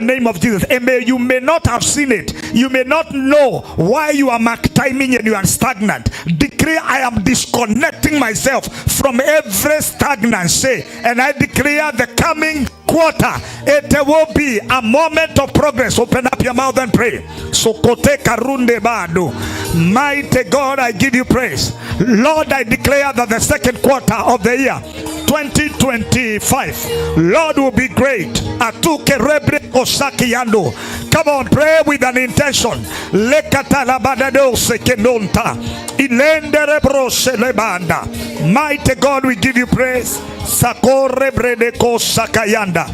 name of Jesus. And you may not have seen it. You may not know why you are mark timing and you are stagnant. Declare, I am disconnecting myself from every stagnancy, and I declare the coming quarter it will be a moment of progress. Open up your mouth and pray. So mighty God, I give you praise. Lord, I declare that the second quarter of the year 2025, Lord, will be great. Come on, pray with an intention. Mighty God, we give you praise. Sakore bredeko sakayanda.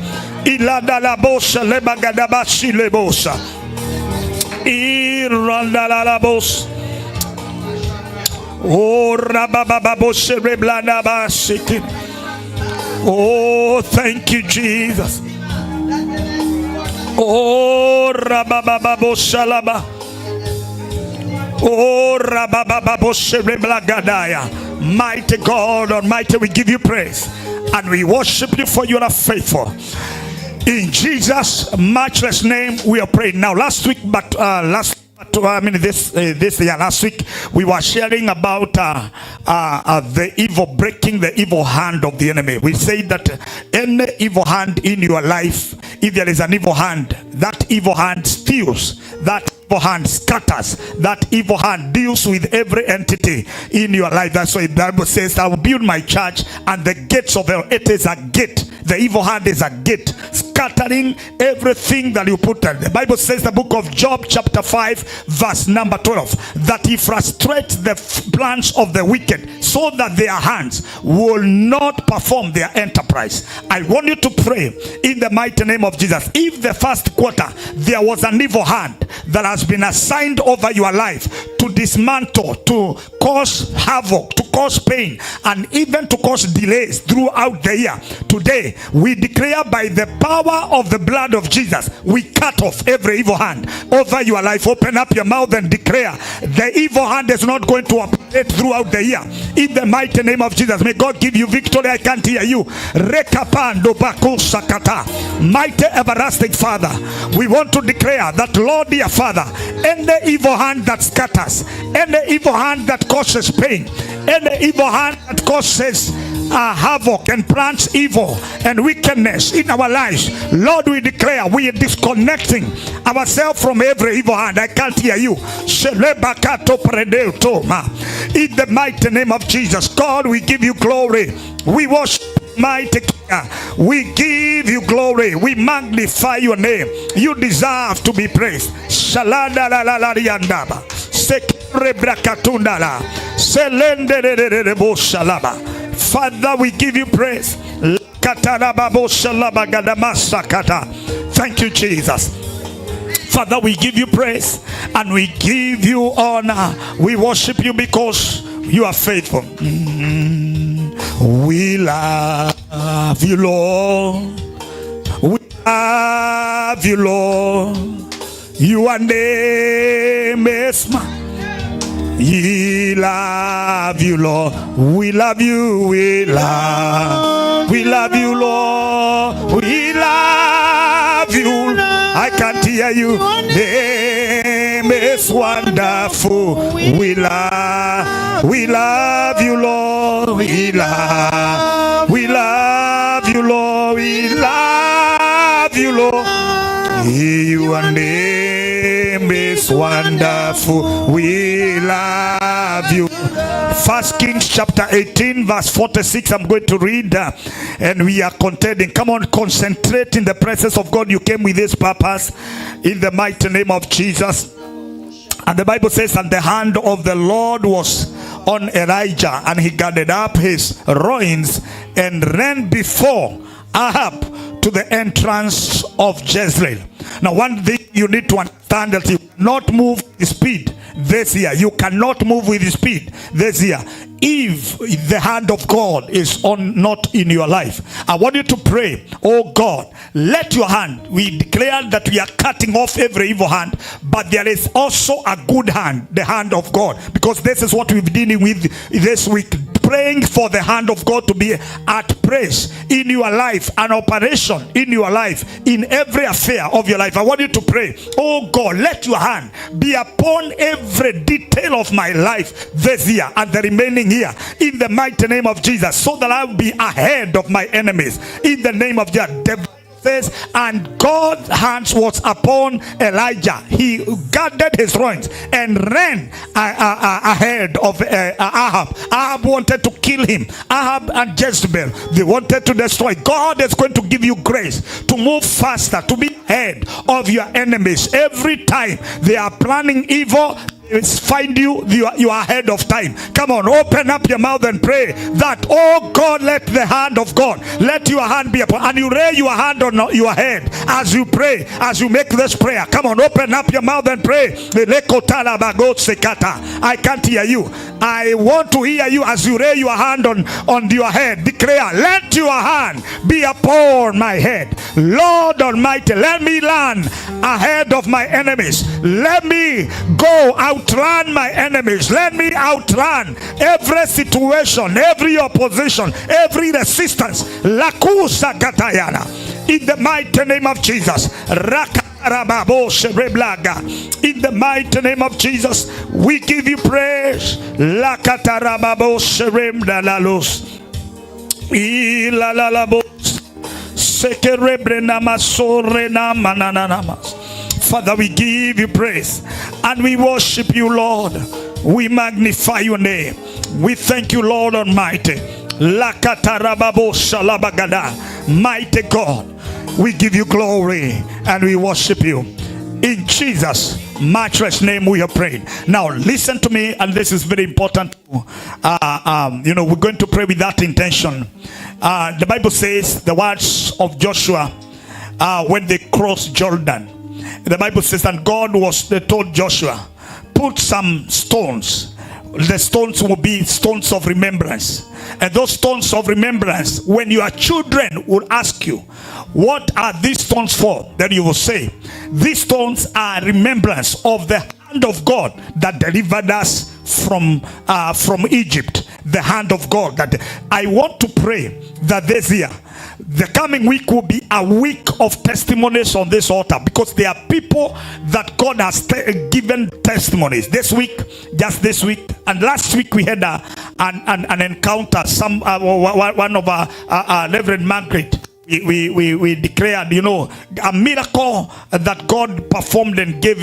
Ilada la bosha lebagadabashi lebosa. Iranda la bos. Oh, rababababoshe rebladabashiki. Oh, thank you, Jesus. Oh, rababababoshalaba. Oh, rababababoshe reblagadaya. Mighty God Almighty, we give you praise and we worship you for you are faithful. In Jesus' matchless name we are praying. Now last week last week we were sharing about the evil, breaking the evil hand of the enemy. We say that any evil hand in your life, if there is an evil hand, that evil hand steals, that evil hand scatters, that evil hand deals with every entity in your life. That's why the Bible says, I will build my church and the gates of hell. It is a gate. The evil hand is a gate, scattering everything that you put in. The Bible says, the book of Job chapter 5 verse number 12, that he frustrates the plans of the wicked so that their hands will not perform their enterprise. I want you to pray in the mighty name of Jesus. If the first quarter there was an evil hand that has been assigned over your life to dismantle, to cause havoc, to cause pain, and even to cause delays throughout the year, today we declare by the power of the blood of Jesus, we cut off every evil hand over your life. Open up your mouth and declare the evil hand is not going to operate throughout the year. In the mighty name of Jesus, may God give you victory. I can't hear you. Mighty everlasting Father, we want to declare that, Lord, dear Father, any evil hand that scatters, any evil hand that causes pain, any evil hand that causes havoc and plants evil and wickedness in our lives, Lord, we declare we are disconnecting ourselves from every evil hand. I can't hear you. In the mighty name of Jesus, God, we give you glory. We worship mighty King. We give you glory. We magnify your name. You deserve to be praised. Shalada la la la riandaba. Sekre brakatundala. Selende bo shalaba. Father, we give you praise. Thank you, Jesus. Father, we give you praise and we give you honor. We worship you because you are faithful. We love you, Lord. We love you, Lord. Your name is we love you, Lord. We love you. We love you, Lord. We love you. I can't hear you. Name is wonderful. We love you, Lord. We love you, Lord. We love you, Lord. Your name is wonderful. We love you. 1 Kings chapter 18 verse 46. I'm going to read and we are contending. Come on, concentrate in the presence of God. You came with this purpose in the mighty name of Jesus. And the Bible says, and the hand of the Lord was on Elijah, and he gathered up his loins and ran before Ahab to the entrance of Jezreel. Now, one thing you need to understand, that you cannot move with speed this year. You cannot move with speed this year if the hand of God is not in your life. I want you to pray, oh God, let your hand, we declare that we are cutting off every evil hand, but there is also a good hand, the hand of God, because this is what we've been dealing with this week. praying for the hand of God to be at praise in your life, an operation in your life, in every affair of your life. I want you to pray, oh God, let your hand be upon every detail of my life this year and the remaining year, in the mighty name of Jesus, so that I will be ahead of my enemies, in the name of Jesus. And God's hands was upon Elijah. He guarded his loins and ran ahead of Ahab. Ahab wanted to kill him. Ahab and Jezebel, they wanted to destroy. God is going to give you grace to move faster, to be ahead of your enemies. Every time they are planning evil, it's find you are ahead of time. Come on, open up your mouth and pray that, oh God, let the hand of God, let your hand be upon, and you lay your hand on your head as you pray, as you make this prayer. Come on, open up your mouth and pray. I can't hear you. I want to hear you as you lay your hand on your head. Declare, let your hand be upon my head. Lord Almighty, let me land ahead of my enemies. Let me go outrun my enemies. Let me outrun every situation, every opposition, every resistance. Lakusa katayana. In the mighty name of Jesus. In the mighty name of Jesus, we give you praise. Father, we give you praise and we worship you, Lord. We magnify your name. We thank you, Lord Almighty. Mighty God, we give you glory and we worship you. In Jesus' matchless name we have prayed. Now listen to me, and this is very important. We're going to pray with that intention. The Bible says the words of Joshua when they crossed Jordan. The Bible says, and God told Joshua, put some stones. The stones will be stones of remembrance. And those stones of remembrance, when your children will ask you, what are these stones for? Then you will say, these stones are remembrance of the hand of God that delivered us from Egypt. The hand of God. That I want to pray that this year, the coming week will be a week of testimonies on this altar, because there are people that God has given testimonies this week, just this week, and last week we had an encounter. One of our Reverend Margaret, we declared, a miracle that God performed and gave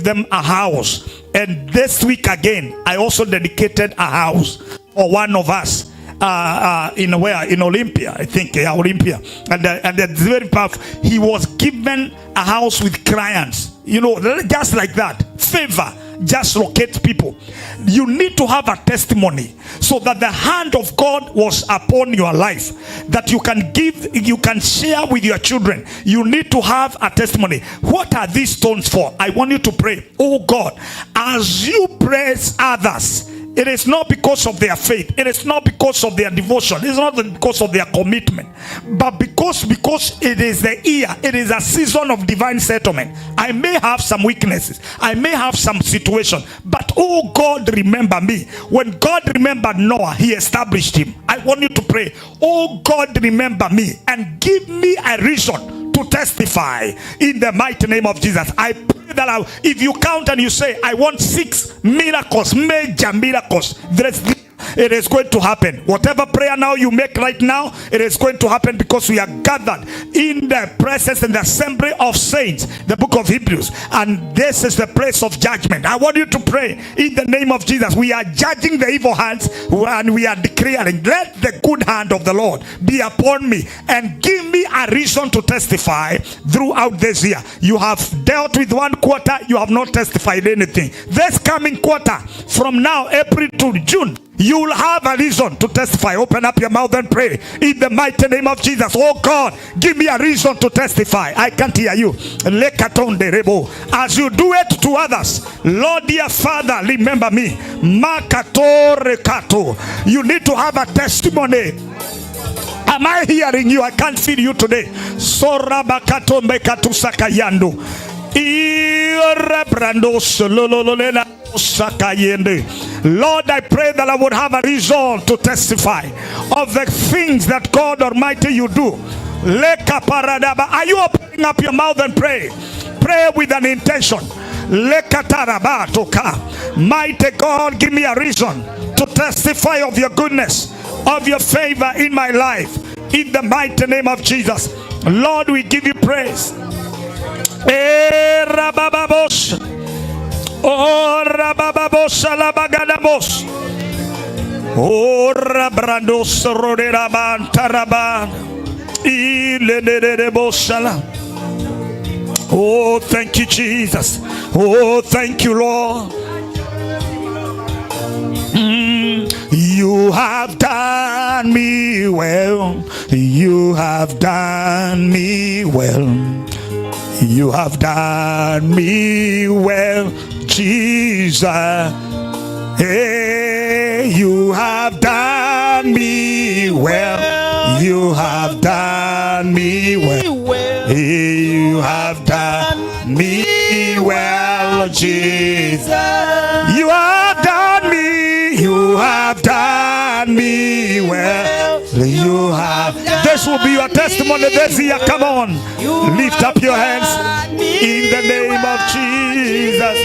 them a house. And this week again, I also dedicated a house for one of us. In Olympia, I think, Olympia, and it's very powerful. He was given a house with clients, just like that. Favor just locates people. You need to have a testimony so that the hand of God was upon your life, that you can give, you can share with your children. You need to have a testimony. What are these stones for? I want you to pray, oh God, as you praise others, it is not because of their faith. It is not because of their devotion. It is not because of their commitment. But because it is the year, it is a season of divine settlement. I may have some weaknesses. I may have some situation. But oh God, remember me. When God remembered Noah, he established him. I want you to pray, oh God, remember me and give me a reason to testify in the mighty name of Jesus. I pray that if you count and you say, I want 6 miracles, major miracles, it is going to happen. Whatever prayer now you make right now, it is going to happen, because we are gathered in the presence and the assembly of saints, the book of Hebrews, and this is the place of judgment. I want you to pray in the name of Jesus. We are judging the evil hands and we are declaring, let the good hand of the Lord be upon me and give me a reason to testify throughout this year. You have dealt with one quarter, you have not testified anything. This coming quarter, from now April to June, you will have a reason to testify. Open up your mouth and pray in the mighty name of Jesus. Oh God, give me a reason to testify. I can't hear you. As you do it to others, Lord dear Father, remember me. You need to have a testimony. Am I hearing you? I can't feel you today. Sorabakato mekatusakandu. Irabrando solololena sakayende. Lord, I pray that I would have a reason to testify of the things that God Almighty you do. Are you opening up your mouth and pray? Pray with an intention. Mighty God, give me a reason to testify of your goodness, of your favor in my life, in the mighty name of Jesus. Lord, we give you praise. Oh, rabababos, alabagadabos. Oh, rabrandos, roderaban, taraban. Oh, thank you, Jesus. Oh, thank you, Lord. You have done me well. You have done me well. You have done me well, Jesus. Hey, you have done me well. You have done me well. Hey, you have done me well, Jesus. You have done me. You have done me well. You have. This will be your testimony this year. Come on, lift up your hands in the name of Jesus.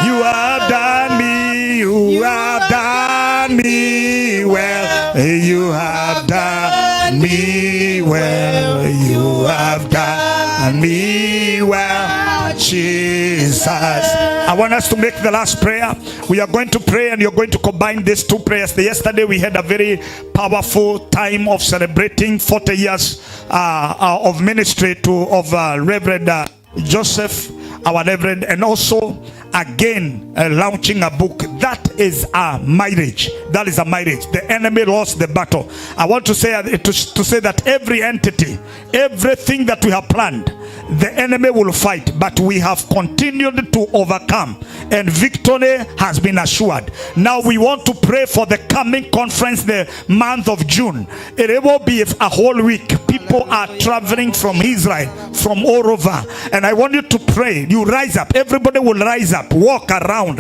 You have done me. You have done me well. You have done me well. You have done me well, Jesus. I want us to make the last prayer. We are going to pray and you're going to combine these two prayers. Yesterday we had a very powerful time of celebrating 40 years of ministry of Reverend Joseph, our Reverend, and also again launching a book. That is a marriage. That is a marriage. The enemy lost the battle. I want to say that every entity, everything that we have planned, the enemy will fight, but we have continued to overcome and victory has been assured. Now we want to pray for the coming conference, the month of June. It will be a whole week. People are traveling from Israel, from all over, and I want you to pray. You rise up. Everybody will rise up. Walk around.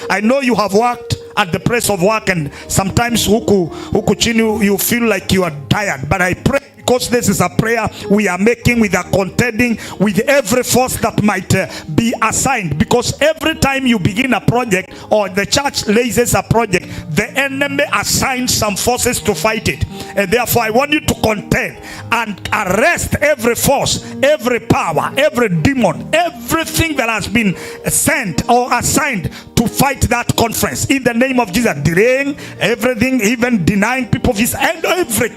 I know you have worked at the place of work, and sometimes you feel like you are tired, but I pray, because this is a prayer we are making, with a contending with every force that might be assigned. Because every time you begin a project, or the church raises a project, the enemy assigns some forces to fight it. And therefore I want you to contend and arrest every force, every power, every demon, everything that has been sent or assigned to fight that conference, in the name of Jesus. Delaying everything, even denying people this, and every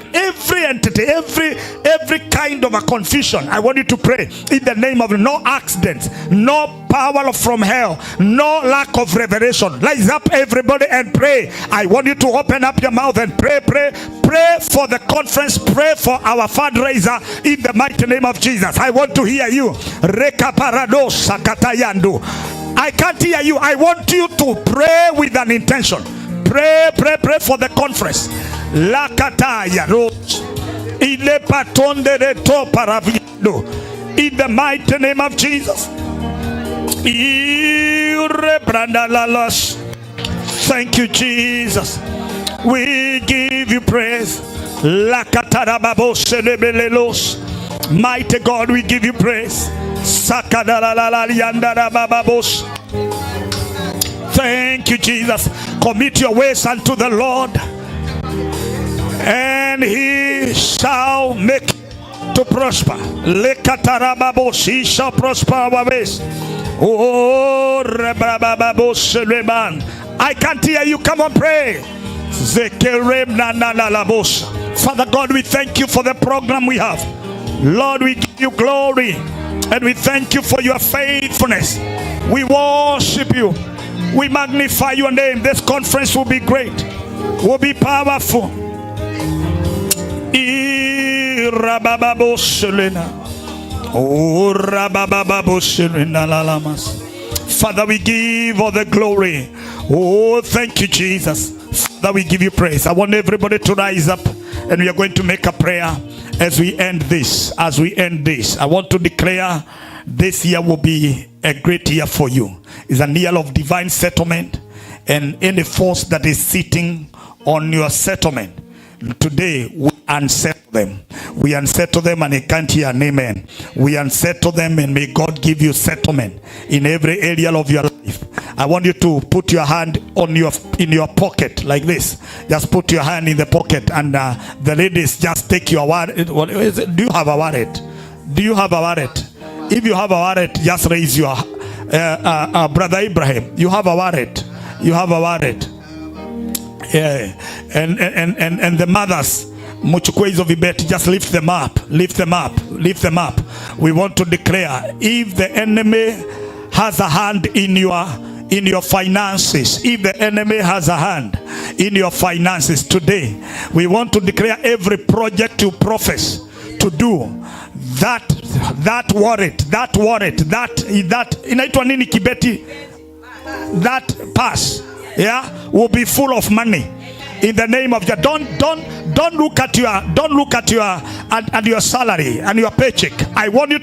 entity, every kind of a confusion. I want you to pray in the name of no accidents, no power from hell, no lack of revelation. Rise up everybody and pray. I want you to open up your mouth and pray for the conference, pray for our fundraiser in the mighty name of Jesus. I want to hear you. I can't hear you. I want you to pray with an intention. Pray for the conference. In the mighty name of Jesus. Thank you, Jesus. We give you praise. Mighty God, we give you praise. Thank you, Jesus. Commit your ways unto the Lord, and he shall make to prosper. He shall prosper our ways. Oh, I can't hear you. Come on, pray. Father God, we thank you for the program we have. Lord, we give you glory, and we thank you for your faithfulness. We worship you. We magnify your name. This conference will be great, will be powerful. Father, we give all the glory. Oh, thank you, Jesus. Father, we give you praise. I want everybody to rise up, and we are going to make a prayer as we end this. As we end this, I want to declare this year will be a great year for you. It's a year of divine settlement. and any force that is sitting on your settlement, today we unsettle them. We unsettle them, and I can't hear an amen. We unsettle them, and may God give you settlement in every area of your life. I want you to put your hand on in your pocket like this. Just put your hand in the pocket, and the ladies just take your wallet. What is it? Do you have a wallet? Do you have a wallet? If you have a wallet, just raise your brother Ibrahim. You have a wallet. You have a wallet. Yeah, and the mothers, muchukue hizo vibeti, just lift them up, lift them up, lift them up. We want to declare, if the enemy has a hand in your finances, if the enemy has a hand in your finances today, we want to declare every project you profess to do, that wallet, that inaitwa nini kibeti, that pass, yeah, will be full of money in the name of God. Don't look at your salary and your paycheck. I want you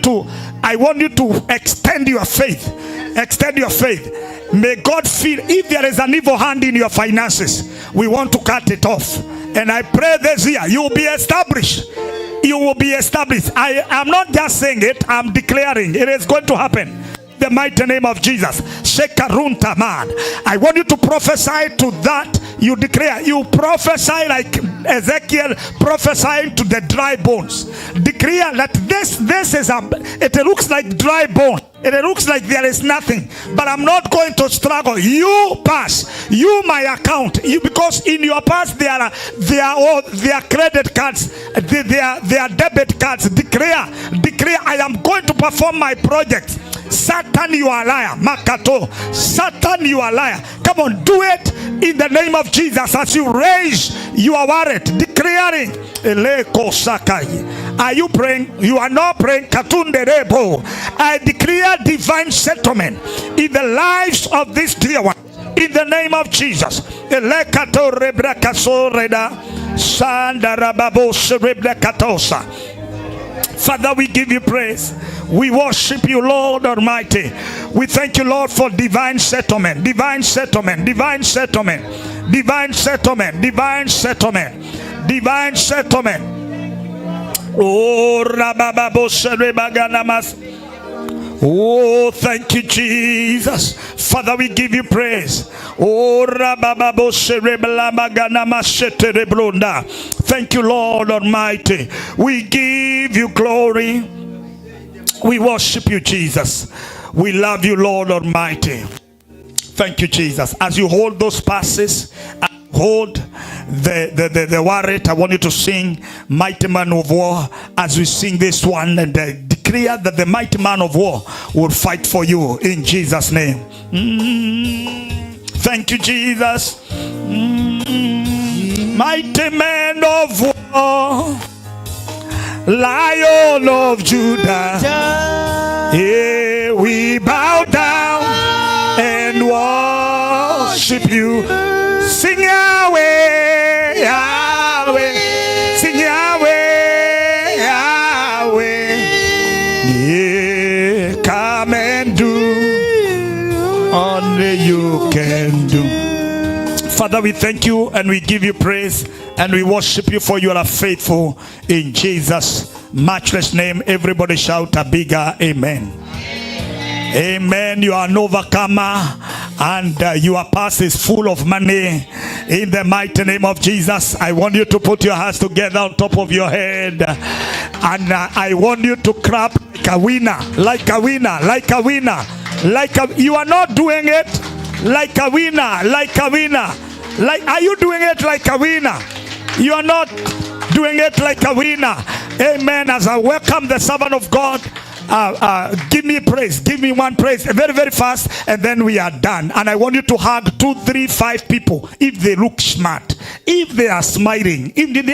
to extend your faith. Extend your faith. May God feel, if there is an evil hand in your finances, we want to cut it off. And I pray this year you will be established. You will be established. I am not just saying it, I'm declaring it is going to happen. The mighty name of Jesus. Shekarunta man. I want you to prophesy to that. You declare, you prophesy like Ezekiel prophesying to the dry bones. Declare that this is it looks like dry bone. It looks like there is nothing, but I'm not going to struggle. You pass. You my account. You, because in your past there are credit cards, there are debit cards. Declare, I am going to perform my project. Satan, you are a liar. Makato. Satan, you are a liar. Come on, do it in the name of Jesus as you raise your wallet, declaring. Are you praying? You are not praying. I declare divine settlement in the lives of this dear one. In the name of Jesus. Father, we give you praise. We worship you, Lord Almighty. We thank you, Lord, for divine settlement, divine settlement, divine settlement, divine settlement, divine settlement, divine settlement. Oh, oh, thank you, Jesus. Father, we give you praise. Oh, thank you, Lord Almighty. We give you glory. We worship you, Jesus. We love you, Lord Almighty. Thank you, Jesus. As you hold those passes, hold the wallet, I want you to sing Mighty Man of War as we sing this one, and declare that the mighty man of war will fight for you in Jesus' name. Thank you, Jesus. Mighty man of war, Lion of Judah, yeah, we bow down and worship you. Sing Yahweh, Yahweh, sing Yahweh, Yahweh. Yeah, come and do only you can do. Father, we thank you and we give you praise and we worship you, for you are faithful. In Jesus' matchless name, everybody shout a bigger amen. Amen. You are an overcomer, and your purse is full of money. In the mighty name of Jesus, I want you to put your hands together on top of your head, and I want you to clap like a winner, like a winner, like a winner, like a. You are not doing it like a winner, like a winner. Like, are you doing it like a winner? You are not doing it like a winner. Amen. As I welcome the servant of God, give me praise. Give me one praise very, very fast, and then we are done. And I want you to hug 2, 3, 5 people if they look smart, if they are smiling. If they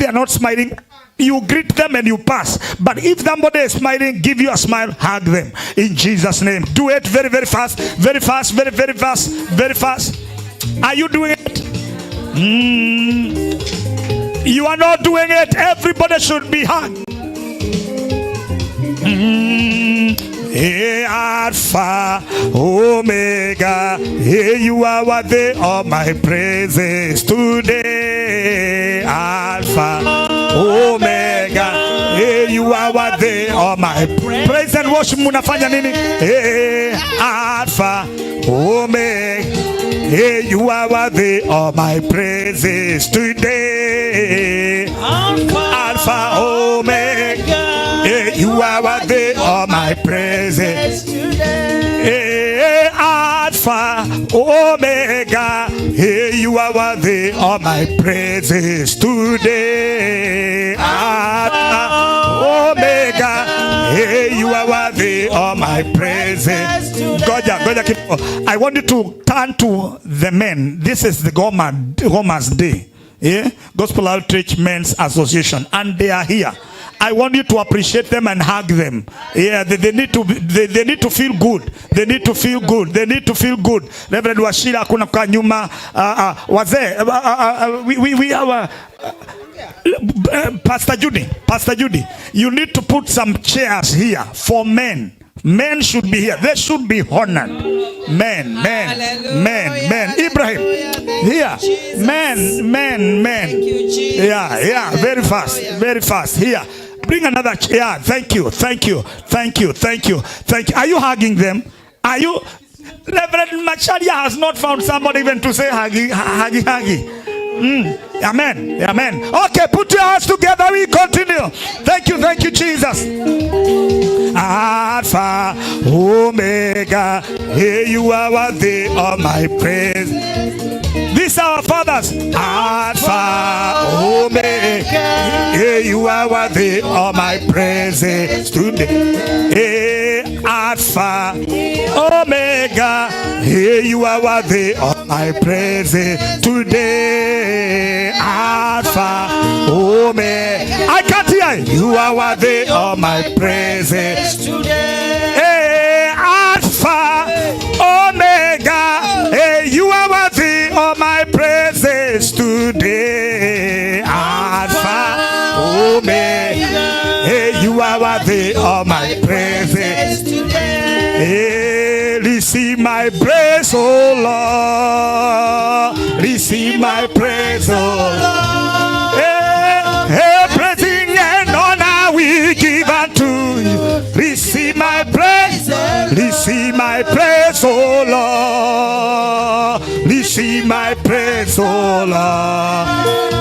are not smiling, you greet them and you pass. But if somebody is smiling, give you a smile, hug them in Jesus' name. Do it very, very fast, very fast, very, very fast, very fast. Are you doing it? You are not doing it. Everybody should be hugged. Alpha, Omega. Hey, you are worthy of my praises today. Alpha, Omega. Hey, you are worthy of my praise and worship. Munafanya nini? Hey, Alpha, Omega. Hey, you are worthy of my praises today. Alpha, Omega. Hey, you are worthy of my praises today. Hey, Alpha, Omega. Hey, you are worthy of my praises today. Alpha, Omega. Hey, you are worthy of my praises. Goja, I want you to turn to the men. This is the Goma's Day. Yeah? Gospel Outreach Men's Association. And they are here. I want you to appreciate them and hug them. Yeah, they need to feel good. They need to feel good. They need to feel good. Reverend Washira kuna kwa nyuma wazee we have Pastor Judy, you need to put some chairs here for men. Men should be here. They should be honored. Men. Ibrahim, here. Men. Yeah. Very fast. Here. Bring another chair. Yeah, thank you. Are you hugging them? Are you? Reverend Macharia has not found somebody even to say huggy. Amen. Okay, put your hands together. We continue. Thank you, Jesus. Alpha, Omega. Hey, you are worthy of my praise. These are our fathers. Alpha, Omega. Hey, you are worthy of my praises today. Hey, Alpha, Omega. Hey, you are worthy of my praises today. Alpha, Omega. I can't hear you. You are worthy of my praises today. Hey, Alpha, Omega. Hey, you are worthy of my praises today. Alpha, Omega. Hey, you are worthy of my praises today. Hey, receive my praise, oh Lord. Receive my praise, oh Lord. Hey, praising and honor we give unto you. Receive my praise. Receive my praise, oh Lord. Receive my praise, oh Lord.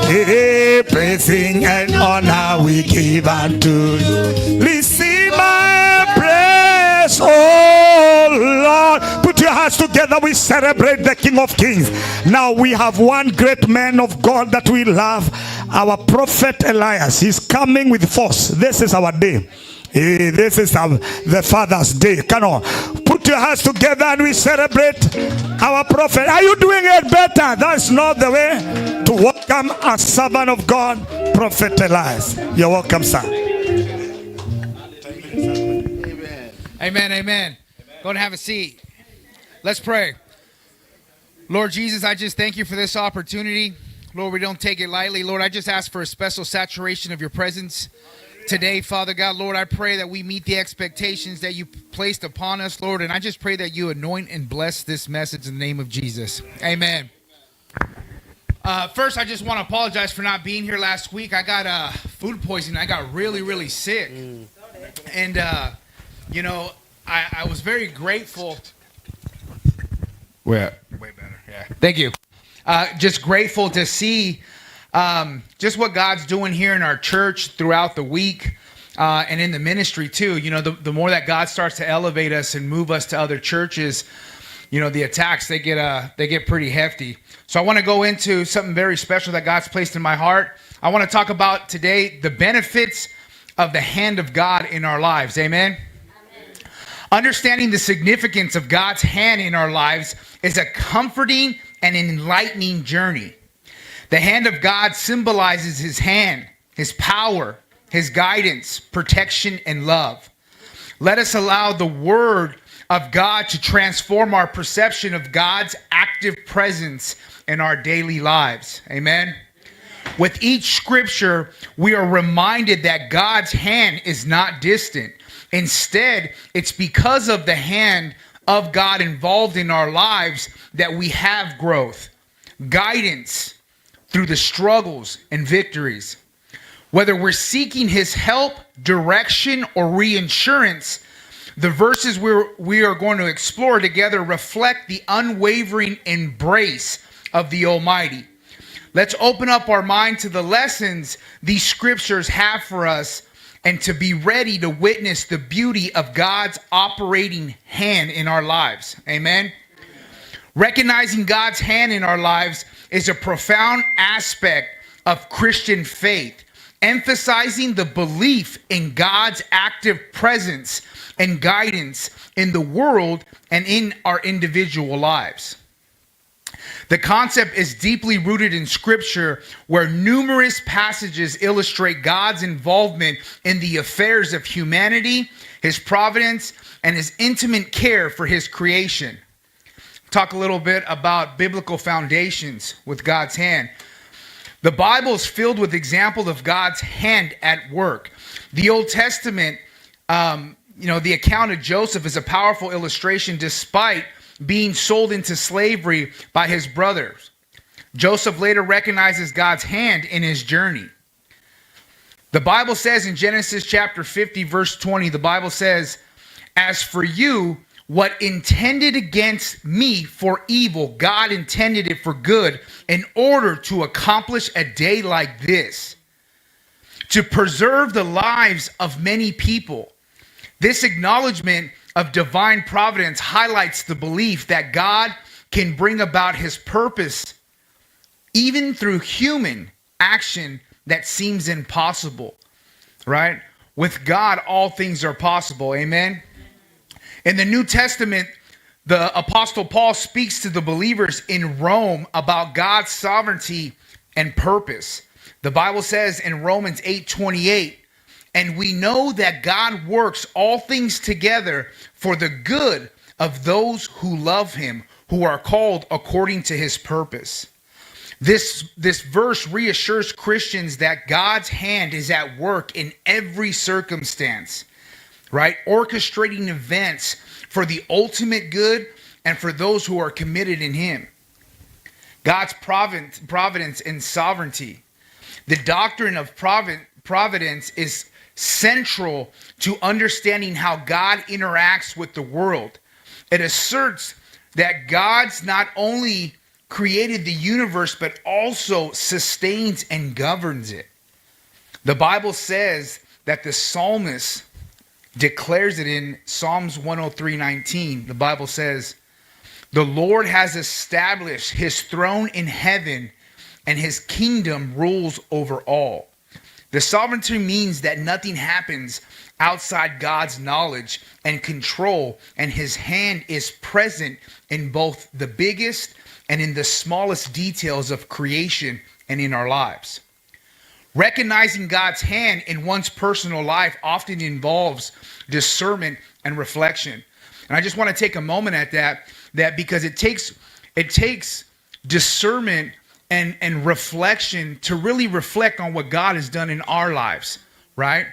Hey, praising and honor we give unto you. Receive my praise, oh Lord. Put your hands together. We celebrate the King of Kings. Now we have one great man of God that we love, our prophet Elias. He's coming with force. This is our day. This is the Father's Day. Come on, put your hands together and we celebrate our prophet. Are you doing it better? That's not the way to welcome a servant of God, Prophet Elias. You're welcome, sir. Amen. Go and have a seat. Let's pray. Lord Jesus, I just thank you for this opportunity. Lord, we don't take it lightly. Lord, I just ask for a special saturation of your presence today, Father God. Lord, I pray that we meet the expectations that you placed upon us, Lord, and I just pray that you anoint and bless this message in the name of Jesus. Amen. First, I just want to apologize for not being here last week. I got food poisoning. I got really sick. And, I was very grateful. Way better, yeah. Thank you. Just grateful to see just what God's doing here in our church throughout the week and in the ministry too. You know, the more that God starts to elevate us and move us to other churches, you know, the attacks, they get pretty hefty. So I want to go into something very special that God's placed in my heart. I want to talk about today the benefits of the hand of God in our lives. Amen. Understanding the significance of God's hand in our lives is a comforting and enlightening journey. The hand of God symbolizes his hand, his power, his guidance, protection, and love. Let us allow the word of God to transform our perception of God's active presence in our daily lives. Amen. With each scripture, we are reminded that God's hand is not distant. Instead, it's because of the hand of God involved in our lives that we have growth, guidance through the struggles and victories. Whether we're seeking his help, direction, or reassurance, the verses we are going to explore together reflect the unwavering embrace of the Almighty. Let's open up our mind to the lessons these scriptures have for us and to be ready to witness the beauty of God's operating hand in our lives. Amen. Recognizing God's hand in our lives is a profound aspect of Christian faith, emphasizing the belief in God's active presence and guidance in the world and in our individual lives. The concept is deeply rooted in Scripture, where numerous passages illustrate God's involvement in the affairs of humanity, his providence, and his intimate care for his creation. Talk a little bit about biblical foundations with God's hand. The Bible is filled with examples of God's hand at work. The Old Testament, the account of Joseph is a powerful illustration. Despite being sold into slavery by his brothers, Joseph later recognizes God's hand in his journey. The Bible says in Genesis chapter 50, verse 20, the Bible says, "As for you, what intended against me for evil, God intended it for good, in order to accomplish a day like this, to preserve the lives of many people." This acknowledgement of divine providence highlights the belief that God can bring about his purpose even through human action that seems impossible, right? With God, all things are possible. Amen. In the New Testament, the Apostle Paul speaks to the believers in Rome about God's sovereignty and purpose. The Bible says in Romans 8:28, "And we know that God works all things together for the good of those who love him, who are called according to his purpose." This verse reassures Christians that God's hand is at work in every circumstance, right? Orchestrating events for the ultimate good and for those who are committed in him. God's providence and sovereignty. The doctrine of providence is central to understanding how God interacts with the world. It asserts that God's not only created the universe, but also sustains and governs it. The Bible says that the psalmist declares it in Psalms 103:19. The Bible says, "The Lord has established his throne in heaven, and his kingdom rules over all." The sovereignty means that nothing happens outside God's knowledge and control, and his hand is present in both the biggest and in the smallest details of creation and in our lives. Recognizing God's hand in one's personal life often involves discernment and reflection. And I just want to take a moment at that because it takes discernment and reflection to really reflect on what God has done in our lives, right?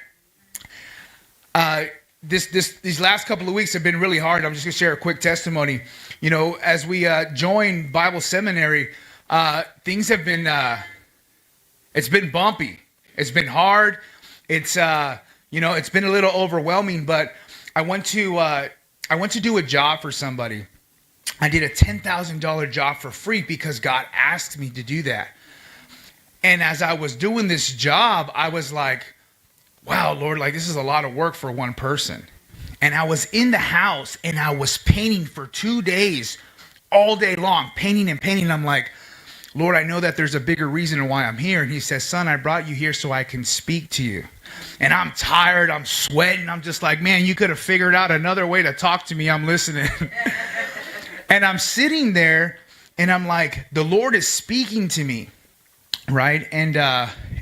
These last couple of weeks have been really hard. I'm just going to share a quick testimony. You know, as we joined Bible seminary, things have been, it's been bumpy. It's been hard. It's been a little overwhelming, but I went to do a job for somebody. I did a $10,000 job for free because God asked me to do that. And as I was doing this job, I was like, wow, Lord, like this is a lot of work for one person. And I was in the house and I was painting for 2 days, all day long, painting and painting. I'm like, Lord, I know that there's a bigger reason why I'm here. And he says, son, I brought you here so I can speak to you. And I'm tired, I'm sweating. I'm just like, man, you could have figured out another way to talk to me. I'm listening. And I'm sitting there and I'm like, the Lord is speaking to me, right? And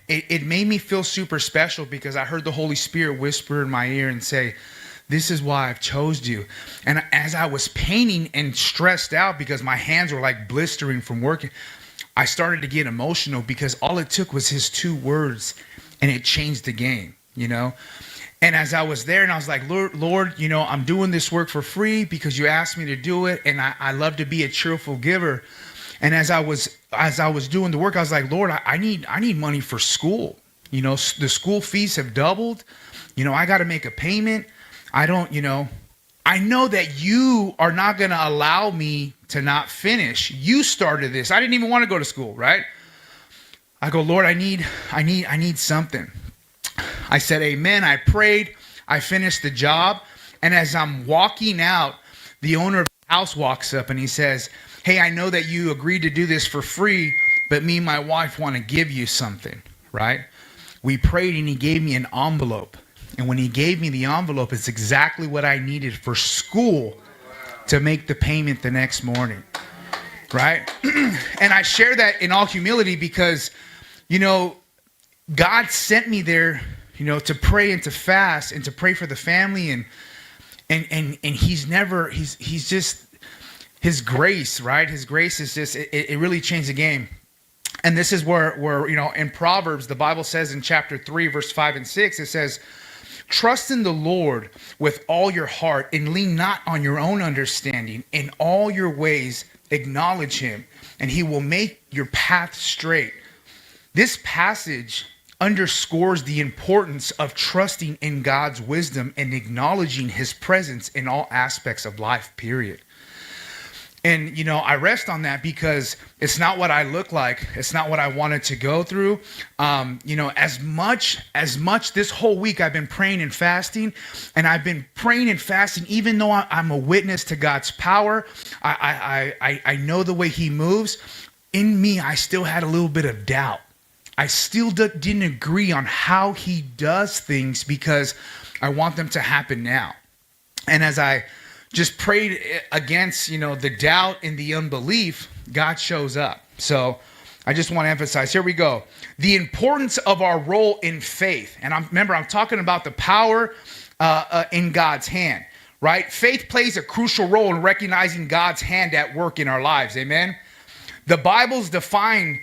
it made me feel super special because I heard the Holy Spirit whisper in my ear and say, this is why I've chose you. And as I was painting and stressed out because my hands were like blistering from working, I started to get emotional because all it took was his 2 words and it changed the game, you know? And as I was there and I was like, Lord, you know, I'm doing this work for free because you asked me to do it. And I love to be a cheerful giver. And as I was doing the work, I was like, Lord, I need money for school. You know, the school fees have doubled. You know, I got to make a payment. I know that you are not going to allow me to not finish. You started this. I didn't even want to go to school, right? I go, Lord, I need something. I said, amen. I prayed. I finished the job. And as I'm walking out, the owner of the house walks up and he says, hey, I know that you agreed to do this for free, but me and my wife want to give you something, right? We prayed and he gave me an envelope. And when he gave me the envelope, it's exactly what I needed for school to make the payment the next morning, right? And I share that in all humility because, you know, God sent me there, you know, to pray and to fast and to pray for the family. And he's just, his grace, right? His grace is just, it really changed the game. And this is where, you know, in Proverbs, the Bible says in chapter 3, verse 5 and 6, it says, trust in the Lord with all your heart and lean not on your own understanding. In all your ways, acknowledge him and he will make your path straight. This passage underscores the importance of trusting in God's wisdom and acknowledging his presence in all aspects of life, period. And, you know, I rest on that because it's not what I look like. It's not what I wanted to go through. You know, as much this whole week I've been praying and fasting, and I've been praying and fasting, even though I'm a witness to God's power. I know the way he moves. In me, I still had a little bit of doubt. I still didn't agree on how he does things because I want them to happen now. And as I just prayed against, you know, the doubt and the unbelief, God shows up. So I just want to emphasize, here we go. The importance of our role in faith. And I'm talking about the power in God's hand, right? Faith plays a crucial role in recognizing God's hand at work in our lives. Amen. The Bible's define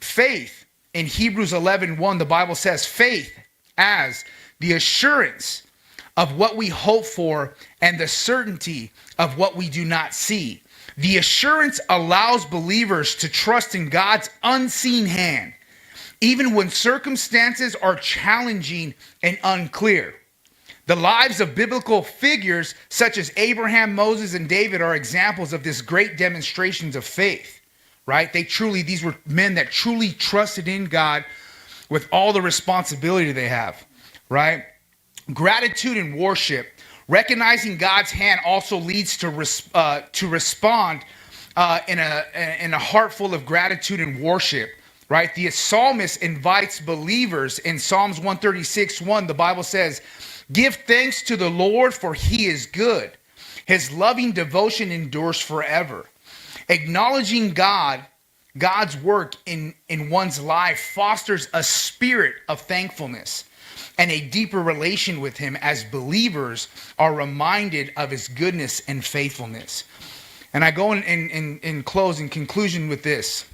faith. In Hebrews 11:1, the Bible says faith as the assurance of what we hope for and the certainty of what we do not see. The assurance allows believers to trust in God's unseen hand, even when circumstances are challenging and unclear. The lives of biblical figures such as Abraham, Moses, and David are examples of this great demonstrations of faith. Right? These were men that truly trusted in God with all the responsibility they have, right? Gratitude and worship. Recognizing God's hand also leads to respond in a heart full of gratitude and worship, right? The psalmist invites believers in Psalms 136:1. The Bible says, give thanks to the Lord for he is good. His loving devotion endures forever. Acknowledging God's work in one's life fosters a spirit of thankfulness and a deeper relation with him as believers are reminded of his goodness and faithfulness. And I go in conclusion with this.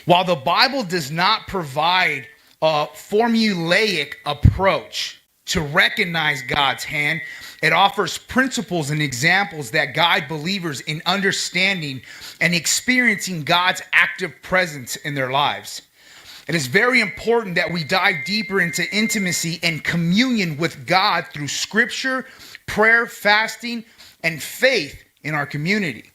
While the Bible does not provide a formulaic approach to recognize God's hand, it offers principles and examples that guide believers in understanding and experiencing God's active presence in their lives. It is very important that we dive deeper into intimacy and communion with God through scripture, prayer, fasting, and faith in our community.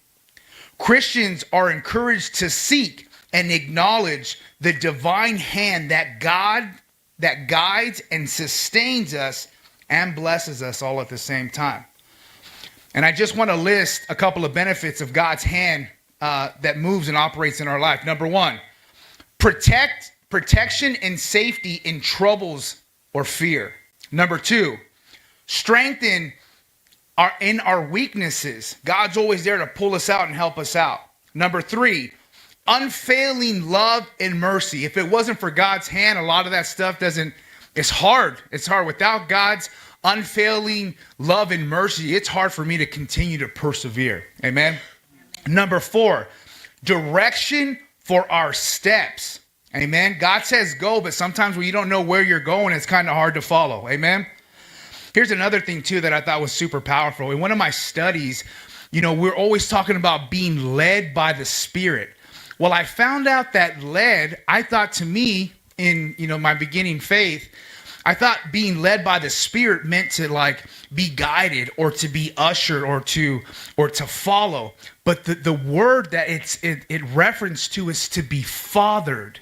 Christians are encouraged to seek and acknowledge the divine hand that guides and sustains us and blesses us all at the same time. And I just want to list a couple of benefits of God's hand that moves and operates in our life. Number one, protection and safety in troubles or fear. Number two, strengthen in our weaknesses. God's always there to pull us out and help us out. Number three, unfailing love and mercy. If it wasn't for God's hand, a lot of that stuff it's hard. It's hard. Without God's unfailing love and mercy, it's hard for me to continue to persevere. Amen. Number four, direction for our steps. Amen. God says go, but sometimes when you don't know where you're going, it's kind of hard to follow. Amen. Here's another thing too that I thought was super powerful. In one of my studies, we're always talking about being led by the Spirit. Well, I found out that I thought to me in, my beginning faith, I thought being led by the Spirit meant to like be guided or to be ushered or to follow. But the word that it referenced to is to be fathered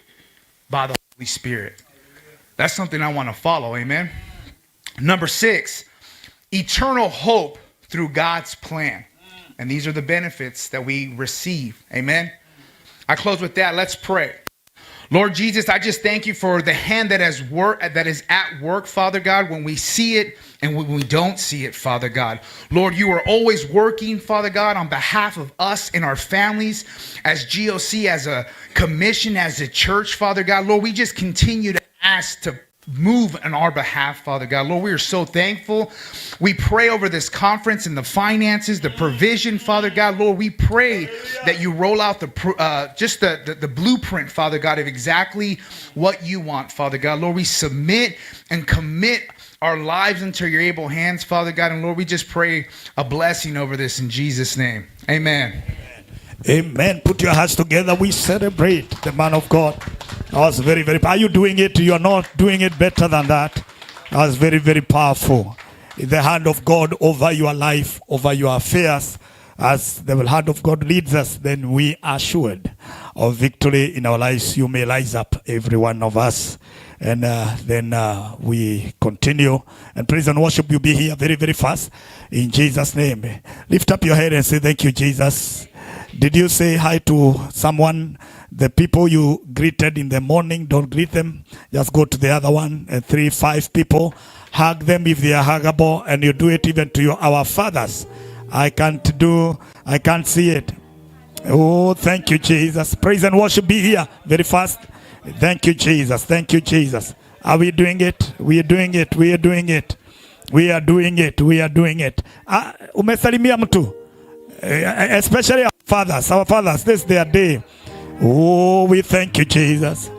by the Holy Spirit. That's something I want to follow. Amen. Number 6, eternal hope through God's plan. And these are the benefits that we receive. Amen. I close with that. Let's pray. Lord Jesus, I just thank you for the hand that is at work, Father God, when we see it and when we don't see it, Father God. Lord, you are always working, Father God, on behalf of us and our families as GOC, as a commission, as a church, Father God. Lord, we just continue to ask to move on our behalf, Father God. Lord, we are so thankful. We pray over this conference and the finances, the provision, Father God. Lord, we pray that you roll out the blueprint, Father God, of exactly what you want, Father God. Lord, we submit and commit our lives into your able hands, Father God. And Lord, we just pray a blessing over this in Jesus' name. Amen. Amen. Put your hands together. We celebrate the man of God. That was very, very. Are you doing it? You are not doing it better than that. That was very, very powerful. The hand of God over your life, over your affairs, as the hand of God leads us, then we are assured of victory in our lives. You may rise up, every one of us. And then we continue. And praise and worship, you be here very, very fast. In Jesus' name. Lift up your head and say, thank you, Jesus. Did you say hi to someone? The people you greeted in the morning, don't greet them. Just go to the other one, 3, 5 people. Hug them if they are huggable, and you do it even to our fathers. I can't see it. Oh, thank you, Jesus. Praise and worship, be here very fast. Thank you, Jesus. Thank you, Jesus. Are we doing it? We are doing it. We are doing it. We are doing it. We are doing it. Umesalimia mtu? Especially our fathers, this is their day. Oh, we thank you, Jesus.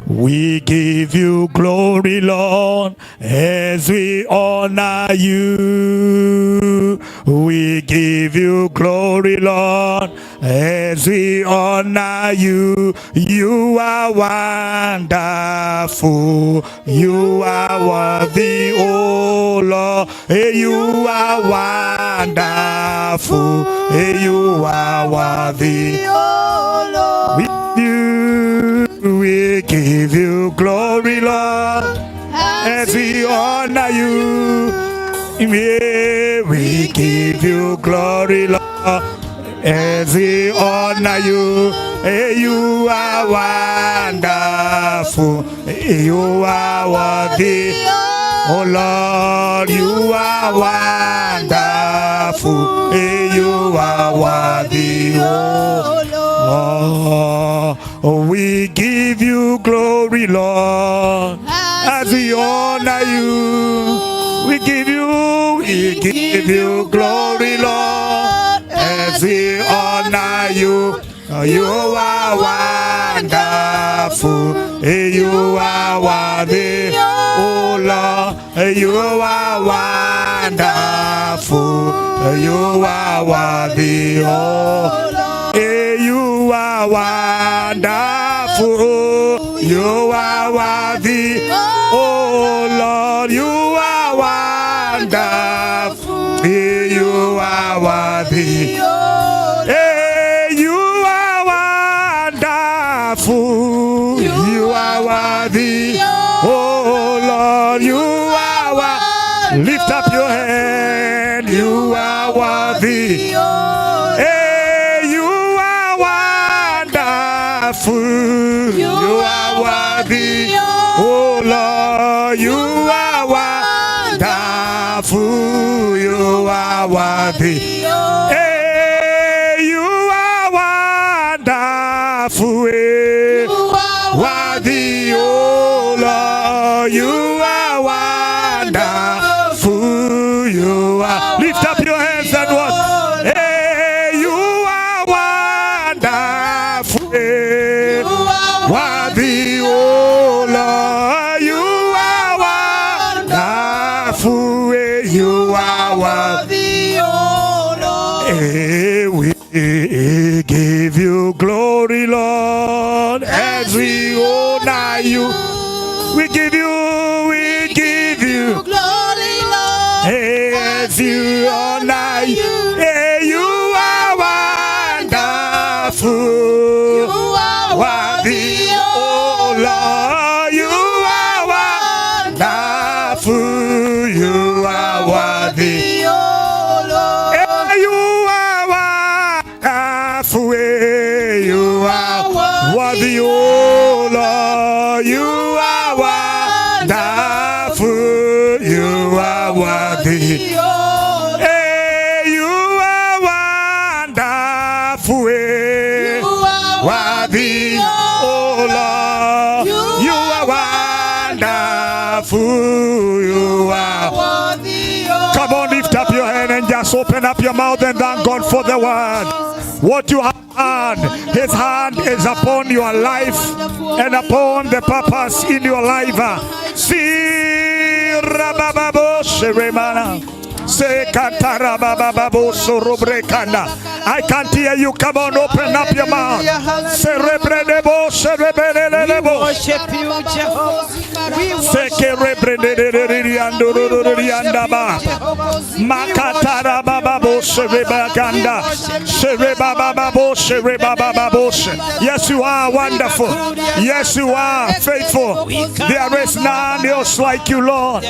We give you glory, Lord, as we honor you. We give you glory, Lord, as we honor you. You are wonderful. You are worthy, oh Lord. You are wonderful. You are worthy, oh Lord. We give you glory, Lord, as we honor you. We give you glory, Lord, as we honor you. You are wonderful. You are worthy, oh Lord. You are wonderful. You are worthy, oh Lord. Oh, we give you glory, Lord, as we honor you. We give you glory, Lord, as we honor you. You are wonderful. You are worthy, oh Lord. You are wonderful. You are worthy, oh Lord. You are wonderful. You are worthy, oh Lord. You are wonderful. You are worthy. You are wonderful. You are worthy, oh Lord. You are worthy. Lift up your hand. You are worthy. You are worthy, oh Lord. You are wonderful. You are worthy. Hey, you are wonderful. Worthy, oh Lord. You are wonderful. You are. Lift up your hands and what? Hey, you are wonderful. Worthy, We give you glory, Lord, as we honor you. We give you glory, Lord, as you honor you. You are wonderful. You are worthy, Oh Lord, you are wonderful. You are worthy. oh Lord. You are wonderful. You are worthy, oh Lord. You are wonderful. You are worthy. You are wonderful. Worthy, oh Lord. You are wonderful. You are worthy, Come on, lift up your hand and just open up your mouth and thank God for the word. What you have heard, His hand is upon your life and upon the purpose in your life. See, Rabababo Shemana. I can't hear you. Come on, open up your mouth. We worship you, Jehovah. We worship Yes, you are wonderful. Yes, you are faithful. There is none else like you, Lord.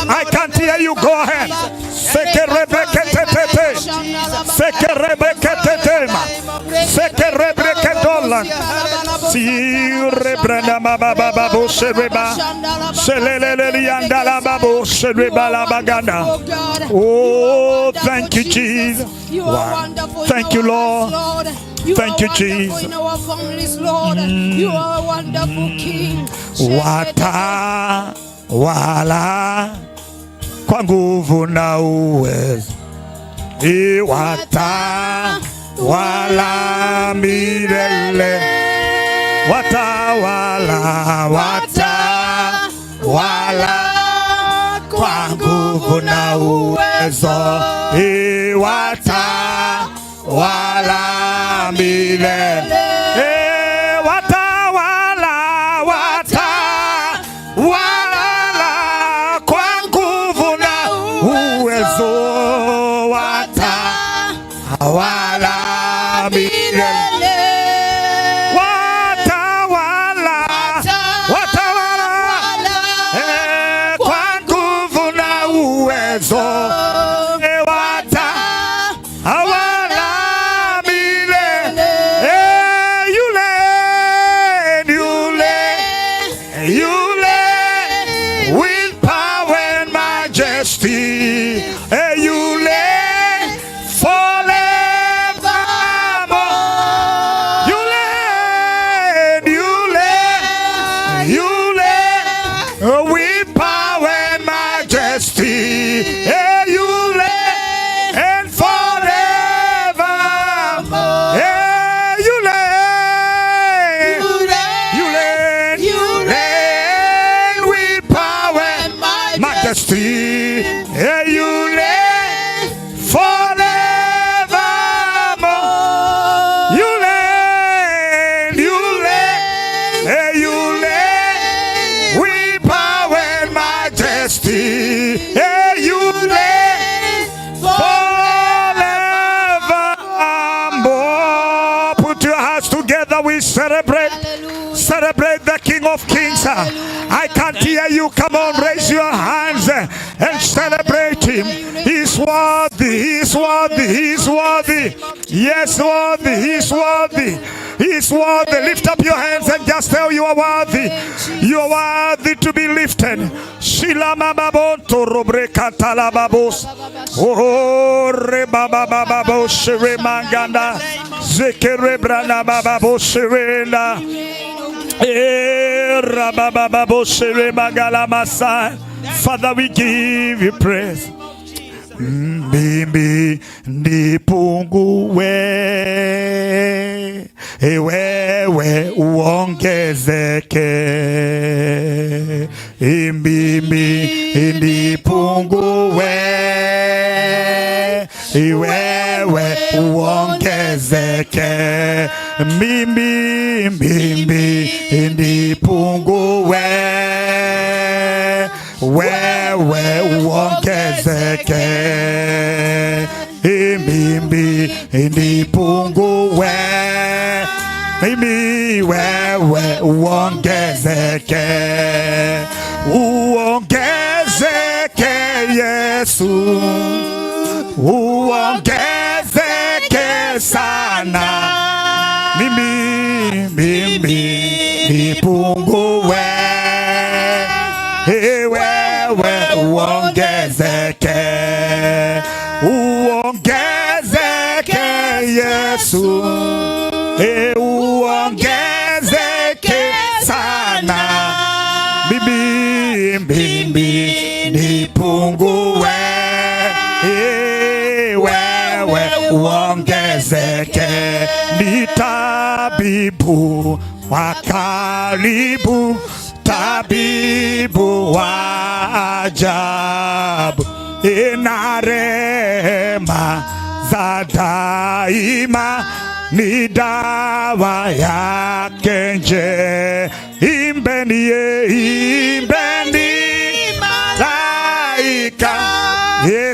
I can't hear you. Go ahead. Oh, thank you, Jesus. Thank you, Lord. Thank you, Jesus. In our families, Lord, you are a wonderful King. Wala kwa nguvu na uwezo, wala milele, wala kwa nguvu na uwezo, wala milele. Wala milele, watawala kwa nguvu na uwezo, watawala milele. Yule with power and majesty, yule with power and majesty, you reign and forever. You reign with power and majesty, you reign forevermore. You reign with power and majesty, you reign forevermore. Put your hands together, we celebrate. Celebrate the King of Kings. I can't hear you. Come on, raise your hands and celebrate Him. He's worthy, He's worthy, He's worthy. Yes, worthy, He's worthy. He's worthy. Lift up your hands and just tell you are worthy. You are worthy to be lifted. Shila mababonto robreka talababos. Oh, rebabababo shere manganda. Zekere brana bababo sherenda. Father, we give you praise. Mimi nipungue, wewe uongezeke. Mimi nipungue, wewe uongezeke, mimi nipungue, wewe uongezeke, mimi nipungue, mimi wewe uongezeke, uongezeke Yesu, uongezeke sana, mimi nipungue, wewe uongezeke, uongezeke Yesu, uongezeke sana, mimi nipungue, wewe uongezeke, ni tabibu wa karibu, tabibu wa ajabu, ina rehema za daima, ni dawa yake nje. Imbeni, imbeni malaika,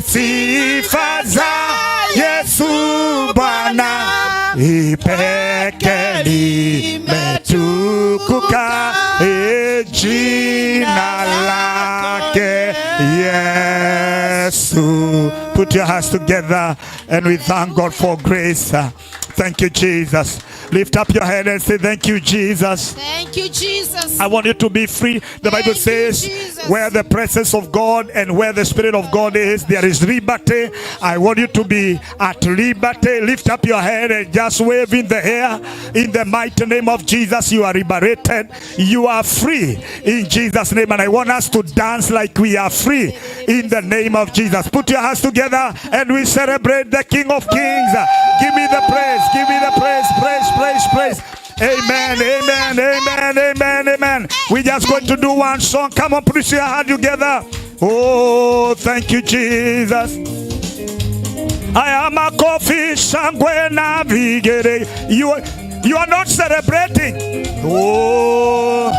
sifa za Yesu Bwana, ipeke limetukuka, jina lake Yesu. Put your hands together and we thank God for grace. Thank you, Jesus. Lift up your head and say, thank you, Jesus. Thank you, Jesus. I want you to be free. The Bible says, where the presence of God and where the Spirit of God is, there is liberty. I want you to be at liberty. Lift up your head and just wave in the air. In the mighty name of Jesus, you are liberated. You are free in Jesus' name. And I want us to dance like we are free in the name of Jesus. Put your hands together and we celebrate the King of Kings. Give me the praise. Give me the praise. Praise, praise, praise. Amen, amen, amen, amen, amen. We're just going to do one song. Come on, put your hand together. Oh, thank you, Jesus. I am a coffee sanguena vigere. You are not celebrating. Oh,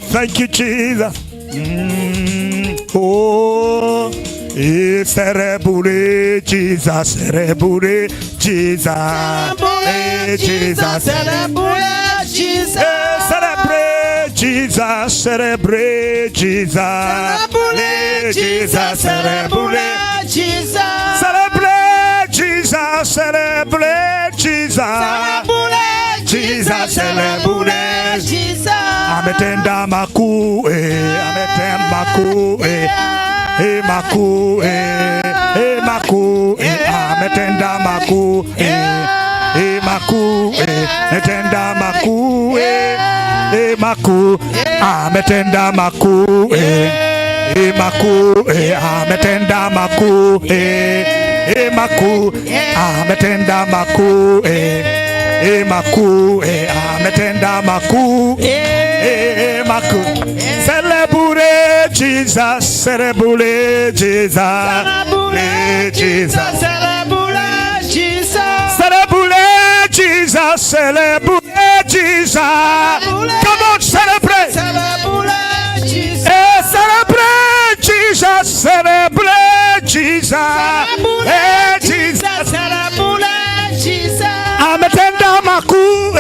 thank you, Jesus. Oh, celebrate Jesus, celebrate Jesus, Jesus, Celebrate Jesus. Celebrate Jesus, celebrate Jesus, Celebrate Jesus. Celebrate Jesus. celebrate Jesus, celebrate Jesus, Jesus, celebrate Jesus. ametenda makuu, ametenda makuu, makuu, makuu, ametenda makuu, makuu, ametenda makuu, makuu, ametenda makuu, makuu, ametenda makuu, makuu, ametenda makuu, makuu, ametenda makuu, makuu. Celebrate Jesus, celebrate Jesus, celebrate Jesus, Celebrate Jesus. celebrate Jesus, celebrate Jesus. Come on, celebrate. Celebrate Jesus. Celebrate Jesus, celebrate Jesus, Jesus. Celebrate Jesus. Ametenda makuu,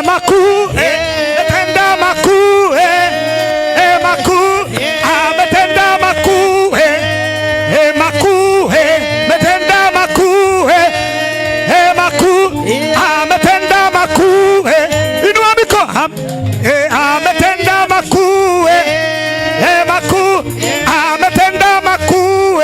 makuu, ametenda makuu, makuu, ametenda makuu, makuu, ametenda makuu, makuu, ametenda makuu. Inua mikono. Ametenda makuu, makuu, ametenda makuu,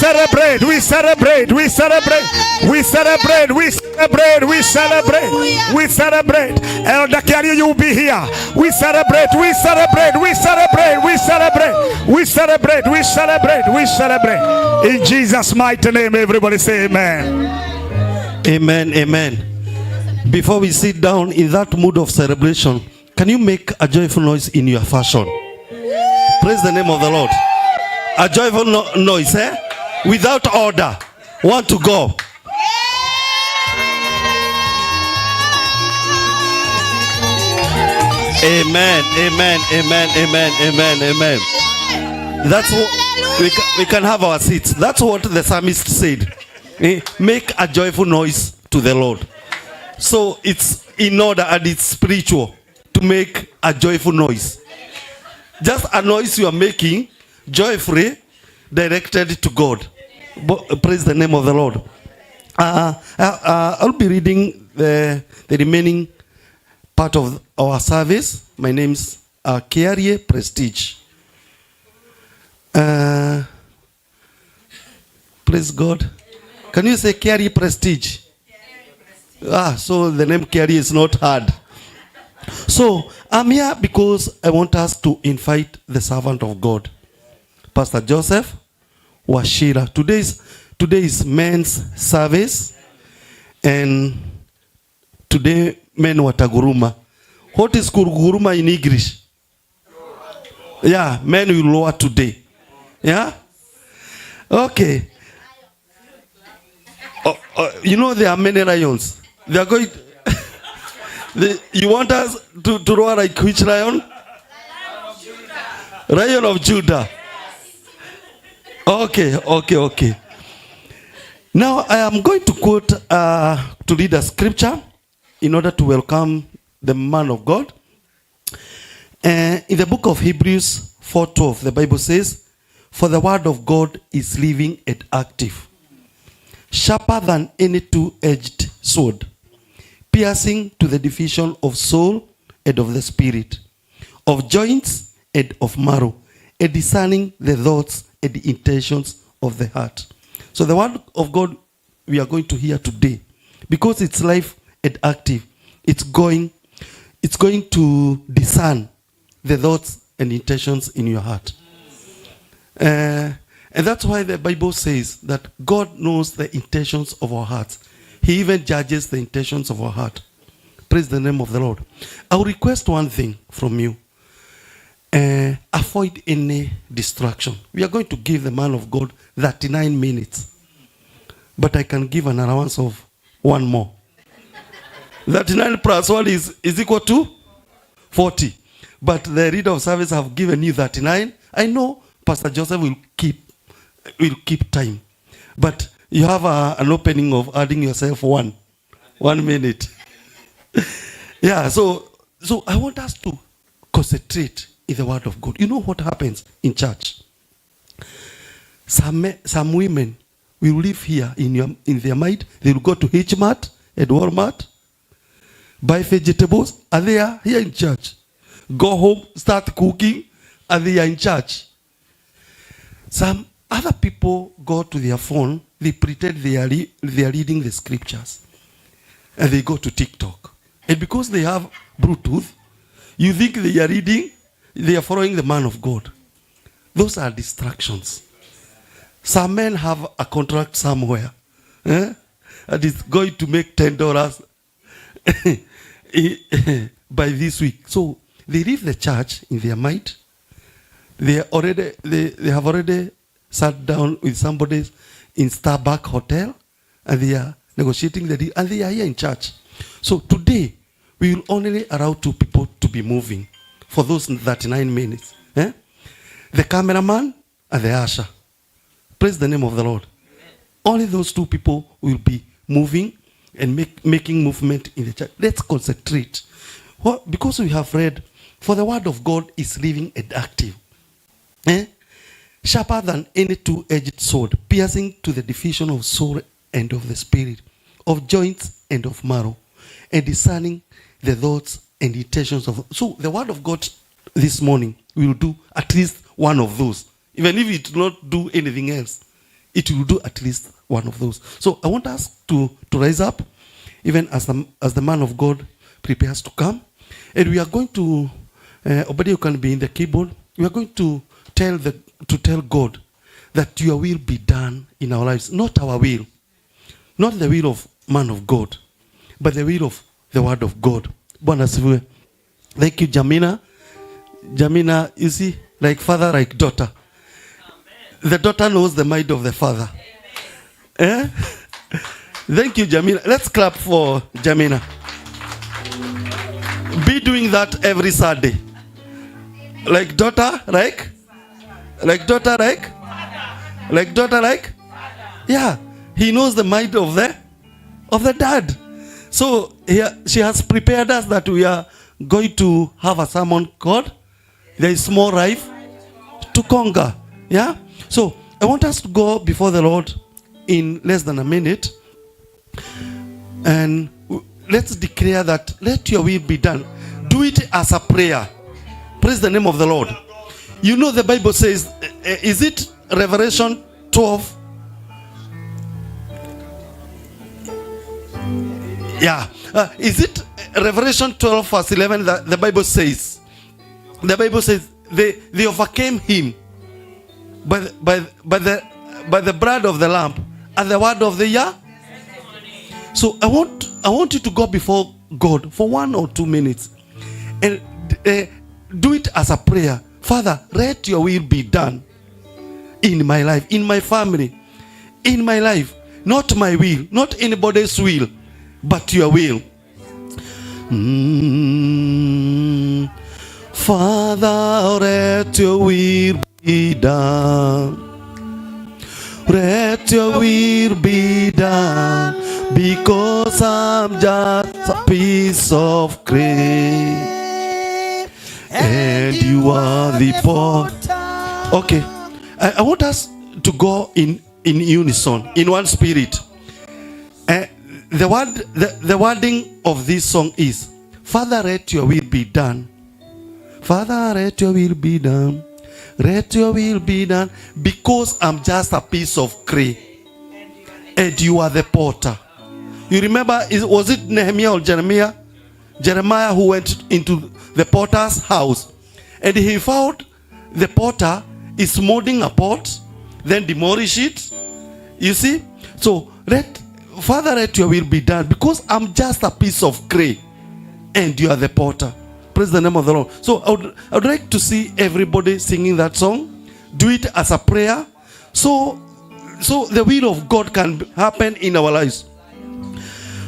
celebrate, we celebrate, we celebrate, we celebrate, we celebrate, we celebrate, we celebrate. Elder Carrier, you will be here. We celebrate, we celebrate, we celebrate, we celebrate, we celebrate, we celebrate, we celebrate. In Jesus' mighty name, everybody say amen. Amen, amen. Before we sit down in that mood of celebration, can you make a joyful noise in your fashion? Praise the name of the Lord. A joyful noise, eh? Without order. Want to go. Amen, amen, amen, amen, amen, amen. That's what we can have our seats. That's what the psalmist said. Make a joyful noise to the Lord. So it's in order and it's spiritual to make a joyful noise. Just a noise you are making, joyfully directed to God. Praise the name of the Lord. I'll be reading the remaining part of our service. My name's Kiarie Prestige. Praise God. Can you say Kiarie Prestige? So the name Kiarie is not hard. So I'm here because I want us to invite the servant of God, Pastor Joseph Washira. Today is men's service, and today men wataguruma. What is guruma in English? Yeah, men will lower today. Yeah? Okay. You know there are many lions. They are going. You want us to roar like which lion? Lion of Judah. Okay. Now I am going to quote to read a scripture in order to welcome the man of God. In the book of Hebrews 4:12, the Bible says, "For the word of God is living and active, sharper than any two-edged sword, piercing to the division of soul and of the spirit, of joints and of marrow, and discerning the thoughts and the intentions of the heart." So the word of God we are going to hear today, because it's live and active, it's going to discern the thoughts and intentions in your heart. And that's why the Bible says that God knows the intentions of our hearts. He even judges the intentions of our heart. Praise the name of the Lord. I will request one thing from you. Avoid any distraction. We are going to give the man of God 39 minutes. But I can give an allowance of one more. 39 plus 1 is equal to 40. But the reader of service have given you 39. I know Pastor Joseph will keep time. But you have an opening of adding yourself 1 minute. Yeah, so I want us to concentrate in the word of God. You know what happens in church? Some women will live here in their mind. They will go to H-Mart and Walmart, buy vegetables, and they are here in church. Go home, start cooking, and they are in church. Some other people go to their phone, they pretend they are reading the scriptures, and they go to TikTok. And because they have Bluetooth, you think they are reading, they are following the man of God. Those are distractions. Some men have a contract somewhere, and it's going to make $10 by this week. So they leave the church in their mind. They have already sat down with somebody in Starbucks hotel, and they are negotiating the deal, and they are here in church. So today we will only allow 2 people to be moving for those 39 minutes. The cameraman and the usher. Praise the name of the Lord. Only those 2 people will be moving and making movement in the church. Let's concentrate. Because we have read, for the word of God is living and active. Sharper than any two-edged sword, piercing to the division of soul and of the spirit, of joints and of marrow, and discerning the thoughts and intentions of. So the word of God this morning will do at least one of those. Even if it will not do anything else, it will do at least one of those. So I want us to rise up, even as the man of God prepares to come. And we are going to, Obadiah can be in the keyboard. We are going to tell God that your will be done in our lives. Not our will. Not the will of man of God, but the will of the word of God. Bwana asifiwe. Thank you, Jamina. Jamina, you see, like father, like daughter. Amen. The daughter knows the mind of the father. Eh? Thank you, Jamina. Let's clap for Jamina. Be doing that every Sunday. Like daughter, like? Like daughter, like? Like daughter, like? Yeah. He knows the mind of the dad. So she has prepared us that we are going to have a sermon called There is More Life to Conquer. Yeah? So I want us to go before the Lord in less than a minute. And let's declare that let your will be done. Do it as a prayer. Praise the name of the Lord. You know the Bible says, is it Revelation 12? Yeah. Is it Revelation 12 verse 11 that the Bible says? The Bible says they overcame him by the blood of the lamb and the word of the year. So I want you to go before God for 1 or 2 minutes and do it as a prayer. Father, let your will be done in my life, in my family, in my life. Not my will, not anybody's will, but your will. Father, let your will be done. Let your will be done, because I'm just a piece of clay, and you are the potter. Okay, I want us to go in unison, in one spirit. The wording of this song is, Father, let your will be done. Father, let your will be done. Let your will be done, because I'm just a piece of clay, and you are the potter. You remember, was it Nehemiah or Jeremiah? Jeremiah, who went into the potter's house, and he found the potter is molding a pot, then demolish it. You see? So, Father, let your will be done, because I'm just a piece of clay, and you are the potter. Praise the name of the Lord. So I would like to see everybody singing that song. Do it as a prayer, so the will of God can happen in our lives.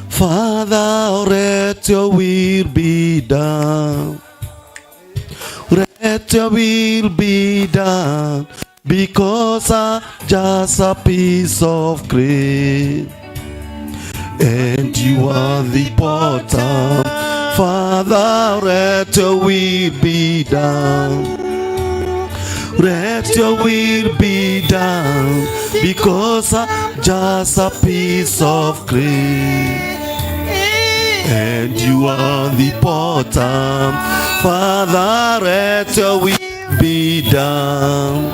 Father, let your will be done. Let your will be done, because I'm just a piece of clay, and you are the potter. Father, let your will be done. Let your will be done, because I'm just a piece of clay, and you are the potter. Father, let your will be done.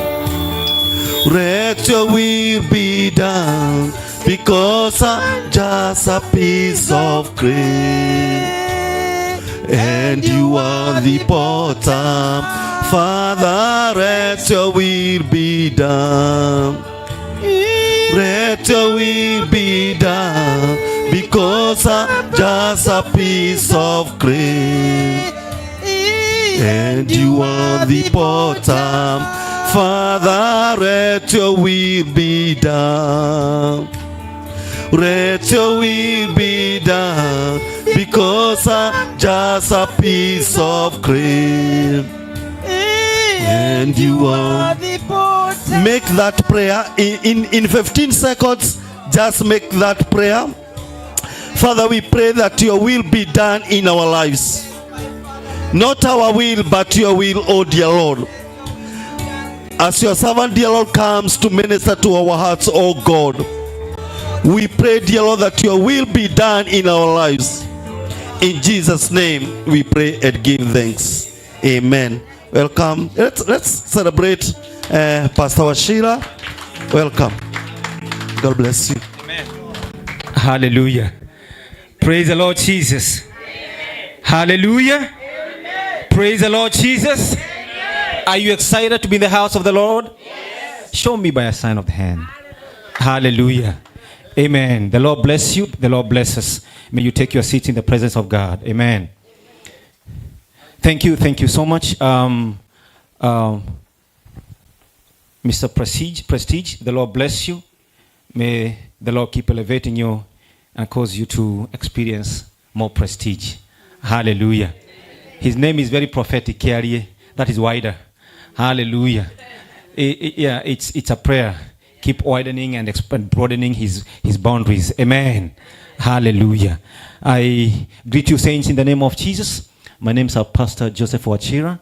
Let your will be done, because I'm just a piece of clay, and you are the potter. Father, let your will be done. Let your will be done, because I'm just a piece of clay, and you are the potter. Father, let your will be done. Let your will be done, because I'm just a piece of clay, and you are the potter. Make that prayer in 15 seconds. Just make that prayer. Father, we pray that your will be done in our lives. Not our will, but your will, oh dear Lord. As your servant, dear Lord, comes to minister to our hearts, oh God, we pray, dear Lord, that your will be done in our lives. In Jesus' name we pray and give thanks. Amen. Welcome. Let's celebrate Pastor Washira. Welcome. God bless you. Amen. Hallelujah. Praise the Lord Jesus. Hallelujah. Amen. Praise the Lord Jesus. Amen. Are you excited to be in the house of the Lord? Yes. Show me by a sign of the hand. Hallelujah. Amen. The Lord bless you. The Lord bless us. May you take your seat in the presence of God. Amen. Thank you. Thank you so much. Mr. Prestige, the Lord bless you. May the Lord keep elevating you and cause you to experience more prestige. Hallelujah. His name is very prophetic, Kiarie. That is wider. Hallelujah. It's a prayer. Keep widening and broadening his boundaries. Amen. Hallelujah. I greet you, saints, in the name of Jesus. My name is Pastor Joseph Wachira.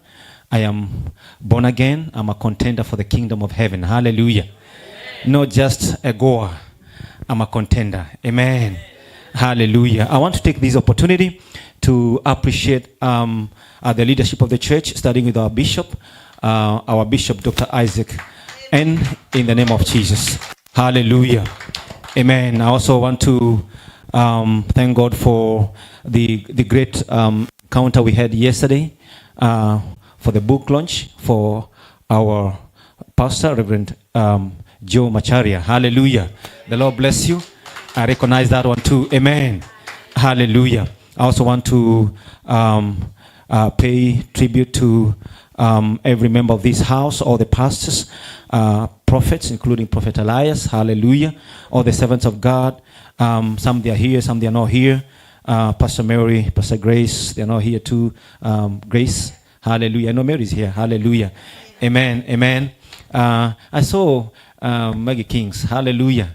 I am born again. I'm a contender for the kingdom of heaven. Hallelujah. Not just a goer. I'm a contender. Amen. Hallelujah. I want to take this opportunity to appreciate the leadership of the church, starting with our bishop, Dr. Isaac, and in the name of Jesus. Hallelujah. Amen. I also want to thank God for the great encounter we had yesterday, for the book launch for our pastor, Reverend Joe Macharia. Hallelujah. The Lord bless you. I recognize that one too. Amen. Hallelujah. I also want to pay tribute to every member of this house, all the pastors, prophets, including Prophet Elias. Hallelujah. All the servants of God. Some they are here, some they are not here. Pastor Mary, Pastor Grace, they are not here too. Grace. Hallelujah. I know Mary's here. Hallelujah. Amen. Amen. I saw Maggie Kings. Hallelujah.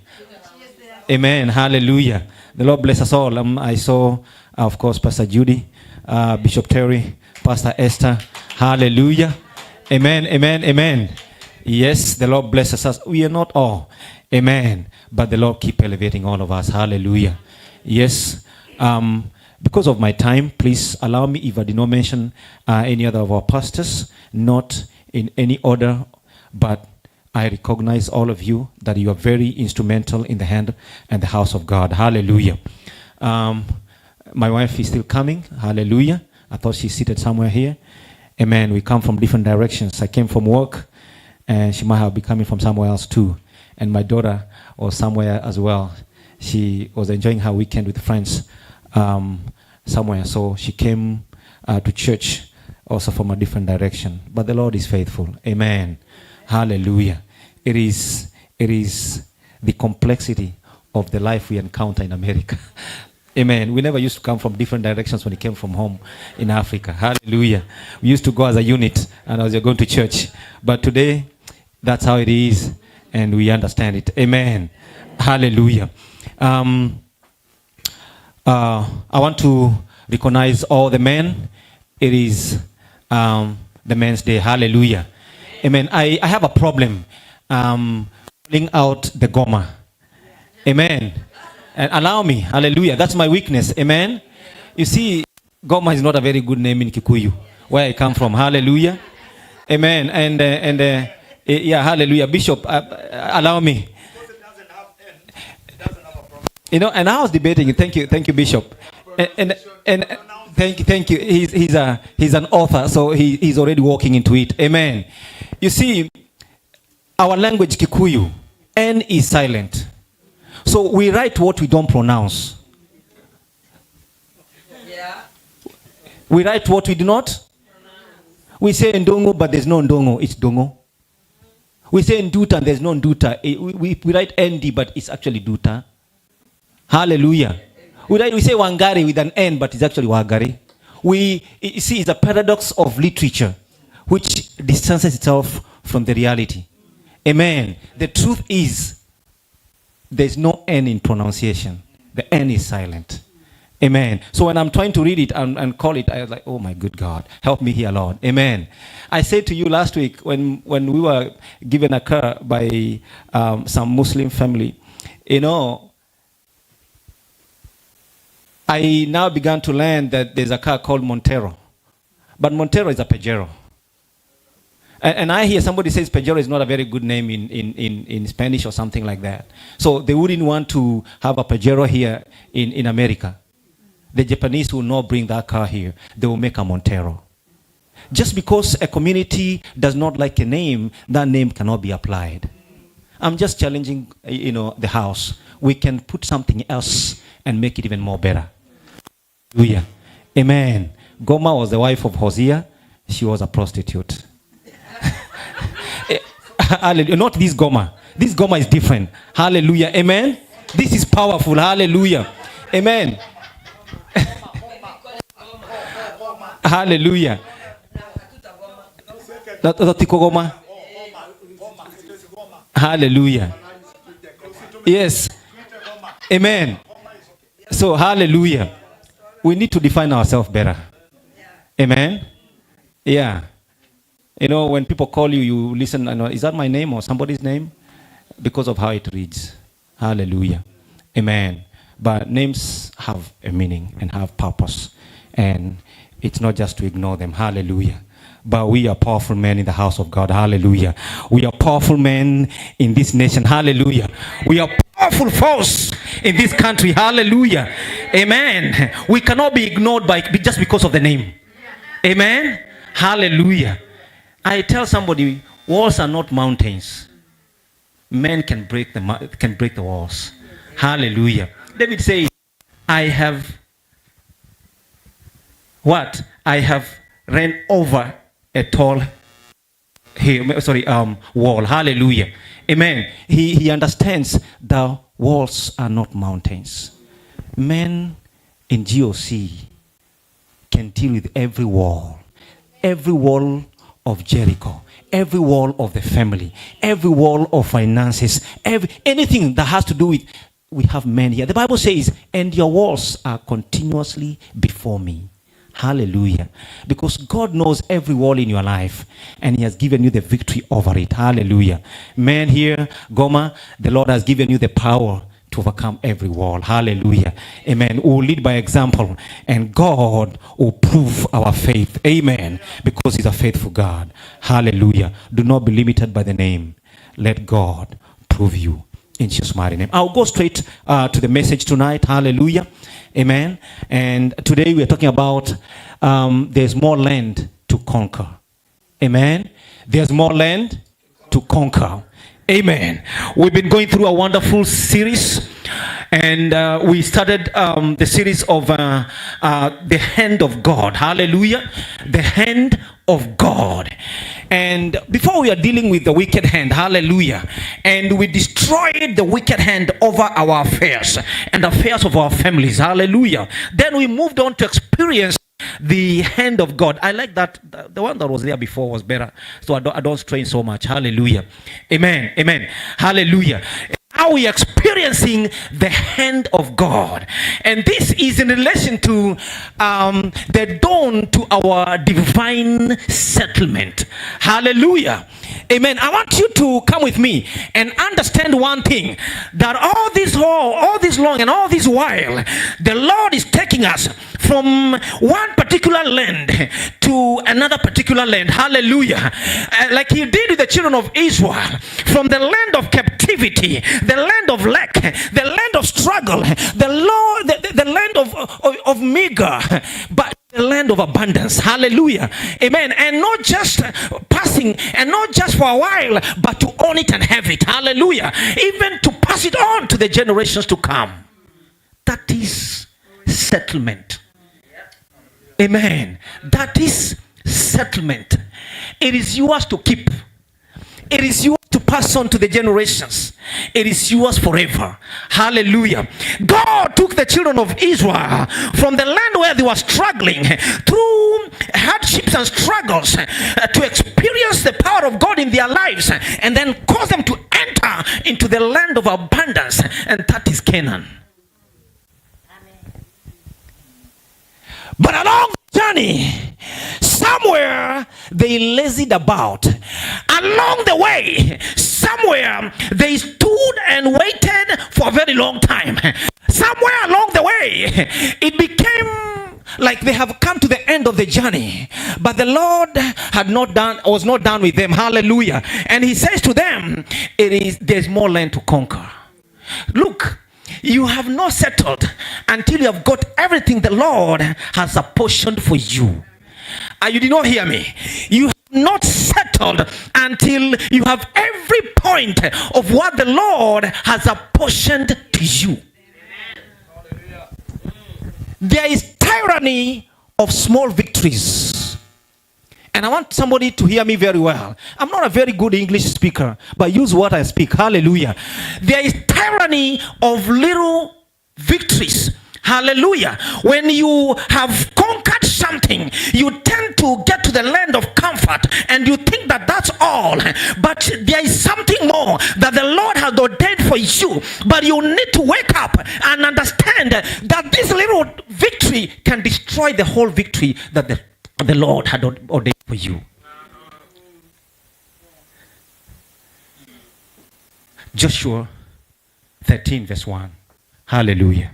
Amen. Hallelujah. The Lord bless us all. I saw, of course, Pastor Judy, Bishop Terry, Pastor Esther. Hallelujah. Amen. Amen. Amen. Yes, the Lord blesses us. We are not all. Amen. But the Lord keep elevating all of us. Hallelujah. Yes. Because of my time, please allow me, if I did not mention any other of our pastors, not in any order, but I recognize all of you that you are very instrumental in the hand and the house of God. Hallelujah. My wife is still coming. Hallelujah. I thought she's seated somewhere here. Amen. We come from different directions. I came from work, and she might have been coming from somewhere else too. And my daughter was somewhere as well. She was enjoying her weekend with friends somewhere. So she came to church also from a different direction. But the Lord is faithful. Amen. Hallelujah. It is the complexity of the life we encounter in America. Amen. We never used to come from different directions when we came from home in Africa. Hallelujah. We used to go as a unit and as you're going to church. But today, that's how it is. And we understand it. Amen. Hallelujah. I want to recognize all the men. It is the Men's Day. Hallelujah. Amen. I have a problem pulling out the goma. Amen. And allow me. Hallelujah. That's my weakness. Amen. You see, Goma is not a very good name in Kikuyu, where I come from. Hallelujah. Amen. And yeah, hallelujah. Bishop, allow me. You know, and I was debating. Thank you, Bishop. And thank you. He's an author, so he's already walking into it. Amen. You see, our language Kikuyu, N is silent. So we write what we don't pronounce. Yeah. We write what we do not. We say ndongo, but there's no ndongo. It's dongo. We say nduta, and there's no nduta. We write nd, but it's actually duta. Hallelujah. We say wangari with an n, but it's actually wagari. You see, it's a paradox of literature, which distances itself from the reality. Amen. The truth is, there's no N in pronunciation. The N is silent. Amen. So when I'm trying to read it and call it, I was like, oh my good God, help me here, Lord. Amen. I said to you last week when we were given a car by some Muslim family, you know, I now began to learn that there's a car called Montero. But Montero is a Pajero. And I hear somebody says Pajero is not a very good name in Spanish or something like that. So they wouldn't want to have a Pajero here in America. The Japanese will not bring that car here. They will make a Montero. Just because a community does not like a name, that name cannot be applied. I'm just challenging, the house. We can put something else and make it even more better. Hallelujah. Amen. Goma was the wife of Hosea. She was a prostitute. Hallelujah. Not this Goma. This Goma is different. Hallelujah. Amen. This is powerful. Hallelujah. Amen. Hallelujah. Hallelujah. Yes. Amen. So, hallelujah. We need to define ourselves better. Amen. Yeah. When people call you, you listen. Is that my name or somebody's name? Because of how it reads. Hallelujah. Amen. But names have a meaning and have purpose. And it's not just to ignore them. Hallelujah. But we are powerful men in the house of God. Hallelujah. We are powerful men in this nation. Hallelujah. We are powerful force in this country. Hallelujah. Amen. We cannot be ignored just because of the name. Amen. Hallelujah. I tell somebody, walls are not mountains. Men can break the walls. Hallelujah. David says, I have ran over a tall wall. Hallelujah. Amen. He understands the walls are not mountains. Men in GOC can deal with every wall of Jericho, every wall of the family, every wall of finances, anything that has to do with, we have men here. The Bible says, and your walls are continuously before me. Hallelujah. Because God knows every wall in your life and he has given you the victory over it. Hallelujah. Men here, Goma, the Lord has given you the power to overcome every wall. Hallelujah. Amen. We will lead by example and God will prove our faith. Amen. Because he's a faithful God. Hallelujah. Do not be limited by the name. Let God prove you in Jesus' mighty name. I'll go straight to the message tonight. Hallelujah. Amen. And today we are talking about there's more land to conquer. Amen. There's more land to conquer. Amen. We've been going through a wonderful series, and we started the series of the hand of God. Hallelujah. The hand of God. And before we are dealing with the wicked hand, hallelujah, and we destroyed the wicked hand over our affairs and affairs of our families, hallelujah. Then we moved on to experience the hand of God. I like that. The one that was there before was better, so I don't strain so much. Hallelujah. Amen. Amen. Hallelujah. Now we are experiencing the hand of God, and this is in relation to the dawn to our divine settlement. Hallelujah. Amen. I want you to come with me and understand one thing, that all this long and all this while, the Lord is taking us from one particular land to another particular land. Hallelujah. Like he did with the children of Israel, from the land of captivity, the land of lack, the land of struggle, the land of meager, but the land of abundance. Hallelujah. Amen. And not just passing, and not just for a while, but to own it and have it. Hallelujah. Even to pass it on to the generations to come. That is settlement. Amen. That is settlement. It is yours to keep. It is yours to pass on to the generations. It is yours forever. Hallelujah. God took the children of Israel from the land where they were struggling through hardships and struggles to experience the power of God in their lives, and then caused them to enter into the land of abundance, and that is Canaan. But along the journey, somewhere they lazied about. Along the way, somewhere they stood and waited for a very long time. Somewhere along the way, it became like they have come to the end of the journey, but the Lord was not done with them. Hallelujah. And he says to them, there's more land to conquer. Look, you have not settled until you have got everything the Lord has apportioned for you. You did not hear me. You have not settled until you have every point of what the Lord has apportioned to you. There is tyranny of small victories. And I want somebody to hear me very well. I'm not a very good English speaker, but use what I speak. Hallelujah. There is tyranny of little victories. Hallelujah. When you have conquered something, you tend to get to the land of comfort and you think that that's all. But there is something more that the Lord has ordained for you. But you need to wake up and understand that this little victory can destroy the whole victory that the Lord had ordained for you. Joshua 13 verse 1. Hallelujah.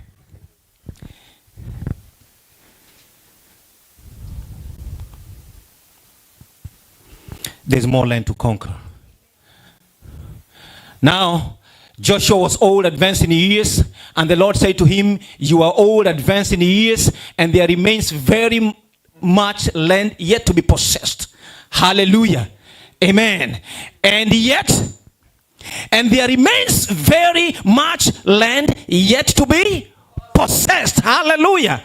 There's more land to conquer. Now, Joshua was old, advanced in years, and the Lord said to him, you are old, advanced in years, and there remains very much land yet to be possessed. Hallelujah. Amen. And there remains very much land yet to be possessed. Hallelujah.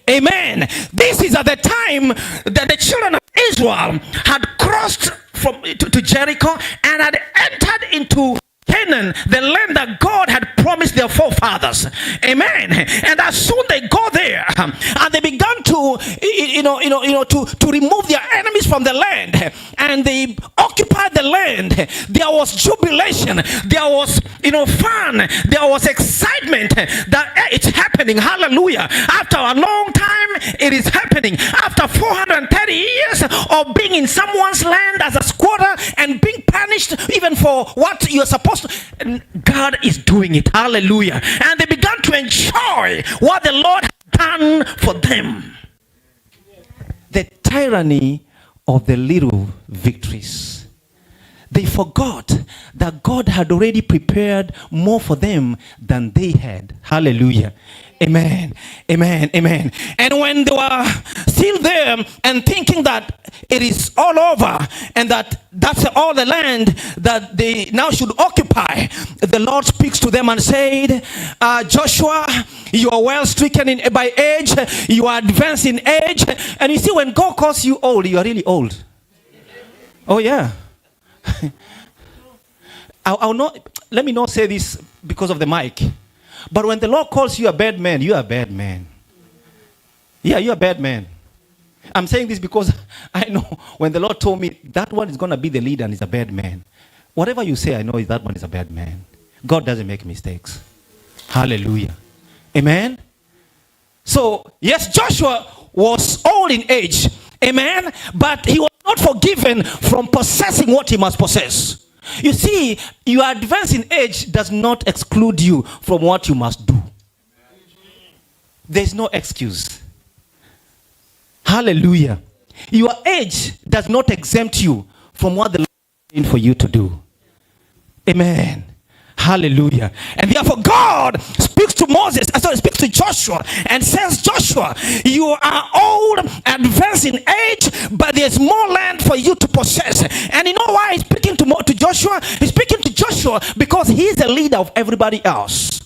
Amen. This is at the time that the children of Israel had crossed to Jericho and had entered into Canaan, the land that God had promised their forefathers. Amen. And as soon they go there, and they began to, to remove their enemies from the land, and they occupied the land, there was jubilation, there was, fun, there was excitement that it's happening. Hallelujah. After a long time, it is happening. After 430 years of being in someone's land as a squatter and being punished even for what you're supposed to, God is doing it. Hallelujah. And they began to enjoy what the Lord had done for them. The tyranny of the little victories. They forgot that God had already prepared more for them than they had. Hallelujah. Amen. Amen. Amen. And when they were still there and thinking that it is all over and that's all the land that they now should occupy, the Lord speaks to them and said, Joshua, you are well stricken by age, you are advanced in age. And you see, when God calls you old, you are really old. Oh yeah. Let me not say this because of the mic. But when the Lord calls you a bad man, you are a bad man. Yeah, you're a bad man. I'm saying this because I know when the Lord told me that one is going to be the leader and is a bad man. Whatever you say, I know that one is a bad man. God doesn't make mistakes. Hallelujah. Amen. So, yes, Joshua was old in age. Amen. But he was not forgiven from possessing what he must possess. You see, your advance in age does not exclude you from what you must do. There's no excuse. Hallelujah. Your age does not exempt you from what the Lord is doing for you to do. Amen. Hallelujah. And therefore God speaks to Joshua and says, Joshua, you are old, advanced in age, but there's more land for you to possess. And you know why he's speaking to Joshua? He's speaking to Joshua because he's the leader of everybody else.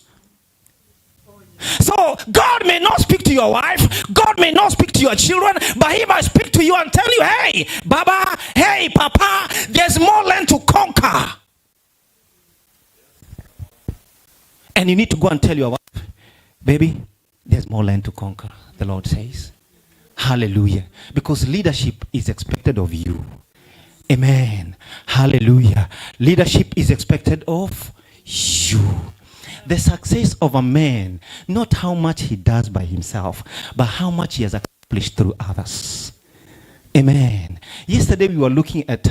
So God may not speak to your wife, God may not speak to your children, but he might speak to you and tell you, hey, Baba, hey, Papa, there's more land to conquer. And you need to go and tell your wife, baby, there's more land to conquer, the Lord says. Hallelujah. Because leadership is expected of you. Amen. Hallelujah. Leadership is expected of you. The success of a man, not how much he does by himself, but how much he has accomplished through others. Amen. Yesterday we were looking at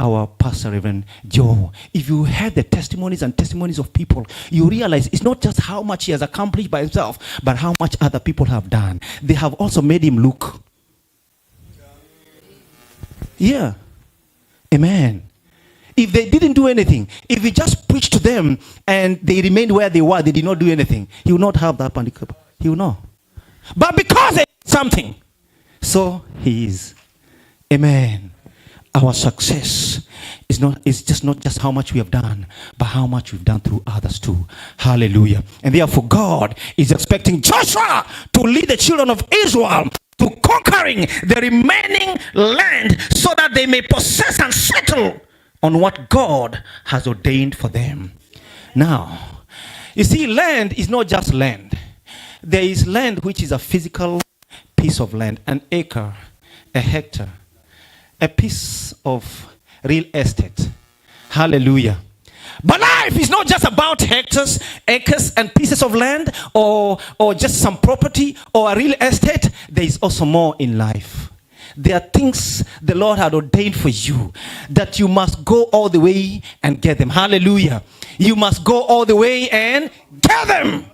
our pastor, Reverend Joe. If you heard the testimonies and testimonies of people, you realize it's not just how much he has accomplished by himself, but how much other people have done. They have also made him look. Yeah. Amen. If they didn't do anything, if he just preached to them and they remained where they were, they did not do anything, he will not have that handicap. He will not. But because they did something, so he is. Amen. Our success is just not just how much we have done, but how much we've done through others too. Hallelujah. And therefore God is expecting Joshua to lead the children of Israel to conquering the remaining land so that they may possess and settle on what God has ordained for them. Now, you see, land is not just land. There is land which is a physical piece of land, an acre, a hectare, a piece of real estate. Hallelujah. But life is not just about hectares, acres, and pieces of land, or just some property or a real estate. There is also more in life. There are things the Lord had ordained for you that you must go all the way and get them. Hallelujah. You must go all the way and get them.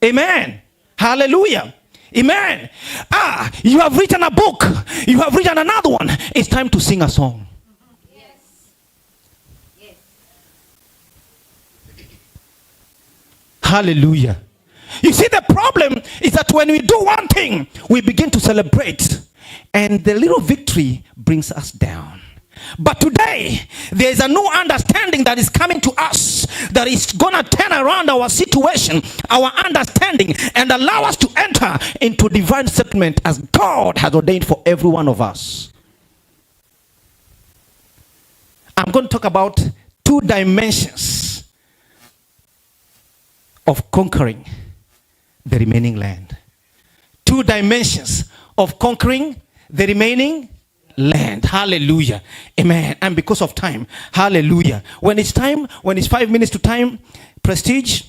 Amen. Hallelujah. Amen. You have written a book. You have written another one. It's time to sing a song. Yes. Yes. Hallelujah. You see, the problem is that when we do one thing, we begin to celebrate, and the little victory brings us down. But today, there is a new understanding that is coming to us that is going to turn around our situation, our understanding, and allow us to enter into divine settlement as God has ordained for every one of us. I'm going to talk about 2 dimensions of conquering the remaining land. 2 dimensions of conquering the remaining land. Hallelujah. Amen. And because of time, hallelujah. When it's 5 minutes to time, prestige,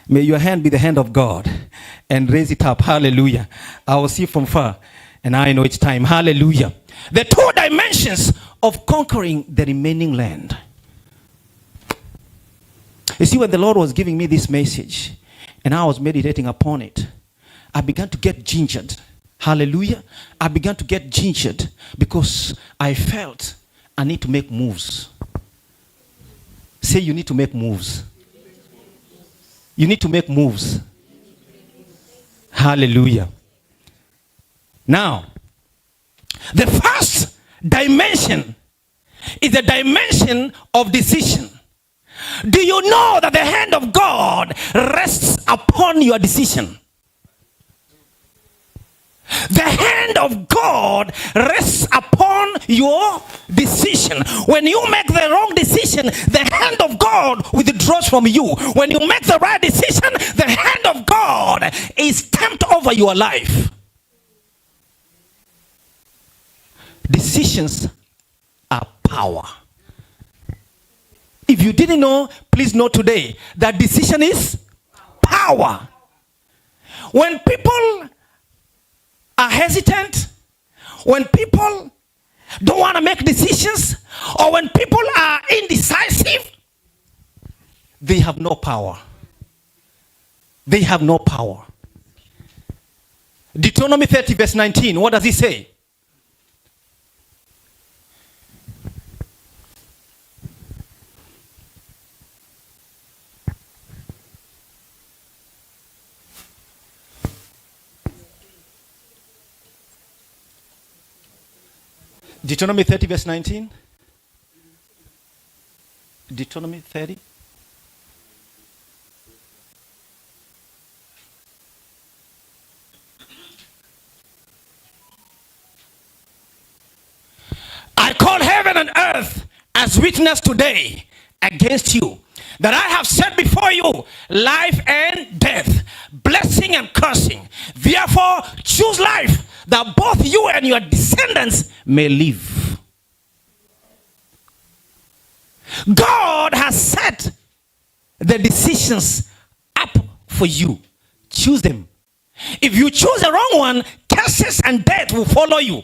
may your hand be the hand of God and raise it up. Hallelujah. I will see from far and I know it's time. Hallelujah. The 2 dimensions of conquering the remaining land. You see, when the Lord was giving me this message and I was meditating upon it, I began to get gingered. Hallelujah. I began to get gingered because I felt I need to make moves. Say, you need to make moves. You need to make moves. Hallelujah. Now, the first dimension is the dimension of decision. Do you know that the hand of God rests upon your decision? The hand of God rests upon your decision. When you make the wrong decision, the hand of God withdraws from you. When you make the right decision, the hand of God is stamped over your life. Decisions are power. If you didn't know, please know today that decision is power. When people are hesitant, when people don't want to make decisions, or when people are indecisive, they have no power. They have no power. Deuteronomy 30 verse 19, what does it say? Deuteronomy 30 verse 19. Deuteronomy 30. I call heaven and earth as witness today against you, that I have set before you life and death, blessing and cursing. Therefore, choose life, that both you and your descendants may live. God has set the decisions up for you. Choose them. If you choose the wrong one, curses and death will follow you.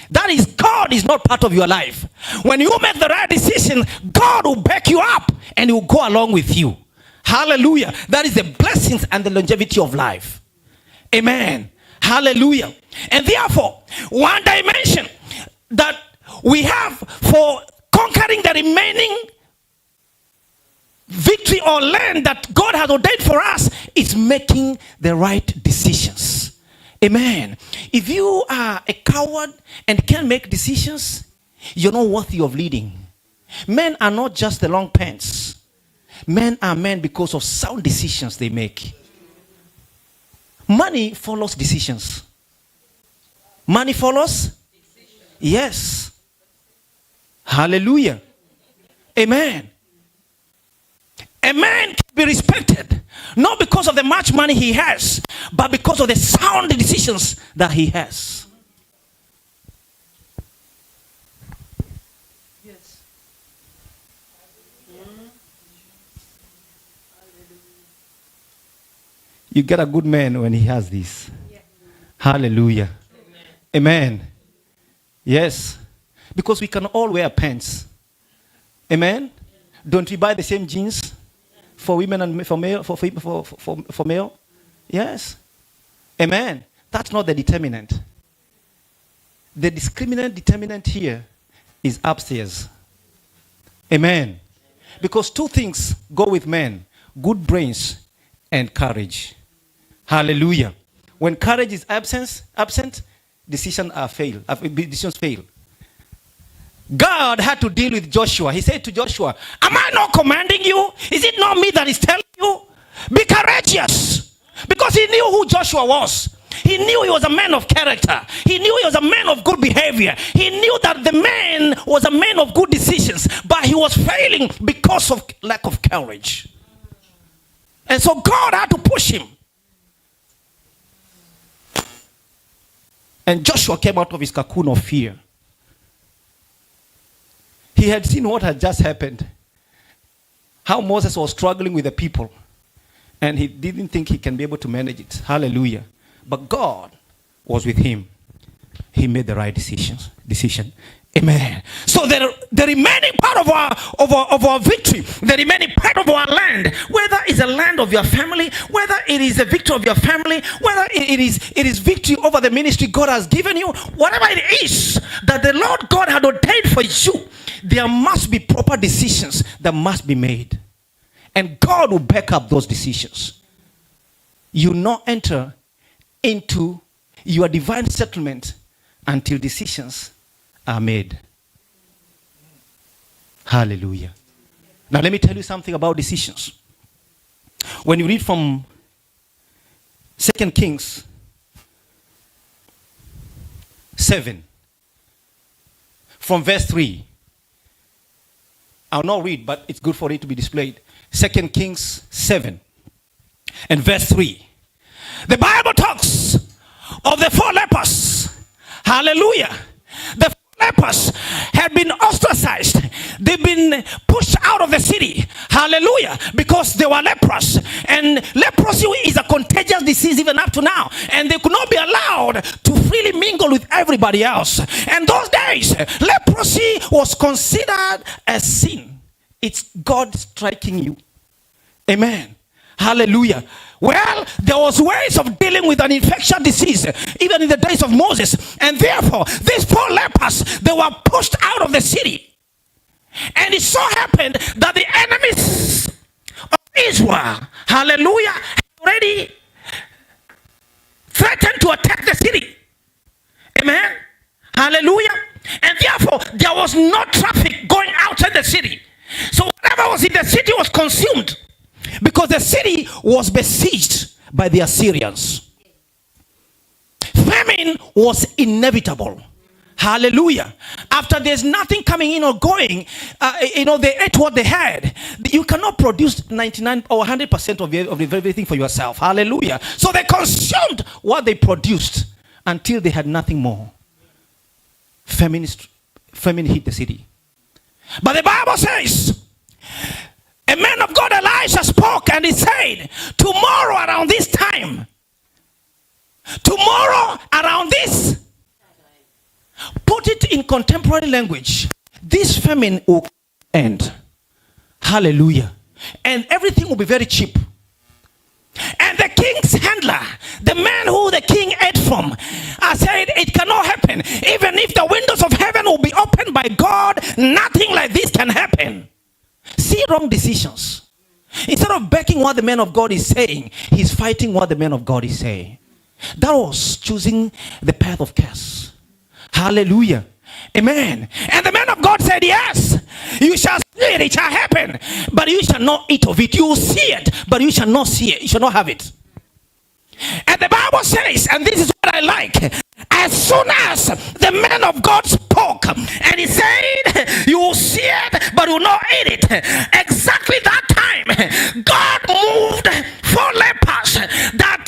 that is, God is not part of your life. When you make the right decision, God will back you up and he will go along with you. Hallelujah. That is the blessings and the longevity of life. Amen. Hallelujah. And therefore, one dimension that we have for conquering the remaining victory or land that God has ordained for us is making the right decisions. Amen. If you are a coward and can't make decisions, you're not worthy of leading. Men are not just the long pants. Men are men because of sound decisions they make. Money follows decisions. Money follows? Yes. Hallelujah. Amen. A man can be respected not because of the much money he has, but because of the sound decisions that he has. Yes. You get a good man when he has this. Hallelujah. Amen. Yes. Because we can all wear pants. Amen. Don't we buy the same jeans for women and for male? For male? Yes. Amen. That's not the determinant. The discriminant determinant here is upstairs. Amen. Because two things go with men: good brains and courage. Hallelujah. When courage is absent, decisions fail. God had to deal with Joshua. He said to Joshua, am I not commanding you? Is it not me that is telling you? Be courageous. Because he knew who Joshua was. He knew he was a man of character. He knew he was a man of good behavior. He knew that the man was a man of good decisions. But he was failing because of lack of courage. And so God had to push him. And Joshua came out of his cocoon of fear. He had seen what had just happened. How Moses was struggling with the people. And he didn't think he can be able to manage it. Hallelujah. But God was with him. He made the right decision. Amen. So the remaining part of our victory, the remaining part of our land, whether it's a land of your family, whether it is a victory of your family, whether it is victory over the ministry God has given you, whatever it is that the Lord God had ordained for you, there must be proper decisions that must be made. And God will back up those decisions. You not enter into your divine settlement until decisions are made. Hallelujah. Now let me tell you something about decisions. When you read from 2 Kings 7, from verse 3, I'll not read, but it's good for it to be displayed. 2 Kings 7 and verse 3. The Bible talks of the 4 lepers. Hallelujah. The 4 lepers had been ostracized. They've been pushed out of the city. Hallelujah. Because they were leprous. And leprosy is a contagious disease even up to now. And they could not be allowed to freely mingle with everybody else. And those days, leprosy was considered a sin. It's God striking you. Amen. Hallelujah. Well, there was ways of dealing with an infectious disease, even in the days of Moses. And therefore, these 4 lepers, they were pushed out of the city. And it so happened that the enemies of Israel, hallelujah, had already threatened to attack the city. Amen. Hallelujah. And therefore, there was no traffic going outside the city. So whatever was in the city was consumed. Because the city was besieged by the Assyrians. Famine was inevitable. Hallelujah. After there's nothing coming in or going, they ate what they had. You cannot produce 99 or 100% of everything for yourself. Hallelujah. So they consumed what they produced until they had nothing more. Famine hit the city. But the Bible says, a man of God, Elisha, spoke and he said, tomorrow around this time, in contemporary language, this famine will end. Hallelujah. And everything will be very cheap. And the king's handler, the man who the king ate from, I said it cannot happen. Even if the windows of heaven will be opened by God, nothing like this can happen. See wrong decisions. Instead of backing what the man of God is saying, he's fighting what the man of God is saying. That was choosing the path of curse. Hallelujah. Amen. And the man of God said, yes, you shall see it, it shall happen, but you shall not eat of it. You will see it, but you shall not see it. You shall not have it. And the Bible says, and this is what I like, as soon as the man of God spoke, and he said, you will see it, but you will not eat it. Exactly that time, God moved 4 lepers that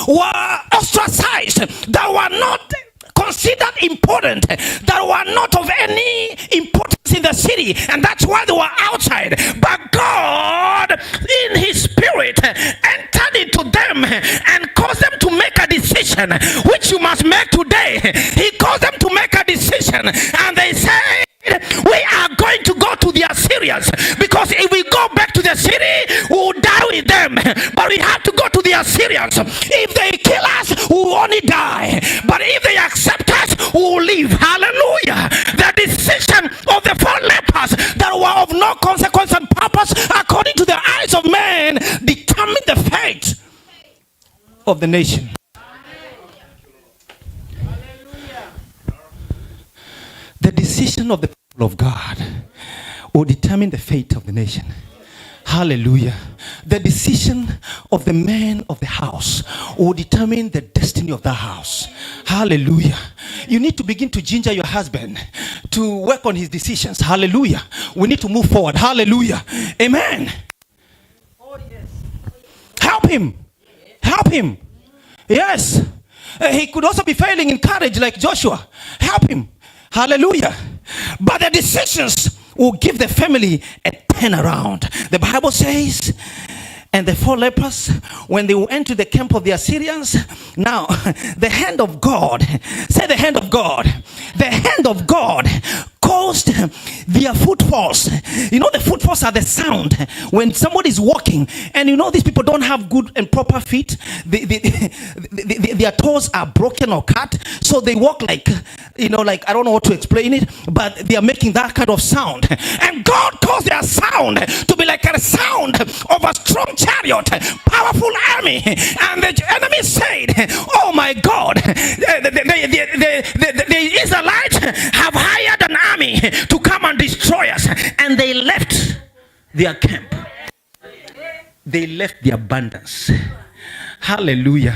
were ostracized, that were not considered important, that were not of any importance in the city, and that's why they were outside. But God in his spirit entered into them and caused them to make a decision, which you must make today. He caused them to make a decision, and they said, we are going to go to the Assyrians, because if we go back to the city, we will die with them. But we have to go to the Assyrians. If they kill us, we will only die. But if they accept us, we will live. Hallelujah. The decision of the 4 lepers that were of no consequence and purpose, according to the eyes of man, determined the fate of the nation. The decision of the people of God will determine the fate of the nation. Hallelujah. The decision of the man of the house will determine the destiny of the house. Hallelujah. You need to begin to ginger your husband to work on his decisions. Hallelujah. We need to move forward. Hallelujah. Amen. Help him. Help him. Yes. He could also be failing in courage like Joshua. Help him. Hallelujah. But the decisions will give the family a turnaround. The Bible says, and the 4 lepers, when they went to the camp of the Assyrians, now the hand of God, say the hand of God, the hand of God caused their footfalls. You know, the footfalls are the sound when somebody is walking, and you know these people don't have good and proper feet. Their toes are broken or cut, so they walk like, you know, like, I don't know how to explain it, but they are making that kind of sound. And God caused their sound to be like a sound of a strong chariot, powerful army. And the enemy said, oh my God, the Israelites have hired an army to come and destroy us. And they left their camp. They left the abundance. Hallelujah.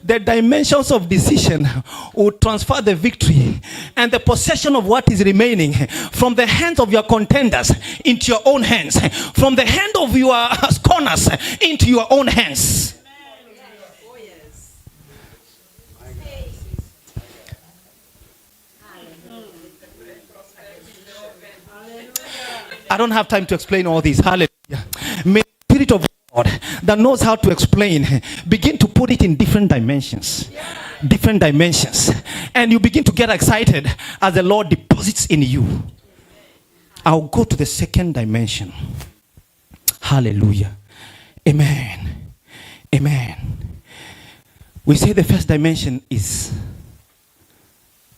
The dimensions of decision will transfer the victory and the possession of what is remaining from the hands of your contenders into your own hands, from the hand of your scorners into your own hands. I don't have time to explain all this. Hallelujah. May the Spirit of God that knows how to explain begin to put it in different dimensions. Different dimensions. And you begin to get excited as the Lord deposits in you. I'll go to the second dimension. Hallelujah. Amen. Amen. We say the first dimension is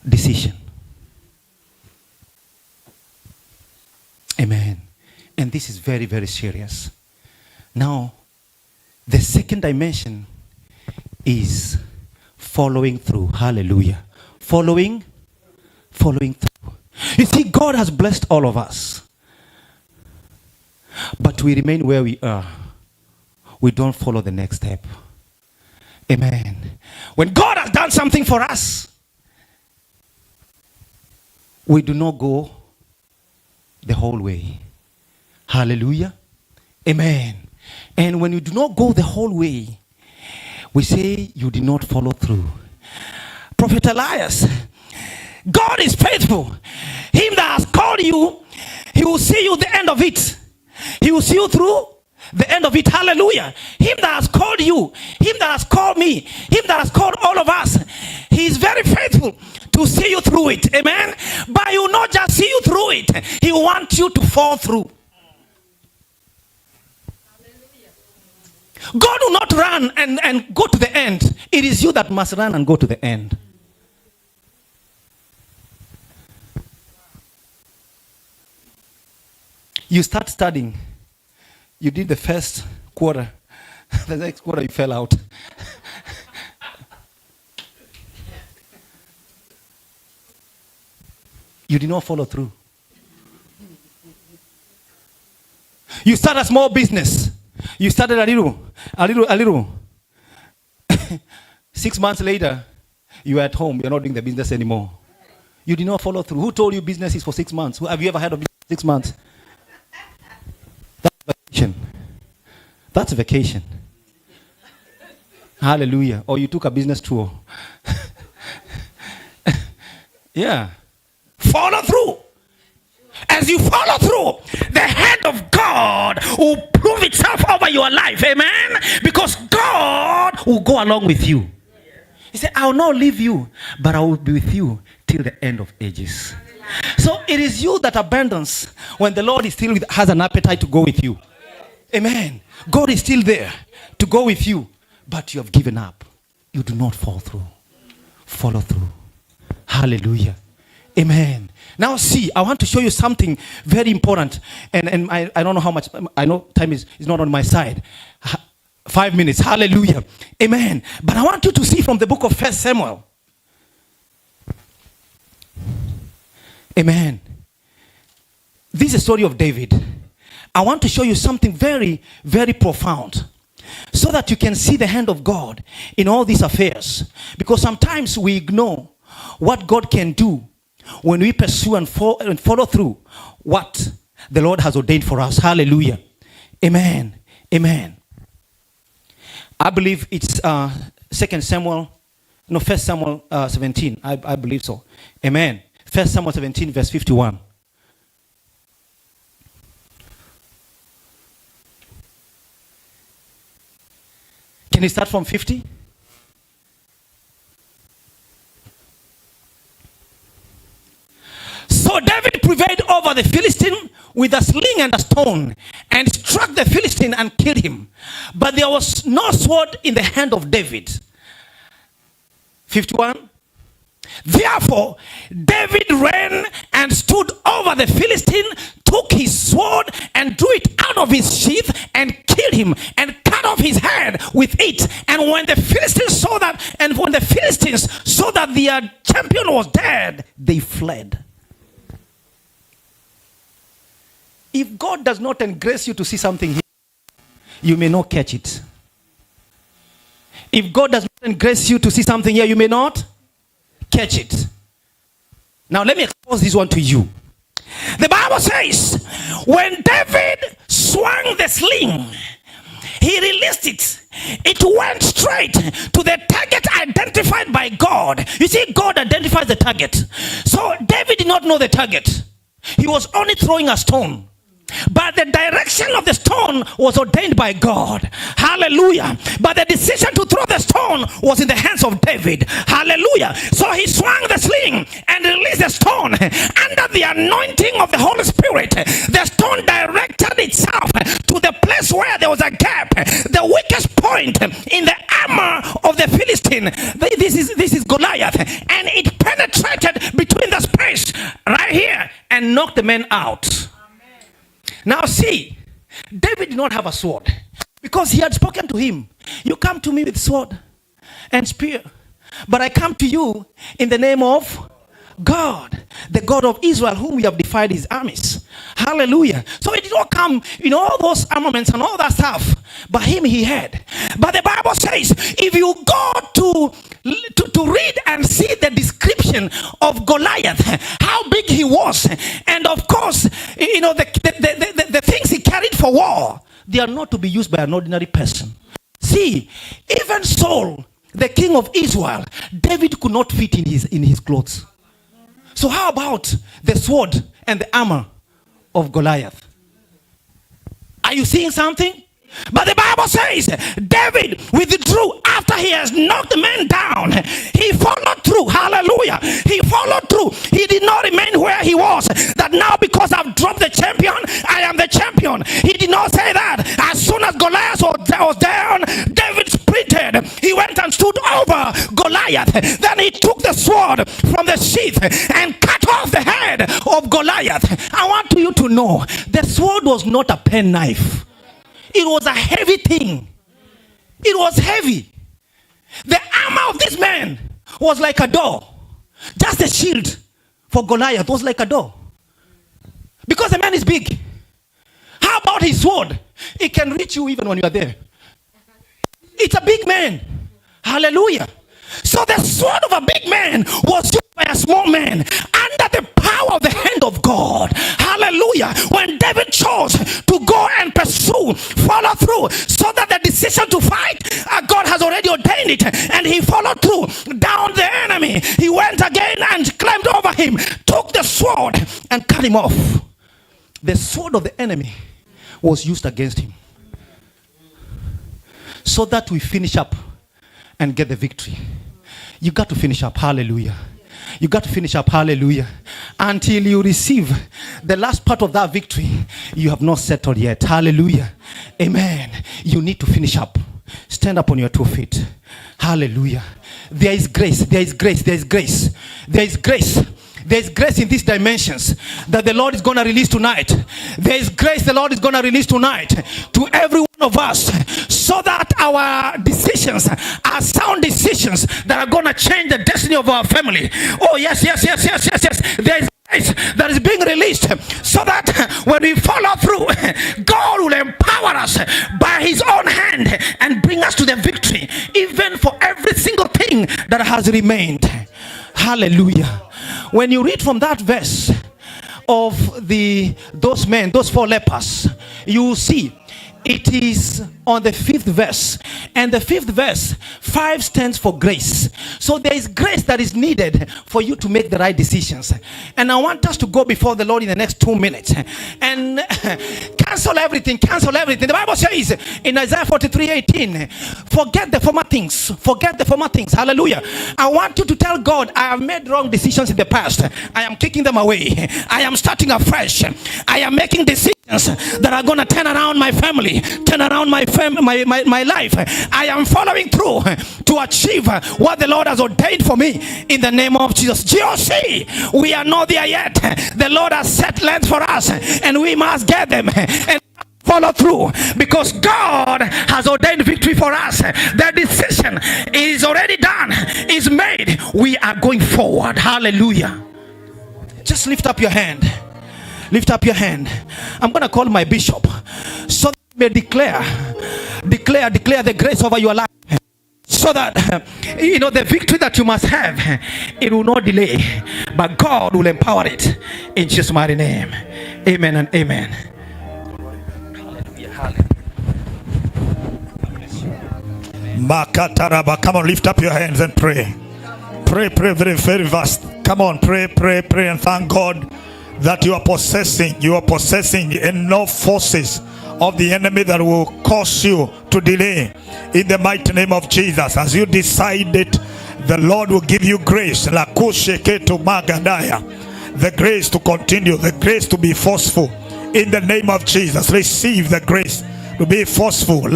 decision. Amen. And this is very, very serious. Now, the second dimension is following through. Hallelujah. Following through. You see, God has blessed all of us. But we remain where we are. We don't follow the next step. Amen. When God has done something for us, we do not go the whole way. Hallelujah. Amen. And when you do not go the whole way, we say you did not follow through. Prophet Elias, God is faithful. Him that has called you, he will see you the end of it. He will see you through The end of it, hallelujah. Him that has called you, him that has called me, him that has called all of us, he is very faithful to see you through it. Amen. But he will not just see you through it, he wants you to fall through. God will not run and go to the end. It is you that must run and go to the end. You start studying. You did the first quarter. The next quarter you fell out. You did not follow through. You start a small business. You started a little. 6 months later, you are at home. You're not doing the business anymore. You did not follow through. Who told you business is for 6 months? Have you ever heard of 6 months? That's vacation. That's vacation. Hallelujah. Or you took a business tour. Yeah. Follow through. As you follow through, the hand of God will prove itself over your life. Amen. Because God will go along with you. He said, I will not leave you, but I will be with you till the end of ages. So it is you that abandons when the Lord is still has an appetite to go with you. Amen. God is still there to go with you, but you have given up. You do not fall through. Follow through. Hallelujah. Amen. Now see, I want to show you something very important. And I don't know how much, I know time is not on my side. 5 minutes. Hallelujah. Amen. But I want you to see from the book of 1 Samuel. Amen. This is a story of David. I want to show you something very, very profound, so that you can see the hand of God in all these affairs. Because sometimes we ignore what God can do when we pursue and follow through what the Lord has ordained for us. Hallelujah. Amen. Amen. I believe it's 1 Samuel 17. I believe so. Amen. 1 Samuel 17 verse 51. Can you start from 50? So David prevailed over the Philistine with a sling and a stone, and struck the Philistine and killed him. But there was no sword in the hand of David. 51. Therefore, David ran and stood over the Philistine, took his sword and drew it out of his sheath and killed him and cut off his head with it. And when the Philistines saw that their champion was dead, they fled. If God does not engrace you to see something here, you may not catch it. If God does not engrace you to see something here, you may not catch it. Now let me expose this one to you. The Bible says, when David swung the sling, he released it. It went straight to the target identified by God. You see, God identifies the target. So David did not know the target. He was only throwing a stone. But the direction of the stone was ordained by God. Hallelujah. But the decision to throw the stone was in the hands of David. Hallelujah. So he swung the sling and released the stone. Under the anointing of the Holy Spirit, the stone directed itself to the place where there was a gap, the weakest point in the armor of the Philistine. This is Goliath. And it penetrated between the space right here and knocked the man out. Now see, David did not have a sword because he had spoken to him. You come to me with sword and spear, but I come to you in the name of God, the God of Israel, whom we have defied his armies. Hallelujah. So it did not come in all those armaments and all that stuff, but him he had. But the Bible says, if you go to read and see the description of Goliath, how big he was, and of course, you know, the things he carried for war, they are not to be used by an ordinary person. See, even Saul, the king of Israel, David could not fit in his clothes. So how about the sword and the armor of Goliath? Are you seeing something? But the Bible says David withdrew after he has knocked the man down. He followed through. Hallelujah. He followed through. He did not remain where he was. That now because I've dropped the champion, I am the champion. He did not say that. As soon as Goliath was down, David sprinted. He went and stood over Goliath. Then he took the sword from the sheath and cut off the head of Goliath. I want you to know the sword was not a pen knife. It was a heavy thing. It was heavy. The armor of this man was like a door. Just the shield for Goliath was like a door. Because the man is big. How about his sword? It can reach you even when you are there. It's a big man. Hallelujah. So the sword of a big man was used by a small man under the power of the hand of God. Hallelujah. When David chose to go and pursue, follow through, so that the decision to fight, God has already ordained it, and he followed through down the enemy. He went again and climbed over him, took the sword and cut him off. The sword of the enemy was used against him, so that we finish up and get the victory. You got to finish up. Hallelujah. You got to finish up. Hallelujah. Until you receive the last part of that victory, you have not settled yet. Hallelujah. Amen. You need to finish up. Stand up on your 2 feet. Hallelujah. There is grace. There is grace. There is grace. There is grace. There is grace in these dimensions that the Lord is going to release tonight. There is grace the Lord is going to release tonight to every one of us, so that our decisions are sound decisions that are going to change the destiny of our family. Oh, yes. There is grace that is being released, so that when we follow through, God will empower us by his own hand and bring us to the victory, even for every single thing that has remained. Hallelujah. When you read from that verse of those men, those 4 lepers, you will see it is on the 5th verse. And the 5th verse, 5 stands for grace. So there is grace that is needed for you to make the right decisions. And I want us to go before the Lord in the next 2 minutes and cancel everything. The Bible says in Isaiah 43:18, forget the former things. Forget the former things. Hallelujah. I want you to tell God, I have made wrong decisions in the past. I am kicking them away. I am starting afresh. I am making decisions that are going to turn around my family, turn around my life. I am following through to achieve what the Lord has ordained for me in the name of Jesus. GOC, we are not there yet. The Lord has set lengths for us, and we must get them and follow through, because God has ordained victory for us. The decision is already done, is made. We are going forward. Hallelujah. Just lift up your hand. Lift up your hand. I'm going to call my bishop so that he may declare the grace over your life, so that the victory that you must have, it will not delay, but God will empower it in Jesus' mighty name. Amen and amen. Makataraba. Come on, lift up your hands and pray. Pray very, very fast. Come on, pray and thank God that you are possessing enough forces of the enemy that will cause you to delay. In the mighty name of Jesus, as you decide it, the Lord will give you grace. The grace to continue, the grace to be forceful. In the name of Jesus, receive the grace to be forceful.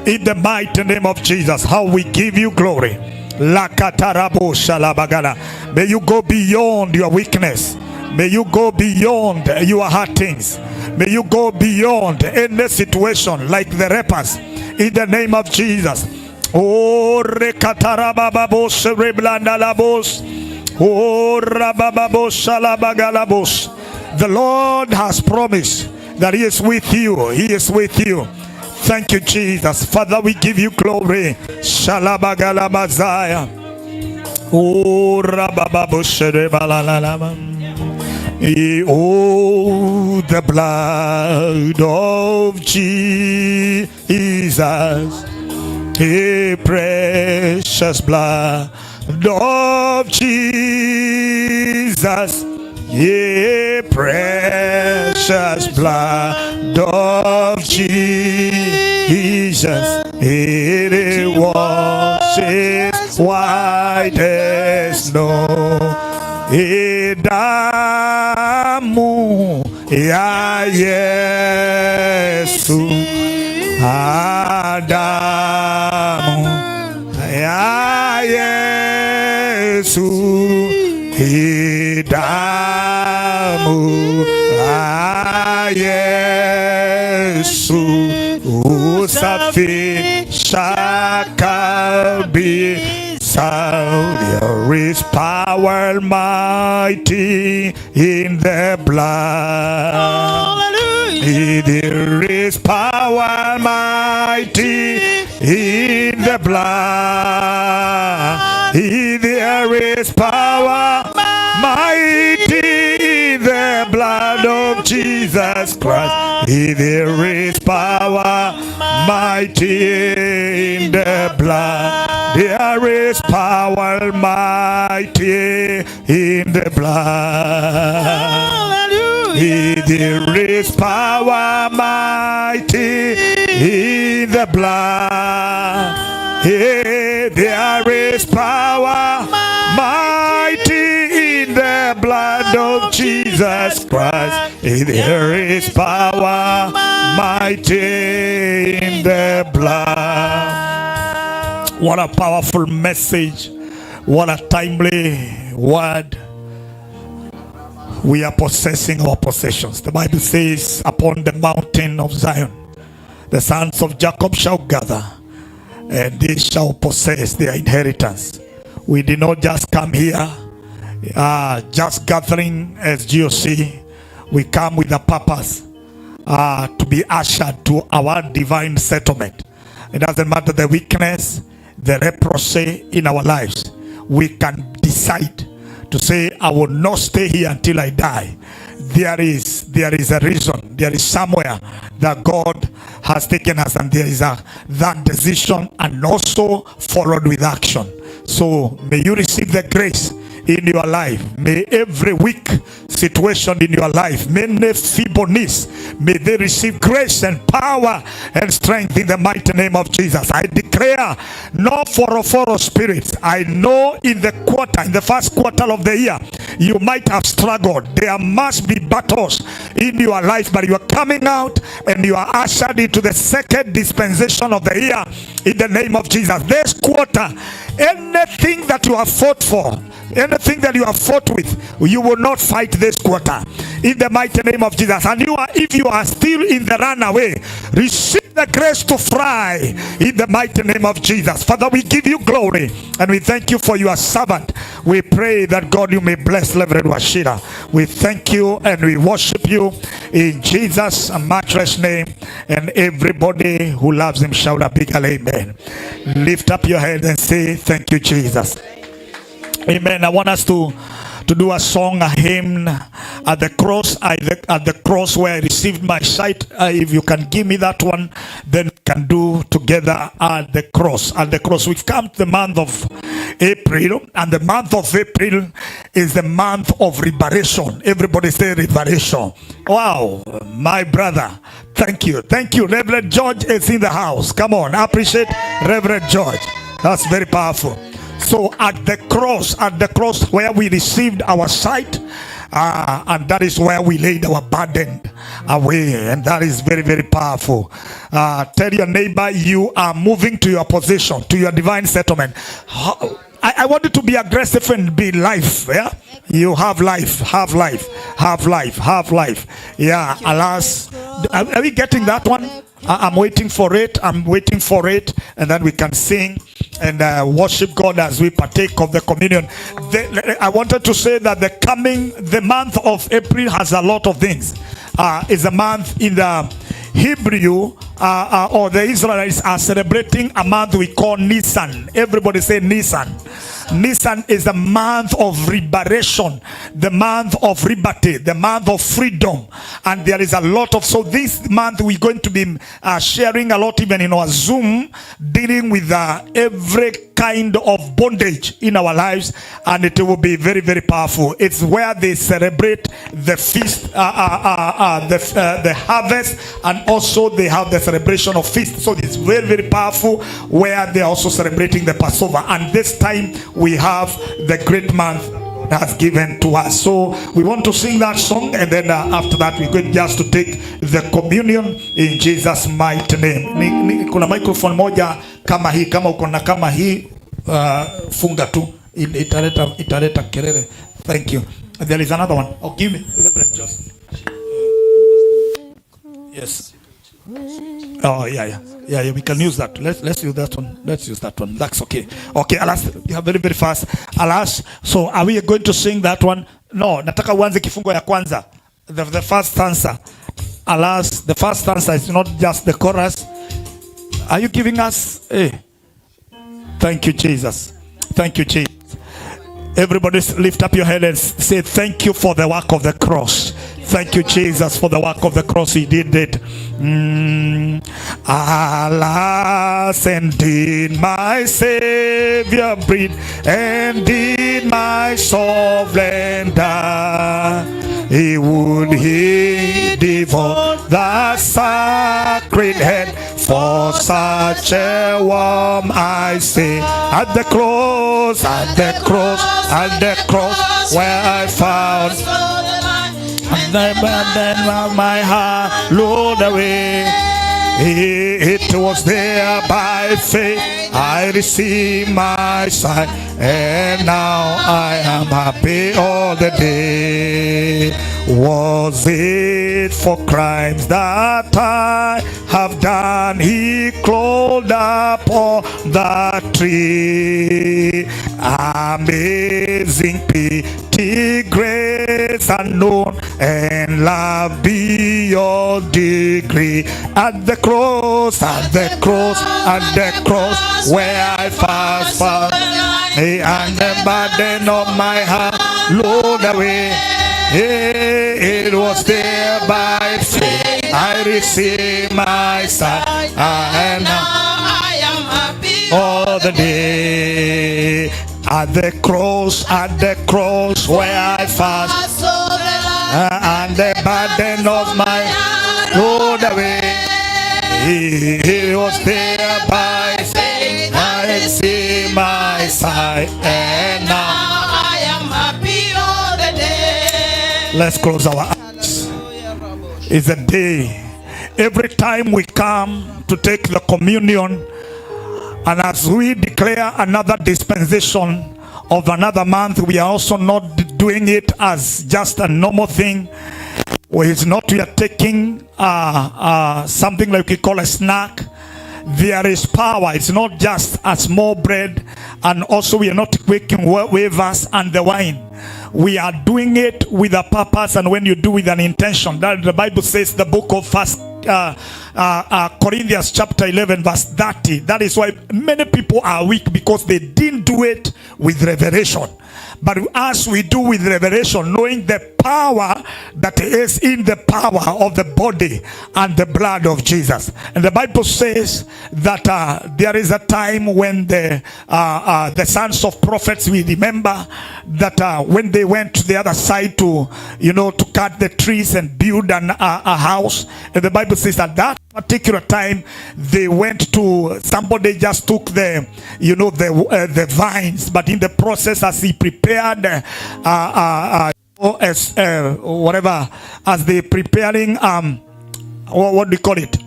In the mighty name of Jesus, how we give you glory. May you go beyond your weakness. May you go beyond your hurtings. May you go beyond any situation like the lepers. In the name of Jesus. Oh, rekatarababos reblandalabos. Oh, rabababos salabagalabos. The Lord has promised that He is with you. He is with you. Thank you, Jesus. Father, we give you glory. Shalabagalabazaya. Oh, rabababosherebalalama. Oh, the blood of Jesus. A precious blood of Jesus. Ye precious blood of Jesus, it washes white as snow. Damu ya Yesu, damu ya Yesu, damu ya Yesu, usafisha kabisa. There is power mighty in the blood. There is power mighty in the blood. There is power mighty in the blood of Jesus Christ. There is power mighty in the blood. There is power mighty in the blood. There is power mighty in the blood. There is power mighty in the blood of Jesus Christ. There is power mighty in the blood. What a powerful message. What a timely word. We are possessing our possessions. The Bible says, upon the mountain of Zion, the sons of Jacob shall gather, and they shall possess their inheritance. We did not just come here, just gathering as GOC. We come with a purpose to be ushered to our divine settlement. It doesn't matter the weakness, the leprosy in our lives. We can decide to say, I will not stay here until I die. There is a reason. There is somewhere that God has taken us, and there is that decision, and also followed with action. So may you receive the grace in your life. May every weak situation in your life, many feebleness, may they receive grace and power and strength in the mighty name of Jesus. I declare no 404 spirits. I know in the first quarter of the year, you might have struggled. There must be battles in your life, but you are coming out and you are ushered into the second dispensation of the year in the name of Jesus. This quarter, anything that you have fought for, anything that you have fought with, you will not fight this quarter in the mighty name of Jesus. And if you are still in the runaway, receive the grace to fly in the mighty name of Jesus. Father, we give you glory and we thank you for your servant. We pray that God, you may bless Reverend Washira. We thank you and we worship you in Jesus' matchless name. And everybody who loves him shout a big amen. Lift up your head and say, thank you, Jesus. Amen. I want us to do a song, a hymn, at the cross. At the cross where I received my sight. If you can give me that one, then we can do together at the cross. At the cross. We've come to the month of April, and the month of April is the month of liberation. Everybody say liberation. Wow, my brother. Thank you. Thank you. Reverend George is in the house. Come on, appreciate Reverend George. That's very powerful. So at the cross where we received our sight, and that is where we laid our burden away, and that is very, very powerful. Tell your neighbor you are moving to your position, to your divine settlement. I want you to be aggressive and be life. Yeah, you have life, have life, have life, have life. Yeah, alas, are we getting that one? I'm waiting for it. I'm waiting for it, and then we can sing and worship God as we partake of the communion. I wanted to say that the month of April has a lot of things. It's a month in the Hebrew, or the Israelites are celebrating a month we call Nisan. Everybody say Nisan. Nisan is the month of liberation, the month of liberty, the month of freedom. And there is a lot of, so this month we're going to be sharing a lot even in our Zoom, dealing with every kind of bondage in our lives, and it will be very, very powerful. It's where they celebrate the feast, the harvest, and also they have the celebration of feast. So it's very, very powerful, where they're also celebrating the Passover. And this time we have the great month God has given to us. So we want to sing that song, and then after that we're going just to take the communion in Jesus mighty name. Kuna microphone moja kama hii, kama uko na kama hii funga tu, italeta kelele. Thank you. There is another one. Oh, give me. Just. Yes. Oh yeah. We can use that. Let's use that one. Let's use that one. That's okay. Okay, alas, you are very, very fast. Alas, so are we going to sing that one? No, nataka uanze kifungo ya kwanza. The first stanza. Alas, the first stanza is not just the chorus. Are you giving us? Thank you, Jesus. Thank you, Jesus. Everybody lift up your head and say, thank you for the work of the cross. Thank you, Jesus, for the work of the cross. He did it. Alas, and did my Savior breathe, and did my sovereign die? Would he devote the sacred head for such a worm? I say, at the cross, at the cross, at the cross, where I found the burden of my heart, Lord, away. It was there by faith I received my sight, and now I am happy all the day. Was it for crimes that I have done? He crawled up on the tree. Amazing pity, grace unknown, and love beyond degree. At the cross, at the cross, at the cross, where I first found me, and the burden of my heart, Lord, away. It was there by faith I received my sight, and now I am happy all the day. At the cross, where I first and the burden of my Lord away. It was there by faith I received my sight, and now I am happy all the day. Let's close our eyes. It's a day. Every time we come to take the communion, and as we declare another dispensation of another month, we are also not doing it as just a normal thing. It's not we are taking something like we call a snack. There is power. It's not just a small bread, and also we are not taking wafers and the wine. We are doing it with a purpose, and when you do with an intention, that the Bible says, the book of First Corinthians chapter 11 verse 30. That is why many people are weak, because they didn't do it with revelation. But as we do with revelation, knowing the power that is in the power of the body and the blood of Jesus. And the Bible says that there is a time when the sons of prophets, we remember that when they went to the other side to cut the trees and build a house. And the Bible says at that particular time they went to, somebody just took the vines, but in the process, as he prepared as they preparing what do you call it,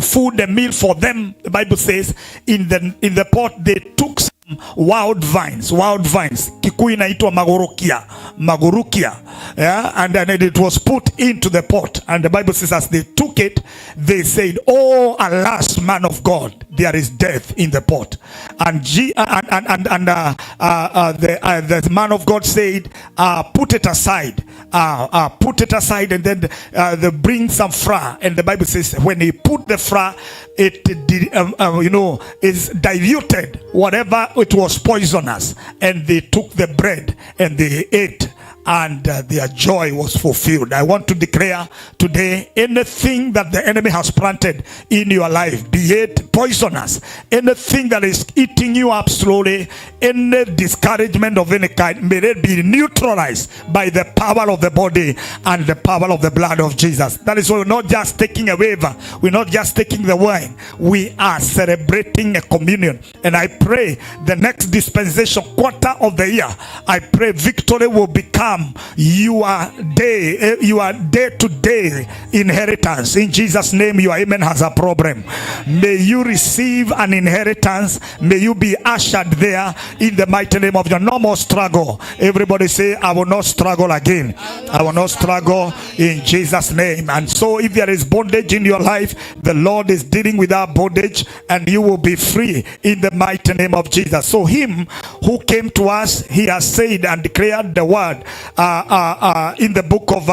food and meal for them, the Bible says in the pot they took some wild vines. Kikuyu inaitwa magurukia, yeah, and then it was put into the pot, and the Bible says as they took it, they said, "Oh, alas, man of God, there is death in the pot. And the man of God said, put it aside. Put it aside, and then they bring some flour. And the Bible says when he put the flour, it is diluted whatever it was poisonous, and they took the bread and they ate, and their joy was fulfilled. I want to declare today, anything that the enemy has planted in your life, be it poisonous, anything that is eating you up slowly, any discouragement of any kind, may it be neutralized by the power of the body and the power of the blood of Jesus. That is why we're not just taking a waiver, we're not just taking the wine, we are celebrating a communion. And I pray the next dispensation quarter of the year, I pray victory will become your day-to-day inheritance. In Jesus' name, your amen has a problem. May you receive an inheritance. May you be ushered there in the mighty name of your no more struggle. Everybody say, I will not struggle again. I will not struggle in Jesus' name. And so if there is bondage in your life, the Lord is dealing with that bondage, and you will be free in the mighty name of Jesus. So him who came to us, he has said and declared the word in the book of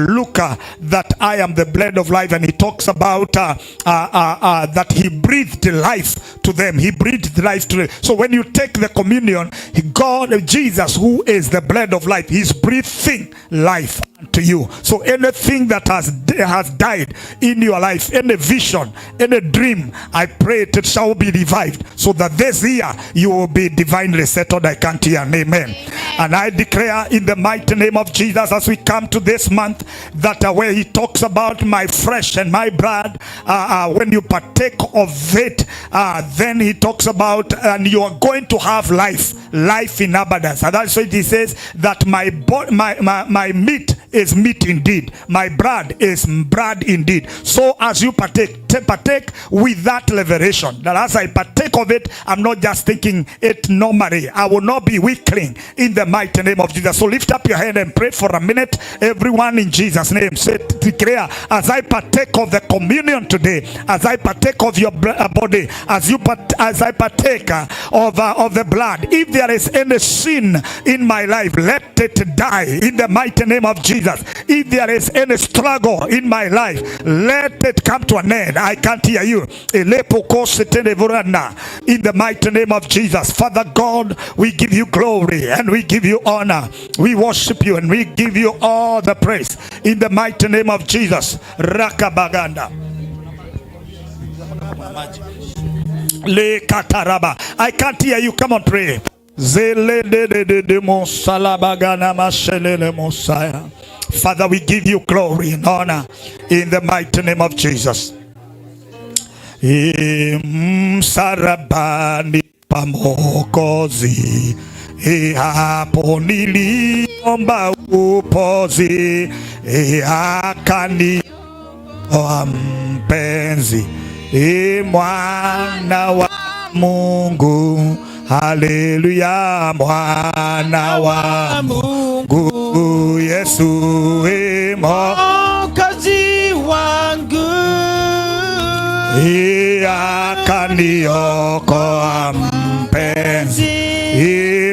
Luke, that I am the bread of life, and he talks about that he breathed life to them. He breathed life to them. So when you take the communion, God, Jesus, who is the bread of life, he's breathing life to you. So anything that has died in your life, any vision, any dream, I pray it shall be revived, so that this year you will be divinely settled. I can't hear an amen. And I declare in the mighty name of Jesus, as we come to this month, that where he talks about my flesh and my blood, when you partake of it, then he talks about, and you are going to have life in abundance. And that's why he says that my meat is meat indeed, my blood is blood indeed. So as you partake with that liberation, that as I partake of it, I'm not just taking it normally. I will not be weakling in the mighty name of Jesus. So lift up your hand and pray for a minute, everyone, in Jesus' name. Say, declare, as I partake of the communion today, as I partake of your body, as I partake of the blood, if there is any sin in my life, let it die in the mighty name of Jesus. If there is any struggle in my life, let it come to an end. I can't hear you. In the mighty name of Jesus. Father God, we give you glory and we give you honor. We worship you and we give you all the praise in the mighty name of Jesus. Rakabaganda. Le kataraba. I can't hear you. Come on, pray. Father, we give you glory and honor in the mighty name of Jesus. Sarabani pamokozi hapo niliomba upozi akani mpenzi mwana wa Mungu. Haleluya, mwana wa Mungu, Yesu mwokozi wangu, akaniokoa mpenzi,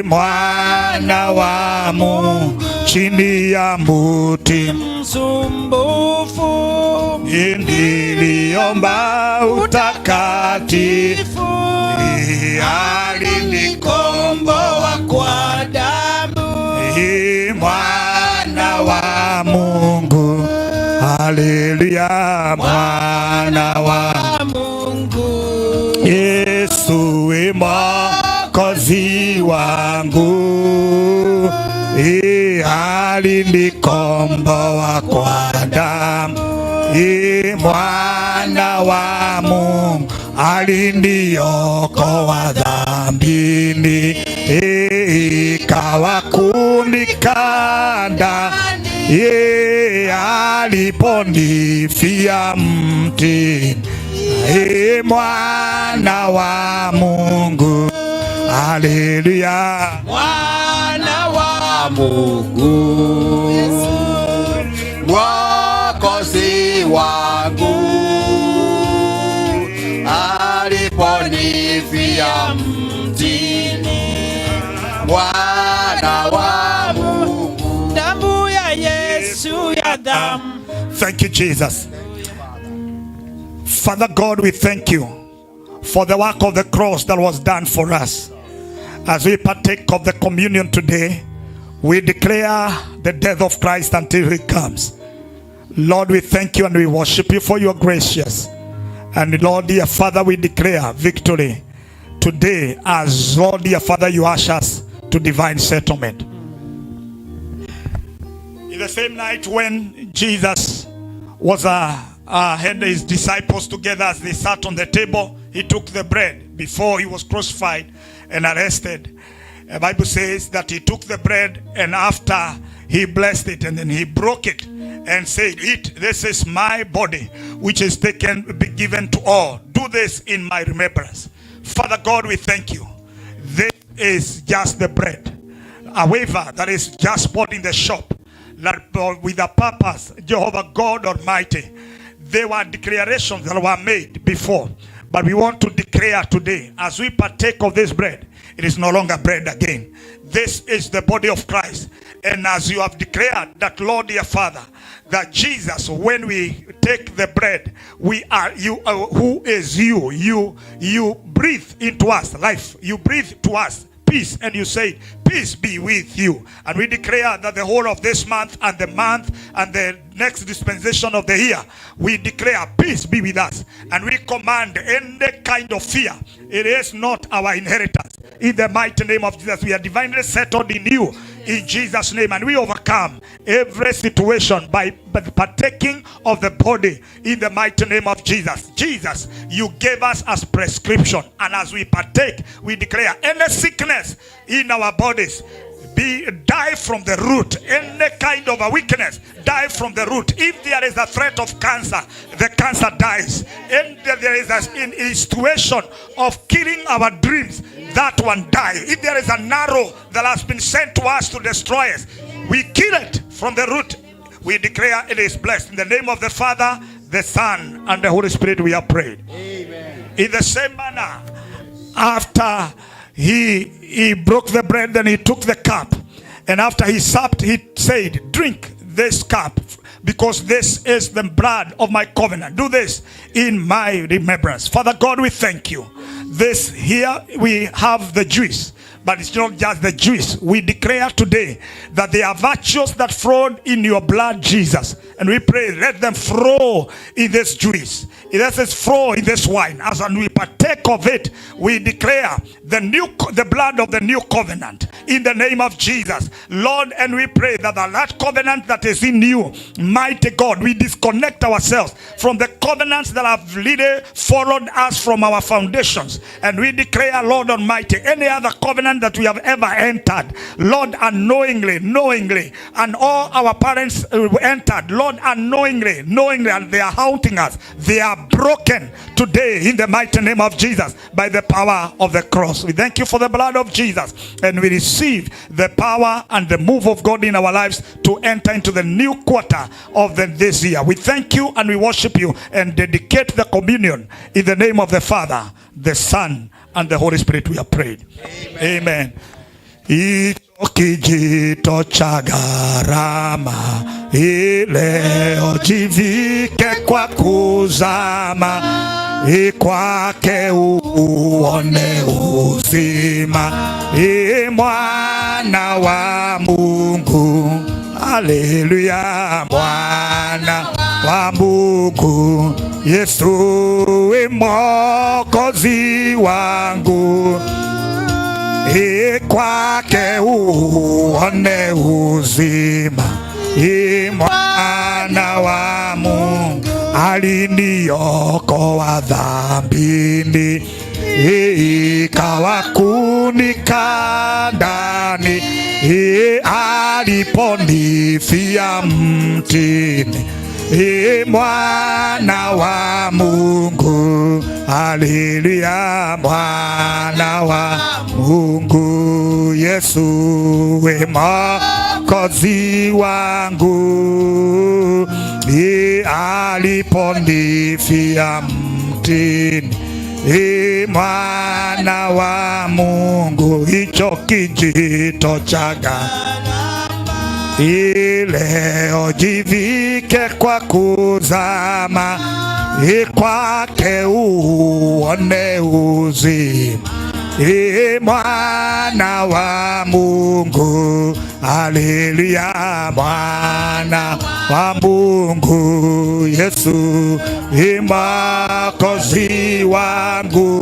mwana wa Mungu, chini ya mti msumbufu, niliomba utakatifu, alinikomboa kwa damu, mwana wa Mungu. Haleluya, mwana wa Mungu, Yesu mwokozi wangu, alinikomboa kwa damu, mwana wa Mungu, aliniokoa dhambini, ikawa kunikanda, aliponifia mtini, mwana wa Mungu. Haleluya, mwana wa Mungu, mwokozi wangu, alipo ya mtini, Bwana wa Mungu, damu ya Yesu ya damu. Thank you, Jesus. Father God, we thank you for the work of the cross that was done for us. As we partake of the communion today, we declare the death of Christ until he comes. Lord, we thank you and we worship you for your gracious. And Lord, dear Father, we declare victory today as, Lord, dear Father, you usher us to divine settlement. In the same night when Jesus was had his disciples together, as they sat on the table, he took the bread before he was crucified and arrested. The Bible says that he took the bread, and after he blessed it, and then he broke it and said, "Eat, this is my body, which is given to all. Do this in my remembrance." Father God, we thank you. This is just the bread, a wafer that is just bought in the shop, that with a purpose, Jehovah God Almighty. There were declarations that were made before, but we want to declare today, as we partake of this bread, it is no longer bread again. This is the body of Christ. And as you have declared that, Lord, dear Father, that Jesus, when we take the bread, we are you. Who is you? You breathe into us life. You breathe to us peace, and you say, "Peace be with you." And we declare that the whole of this month and the next dispensation of the year, we declare peace be with us, and we command any kind of fear, it is not our inheritance. In the mighty name of Jesus, we are divinely settled in you, in Jesus' name, and we overcome every situation by partaking of the body in the mighty name of Jesus. Jesus, you gave us as prescription, and as we partake, we declare any sickness in our bodies die from the root. Any kind of a weakness, die from the root. If there is a threat of cancer, the cancer dies. And there is a situation of killing our dreams, that one dies. If there is an arrow that has been sent to us to destroy us, we kill it from the root. We declare it is blessed. In the name of the Father, the Son, and the Holy Spirit, we have prayed. Amen. In the same manner, after he broke the bread, then he took the cup, and after he supped, he said, "Drink this cup, because this is the blood of my covenant. Do this in my remembrance." Father God, we thank you. This here we have the juice, but it's not just the juice. We declare today that there are virtues that flowed in your blood, Jesus, and we pray, let them flow in this juice. Let us flow in this wine. As we partake of it, we declare the blood of the new covenant in the name of Jesus, Lord. And we pray that that covenant that is in you, mighty God, we disconnect ourselves from the covenants that have really followed us from our foundations, and we declare, Lord Almighty, any other covenant that we have ever entered, Lord, unknowingly, knowingly, and all our parents entered, Lord, unknowingly, and they are haunting us, they are broken today in the mighty name of Jesus by the power of the cross. We thank you for the blood of Jesus, and we receive the power and the move of God in our lives to enter into the new quarter of this year. We thank you and we worship you and dedicate the communion in the name of the Father, the Son, and the Holy Spirit. We have prayed. Amen. Kijito cha gharama ileo jivike kwa kuzama, kwake uone uzima, mwana wa Mungu. Haleluya, mwana wa Mungu. Yesu mwokozi wangu, kwake uone uzima, mwana wa Mungu. Aliniokoa dhambini, ikawa kunika ndani, aliponifia mtini, mwana wa Mungu. Haleluya, mwana wa Mungu. Yesu mwokozi wangu, aliponifia mtini, Mwana wa Mungu, hicho kijito cha gharama, leo jivike kwa kuzama, kwake uone uzima. Mwana wa Mungu, haleluya, mwana wa Mungu, Yesu Mwokozi wangu,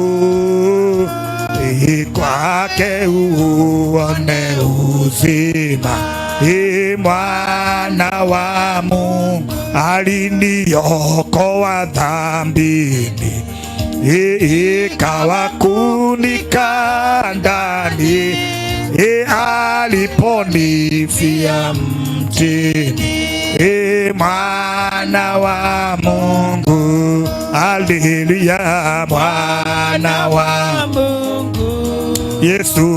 kwake uone uzima. Mwana wa Mungu aliniokoa dhambini, ikawakunika ndani, aliponifia mtini. Mwana wa Mungu, haleluya, mwana wa Mungu, Yesu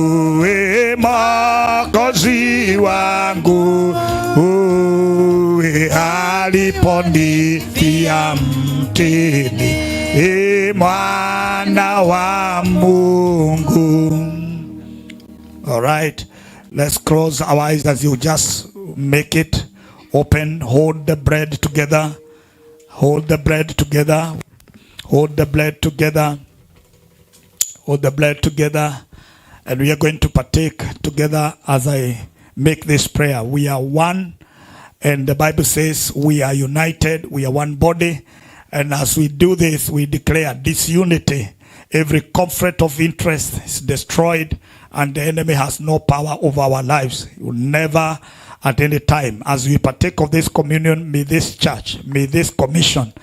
Mwokozi wangu, aliponifia mtini. Mwana wa Mungu. All right, let's close our eyes as you just make it open. Hold the bread together. Hold the bread together. Hold the bread together. Hold the bread together. And we are going to partake together as I make this prayer. We are one, and the Bible says we are united. We are one body. And as we do this, we declare disunity. Every conflict of interest is destroyed, and the enemy has no power over our lives. He will never, at any time, as we partake of this communion, may this church, may this commission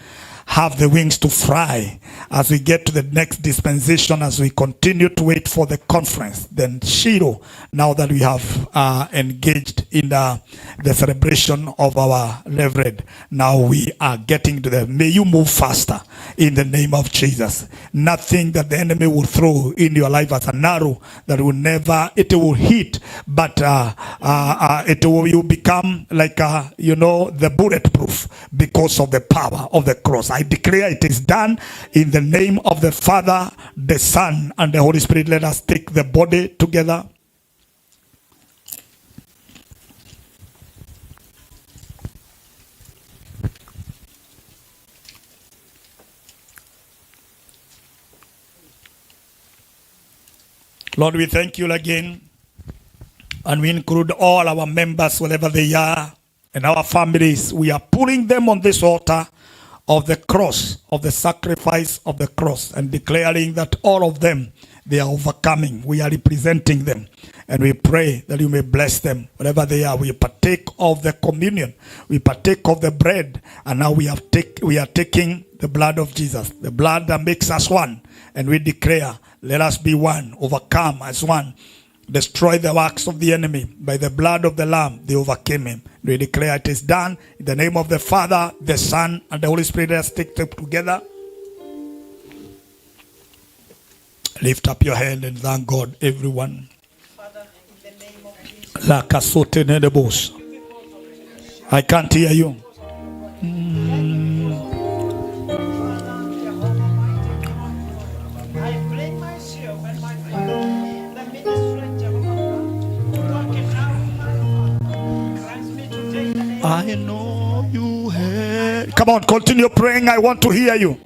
have the wings to fly as we get to the next dispensation, as we continue to wait for the conference. Then Shiloh, now that we have engaged in the celebration of our Reverend, now we are getting to the, may you move faster in the name of Jesus. Nothing that the enemy will throw in your life as an arrow that will never, it will hit, but it will, you become like, the bulletproof because of the power of the cross. I declare it is done in the name of the Father, the Son, and the Holy Spirit. Let us take the body together. Lord, we thank you again, and we include all our members, wherever they are, and our families. We are pulling them on this altar of the cross, of the sacrifice of the cross, and declaring that all of them, they are overcoming. We are representing them, and we pray that you may bless them wherever they are. We partake of the communion, we partake of the bread, and now we are taking the blood of Jesus, the blood that makes us one, and we declare, let us be one, overcome as one. Destroy the works of the enemy. By the blood of the Lamb, they overcame him. We declare it is done. In the name of the Father, the Son, and the Holy Spirit. Let's take them together. Lift up your hand and thank God, everyone. Father, in the name of Jesus. I can't hear you. I bring myself and my family in the ministry, Jehovah, to walk it out, my Father. Grant me today the name I know you heard. Come on, continue praying. I want to hear you.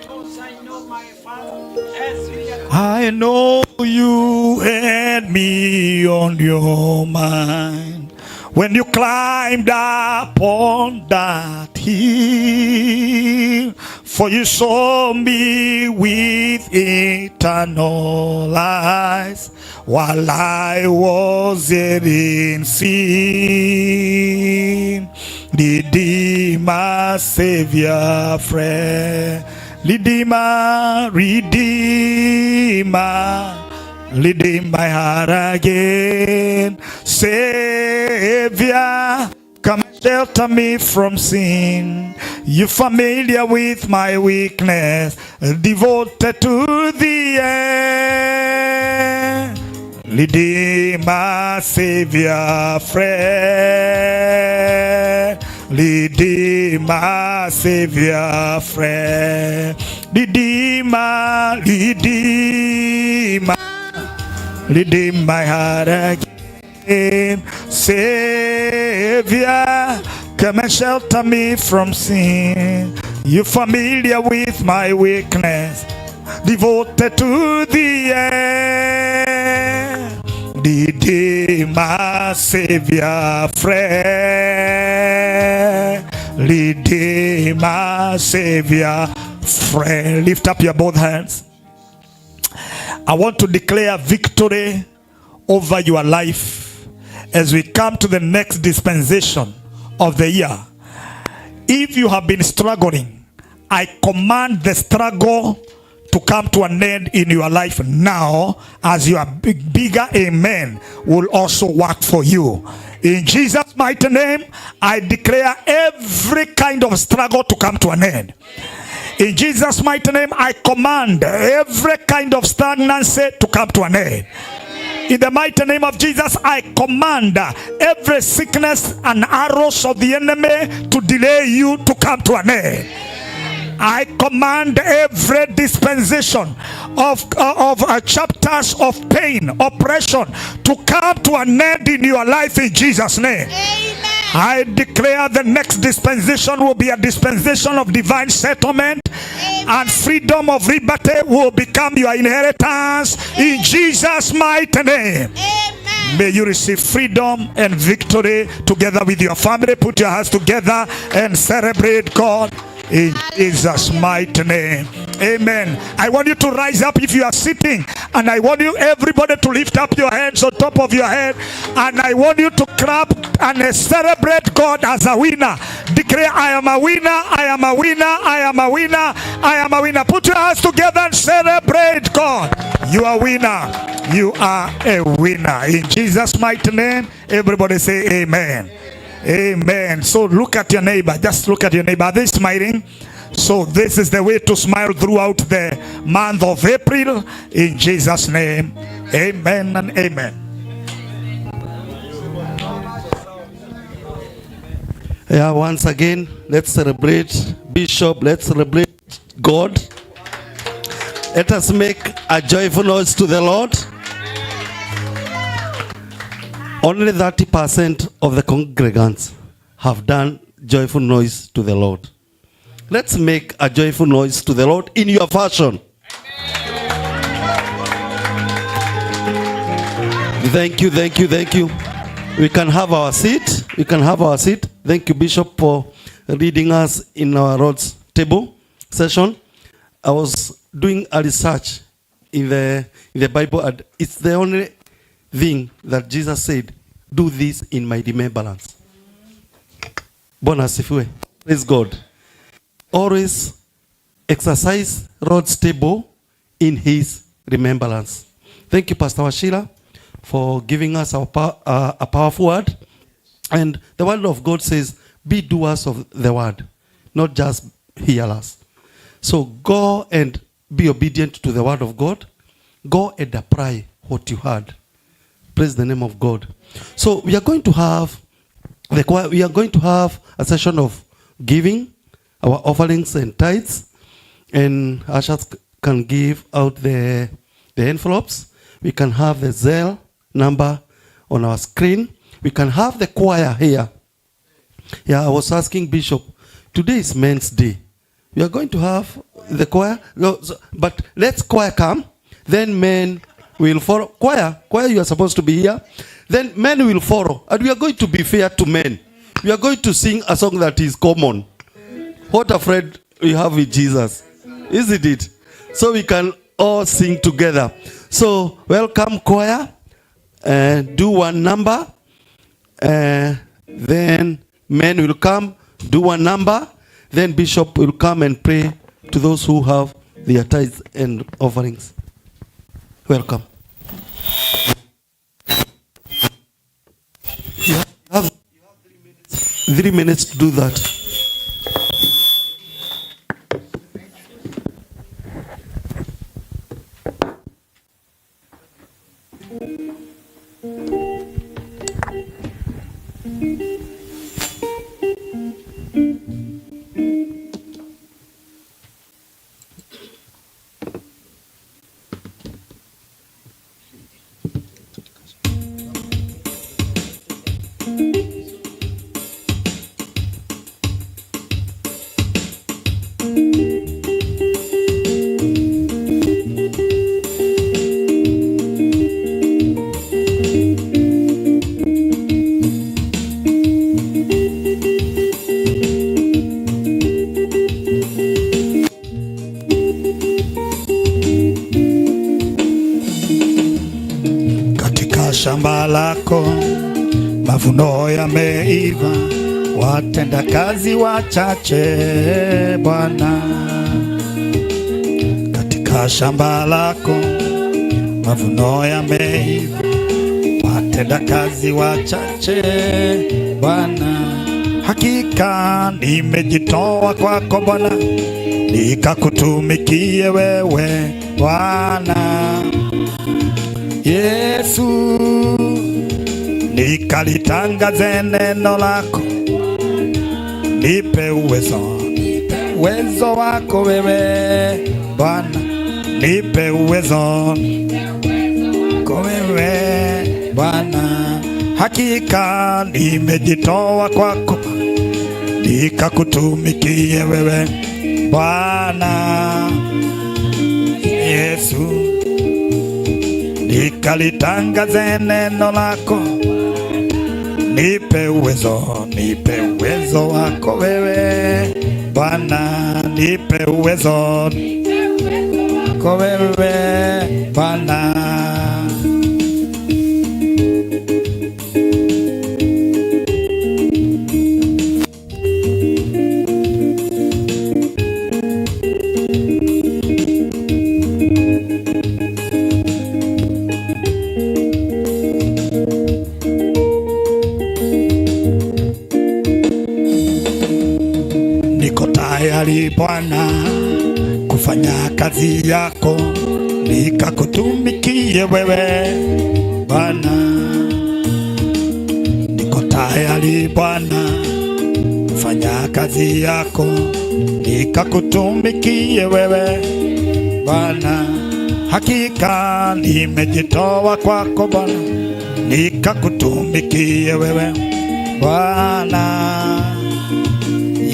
because I know my Father as we are. I know you had me on your mind when you climbed up on that hill, for you saw me with eternal eyes while I was yet in sin. Redeemer, Savior, friend, Redeemer, Redeemer, redeem my heart again. Savior, come and shelter me from sin. You're familiar with my weakness, devoted to the end. Redeemer, Savior, friend, Redeemer, Savior, friend. Redeemer, Redeemer, redeem my heart again. Savior, come and shelter me from sin. You're familiar with my weakness, devoted to the end. Redeemer, Savior, friend. Redeemer, Savior, friend. Lift up your both hands. I want to declare victory over your life as we come to the next dispensation of the year. If you have been struggling, I command the struggle to come to an end in your life now, as your bigger amen will also work for you. In Jesus' mighty name, I declare every kind of struggle to come to an end. In Jesus' mighty name, I command every kind of stagnancy to come to an end. In the mighty name of Jesus, I command every sickness and arrows of the enemy to delay you to come to an end. I command every dispensation of chapters of pain, oppression to come to an end in your life in Jesus' name. Amen. I declare the next dispensation will be a dispensation of divine settlement. Amen. And freedom of liberty will become your inheritance. Amen. In Jesus' mighty name. Amen. May you receive freedom and victory together with your family. Put your hands together and celebrate God. In Jesus' mighty name. Amen. I want you to rise up if you are sitting, and I want you everybody to lift up your hands on top of your head, and I want you to clap and celebrate God as a winner. Declare, I am a winner, I am a winner, I am a winner, I am a winner. Put your hands together and celebrate God. You are a winner. You are a winner. In Jesus' mighty name, everybody say amen. Amen. So look at your neighbor. Just look at your neighbor. Are they smiling? So this is the way to smile throughout the month of April. In Jesus' name. Amen and amen. Yeah, once again, let's celebrate Bishop. Let's celebrate God. Let us make a joyful noise to the Lord. Only 30% of the congregants have done joyful noise to the Lord. Let's make a joyful noise to the Lord in your fashion. Thank you, thank you, thank you. We can have our seat. We can have our seat. Thank you, Bishop, for leading us in our Lord's table session. I was doing a research in the Bible, and it's the only thing that Jesus said, do this in my remembrance. Bwana asifiwe. Praise God. Always exercise Lord's table in his remembrance. Thank you, Pastor Washira, for giving us a powerful word. And the word of God says, be doers of the word, not just hearers. So go and be obedient to the word of God. Go and apply what you heard. Praise the name of God. So we are going to have a session of giving our offerings and tithes, and ushers can give out the envelopes. We can have the Zelle number on our screen. We can have the choir here. Yeah, I was asking Bishop, today is Men's Day. We are going to have the choir, but let's choir come, then men will follow. Choir, you are supposed to be here. Then men will follow. And we are going to be fair to men. We are going to sing a song that is common. What a friend we have with Jesus. Isn't it? So we can all sing together. So welcome choir. Do one number. Then men will come, do one number. Then Bishop will come and pray to those who have their tithes and offerings. Welcome. You have 3 minutes to do that. shamba lako mavuno yameiva, watenda kazi wachache Bwana. Katika shamba lako mavuno yameiva, watenda kazi wachache Bwana. Hakika nimejitoa kwako Bwana, nikakutumikie wewe Bwana Yesu, nikalitangaze neno lako. Nipe uwezo wako wewe Bwana, nipe uwezo wako wewe Bwana. Hakika nimejitoa kwako, nikakutumikie wewe Bwana Yesu, nikalitangaze neno lako. Nipe uwezo wako wewe Bwana, nipe uwezo wako wewe Bwana. Tayari Bwana kufanya kazi yako, nikakutumikie wewe Bwana. Niko tayari Bwana kufanya kazi yako, nikakutumikie wewe Bwana. Hakika nimejitoa kwako Bwana, nikakutumikie wewe Bwana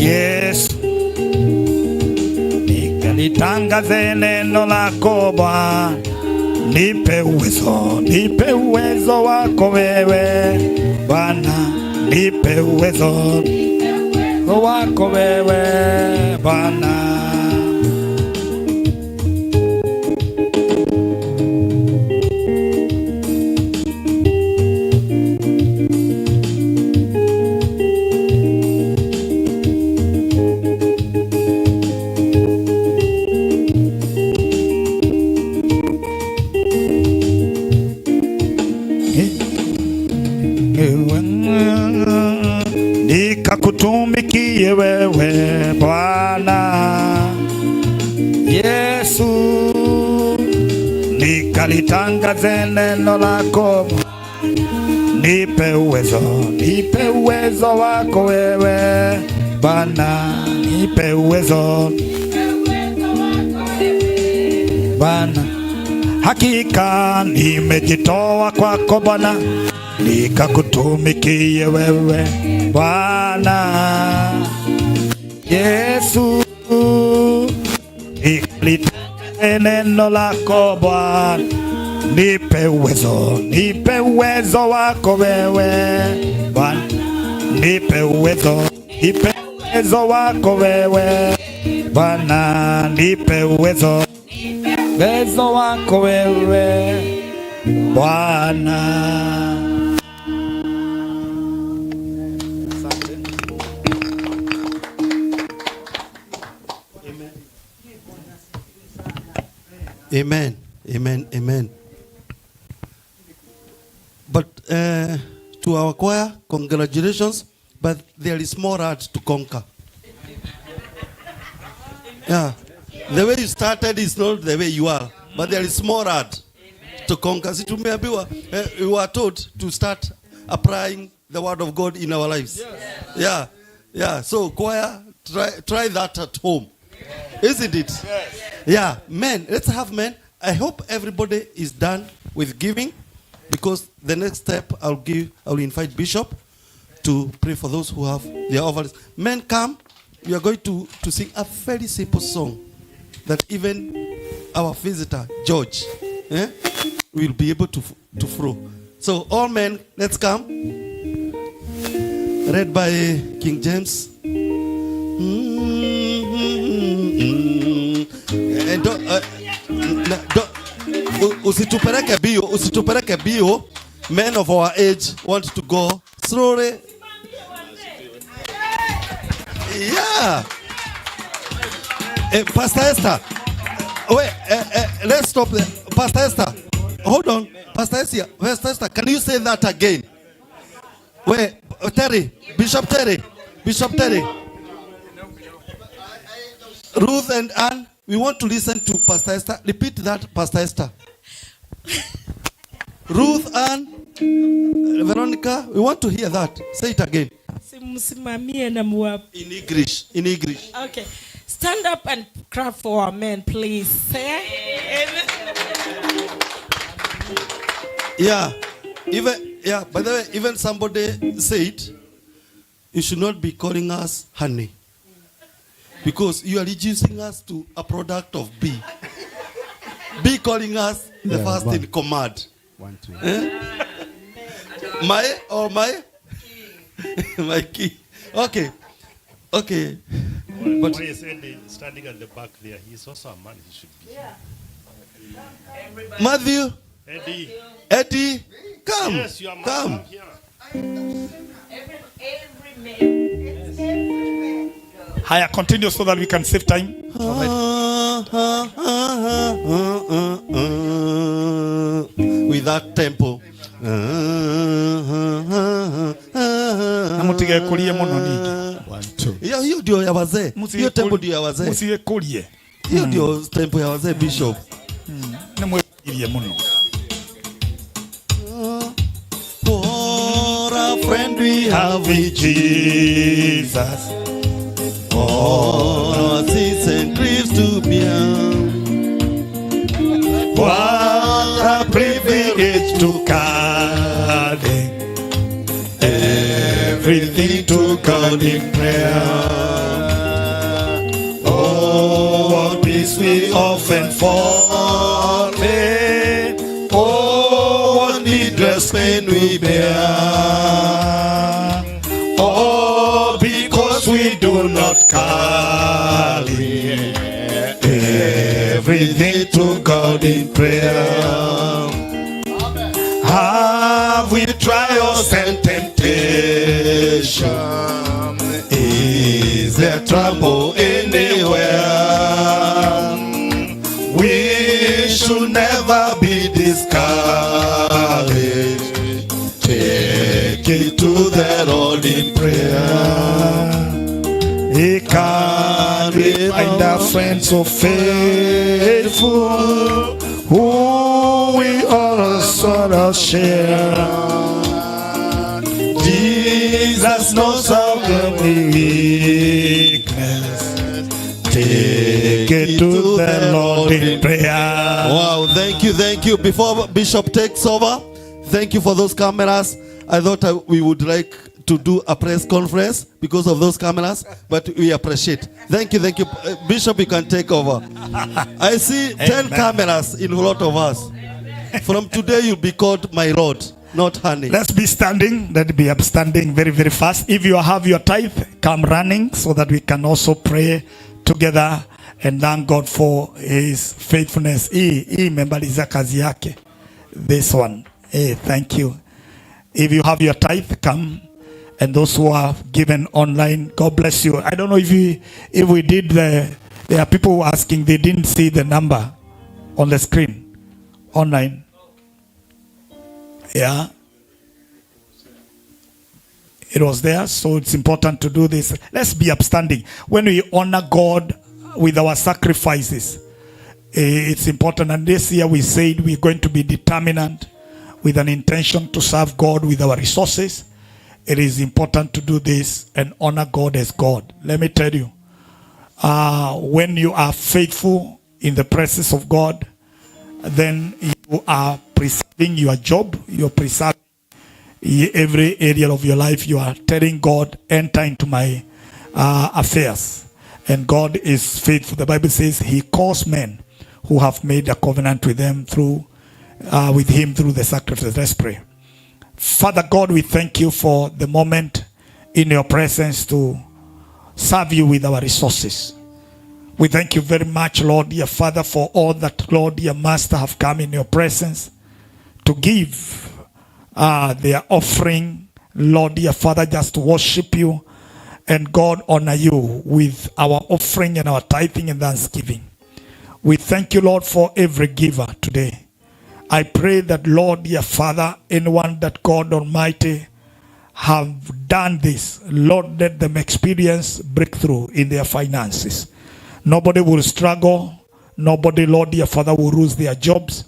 Yesu, nikalitangaze neno lako Bwana. Nipe uwezo wako wewe Bwana, nipe uwezo wako wewe Bwana. Nikakutumikie wewe Bwana Yesu, nikalitangaze neno lako. Nipe uwezo wako wewe Bwana, nipe uwezo Bwana. Hakika nimejitoa kwako Bwana, nikakutumikie wewe Bwana Yesu, nikalitangaze neno lako Bwana. Nipe uwezo wako wewe Bwana, nipe uwezo wako wewe Bwana, nipe uwezo wako wewe Bwana. Amen. Amen. Amen. But to our choir, congratulations. But there is more art to conquer. Yeah. The way you started is not the way you are. But there is more art to conquer. See, we were taught to start applying the word of God in our lives. Yes. Yeah. Yeah. So choir, try that at home. Isn't it? Yes. Yeah, men, let's have men. I hope everybody is done with giving, because the next step I'll invite Bishop to pray for those who have their offerings. Men, come. We are going to sing a very simple song that even our visitor, George, will be able to throw. So all men, let's come. Read by King James. Usitupeleke bio, men of our age want to go slowly. Yeah. Pastor Esther. Wait, let's stop there. Pastor Esther. Hold on. Pastor Esther, can you say that again? Wait, Terry. Bishop Terry. Ruth and Anne, we want to listen to Pastor Esther. Repeat that, Pastor Esther. Ruth, Anne, Veronica, we want to hear that. Say it again. In English. Okay. Stand up and clap for our men, please. Yeah. By the way, even somebody said, you should not be calling us honey. Because you are reducing us to a product of B. Be calling us the first in command. 1, 2. My key. Okay. But why is Eddie standing at the back there? He's also a man. He should be. Yeah. Matthew. Eddie. Come. Yes, you are man. Come. Here. Higher, continue so that we can save time. With that tempo. Namutige kulie muno niki. 1, 2. Hiyo ndio ya wazee. Hiyo tempo ndio ya wazee. Musiye kulie. Hiyo ndio tempo ya wazee, Bishop. Namwekirie muno. For a friend we have with Jesus. Oh, sins and griefs to bear. What a privilege to carry everything to God in prayer. Oh, what peace we often forfeit. Oh, what needless pain we bear. Oh, because we do not carry everything to God in prayer. Have we trials and temptation? Is there trouble anywhere? We should never be discouraged. Take it to the Lord in prayer. He can we find our friends so faithful, who we all sort of share. Jesus knows our weakness. Take it to the Lord in prayer. Wow, thank you. Before Bishop takes over, thank you for those cameras. I thought we would like to do a press conference because of those cameras, but we appreciate. Thank you. Bishop, you can take over. I see 10 cameras in a lot of us. From today, you'll be called my Lord, not honey. Let's be standing. Let's be upstanding very, very fast. If you have your tithe, come running so that we can also pray together and thank God for his faithfulness. Memaliza kazi yake. This one. Thank you. If you have your tithe, come. And those who are given online, God bless you. I don't know if we did there are people who are asking, they didn't see the number on the screen online. Yeah. It was there, so it's important to do this. Let's be upstanding. When we honor God with our sacrifices, it's important. And this year we said we're going to be determined with an intention to serve God with our resources. It is important to do this and honor God as God. Let me tell you, when you are faithful in the presence of God, then you are preserving your job, you're preserving every area of your life. You are telling God, enter into my affairs. And God is faithful. The Bible says he calls men who have made a covenant with them with him through the sacrifice. Let's pray. Father God, we thank you for the moment in your presence to serve you with our resources. We thank you very much, Lord, dear Father, for all that, Lord, dear Master, have come in your presence to give their offering. Lord, dear Father, just to worship you and God honor you with our offering and our tithing and thanksgiving. We thank you, Lord, for every giver today. I pray that, Lord, dear Father, anyone that God Almighty have done this, Lord, let them experience breakthrough in their finances. Nobody will struggle. Nobody, Lord, dear Father, will lose their jobs.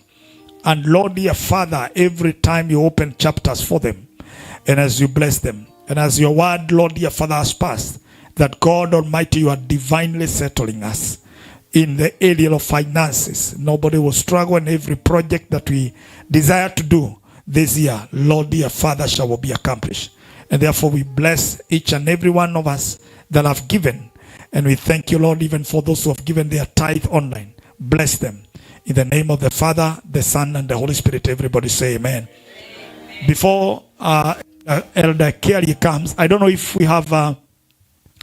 And Lord, dear Father, every time you open chapters for them, and as you bless them, and as your word, Lord, dear Father, has passed, that God Almighty, you are divinely settling us in the area of finances. Nobody will struggle in every project that we desire to do this year. Lord, dear Father, shall be accomplished. And therefore we bless each and every one of us that have given. And we thank you, Lord, even for those who have given their tithe online. Bless them. In the name of the Father, the Son, and the Holy Spirit, everybody say amen. Before Elder Kelly comes, I don't know if we have,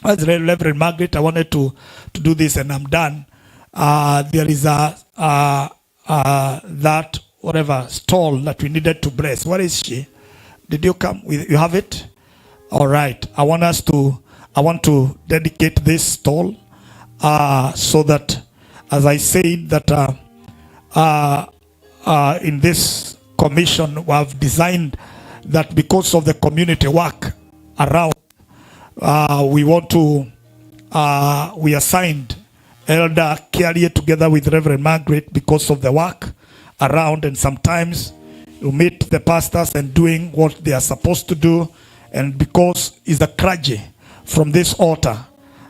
as Reverend Margaret, I wanted to do this and I'm done. There is that whatever stall that we needed to bless. Where is she? Did you come? You have it? All right. I want to dedicate this stall so that, as I said, that in this commission we have designed that because of the community work around, we assigned Elder Carrier together with Reverend Margaret because of the work around, and sometimes you meet the pastors and doing what they are supposed to do, and because it's the clergy from this altar,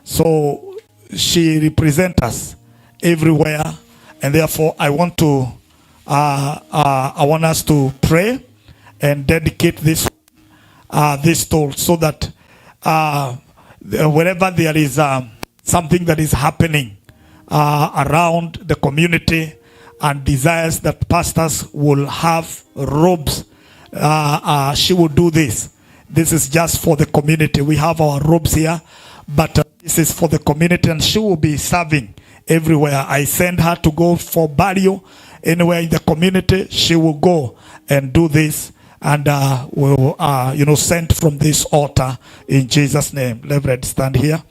so she represents us everywhere, and therefore I want us to pray and dedicate this tool so that wherever there is something that is happening around the community and desires that pastors will have robes, she will do this. This is just for the community. We have our robes here, but this is for the community, and she will be serving everywhere. I send her to go for burial anywhere in the community. She will go and do this, and will send from this altar in Jesus' name. Reverend, stand here.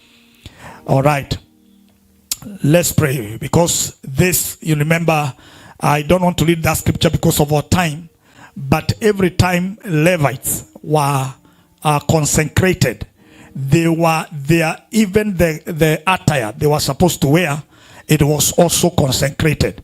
All right. Let's pray, because this, you remember, I don't want to read that scripture because of our time, but every time Levites were consecrated, even the attire they were supposed to wear, it was also consecrated,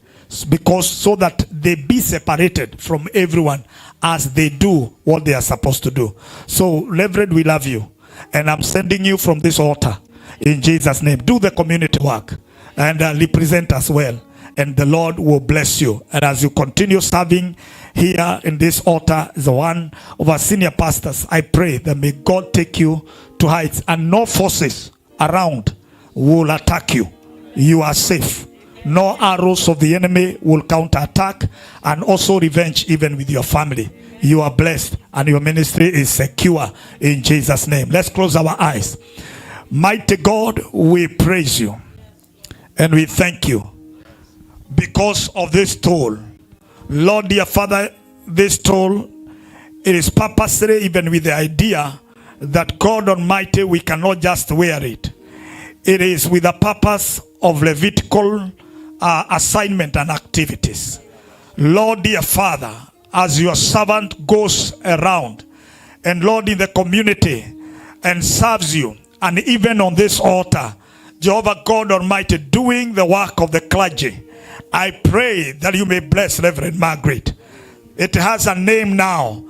because so that they be separated from everyone as they do what they are supposed to do. So, Reverend, we love you, and I'm sending you from this altar in Jesus' name. Do the community work and represent us well, and the Lord will bless you. And as you continue serving here in this altar as one of our senior pastors, I pray that may God take you to heights, and no forces around will attack you. You are safe. No arrows of the enemy will counterattack, and also revenge even with your family. You are blessed, and your ministry is secure in Jesus' name. Let's close our eyes. Mighty God, we praise you and we thank you because of this tool. Lord, dear Father, this tool, it is purposely, even with the idea that God Almighty, we cannot just wear it. It is with the purpose of Levitical assignment and activities. Lord, dear Father, as your servant goes around, and Lord, in the community, and serves you, and even on this altar, Jehovah God Almighty, doing the work of the clergy, I pray that you may bless Reverend Margaret. It has a name now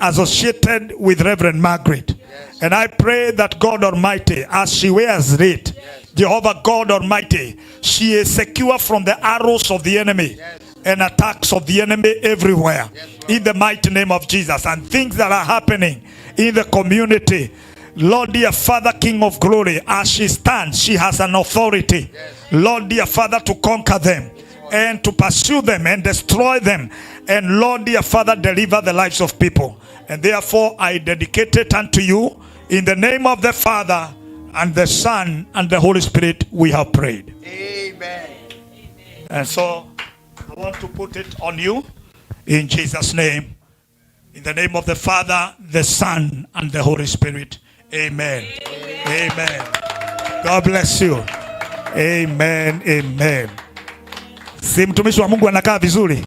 associated with Reverend Margaret. Yes. And I pray that God Almighty, as she wears it, yes, Jehovah God Almighty, she is secure from the arrows of the enemy, yes, and attacks of the enemy everywhere. Yes, in the mighty name of Jesus. And things that are happening in the community, Lord, dear Father, King of glory, as she stands, she has an authority, yes, Lord, dear Father, to conquer them and to pursue them and destroy them. And Lord, dear Father, deliver the lives of people. And therefore, I dedicate it unto you. In the name of the Father, and the Son, and the Holy Spirit, we have prayed. Amen. And so, I want to put it on you. In Jesus' name, In the name of the Father, the Son, and the Holy Spirit. Amen. Amen. God bless you. Amen. Amen. Si mtumishi wa Mungu anakaa vizuri?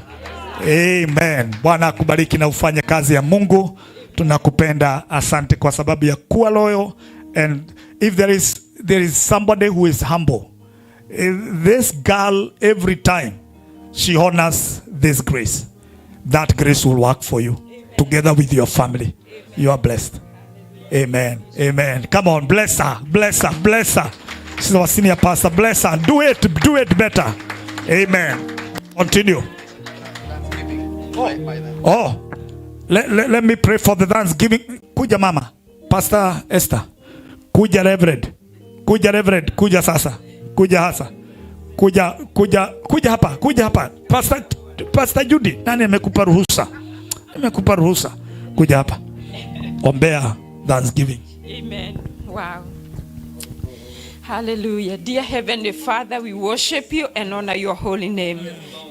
Amen. Bwana akubariki na ufanye kazi ya Mungu. Tunakupenda. Asante kwa sababu ya kuwa loyal. And if there is somebody who is humble, this girl, every time she honors this grace, that grace will work for you together with your family. You are blessed. Amen. Amen. Come on, bless her. Bless her. Bless her. She's our senior pastor. Bless her. Do it better. Amen. Continue. Oh, let me pray for the Thanksgiving. Kuja mama, Pastor Esther. Kuja Reverend. Kuja sasa. Kuja hapa. Pastor Judy, nani amekupa ruhusa? Kuja hapa. Ombea Thanksgiving. Amen. Wow. Hallelujah. Dear Heavenly Father, we worship you and honor your holy name.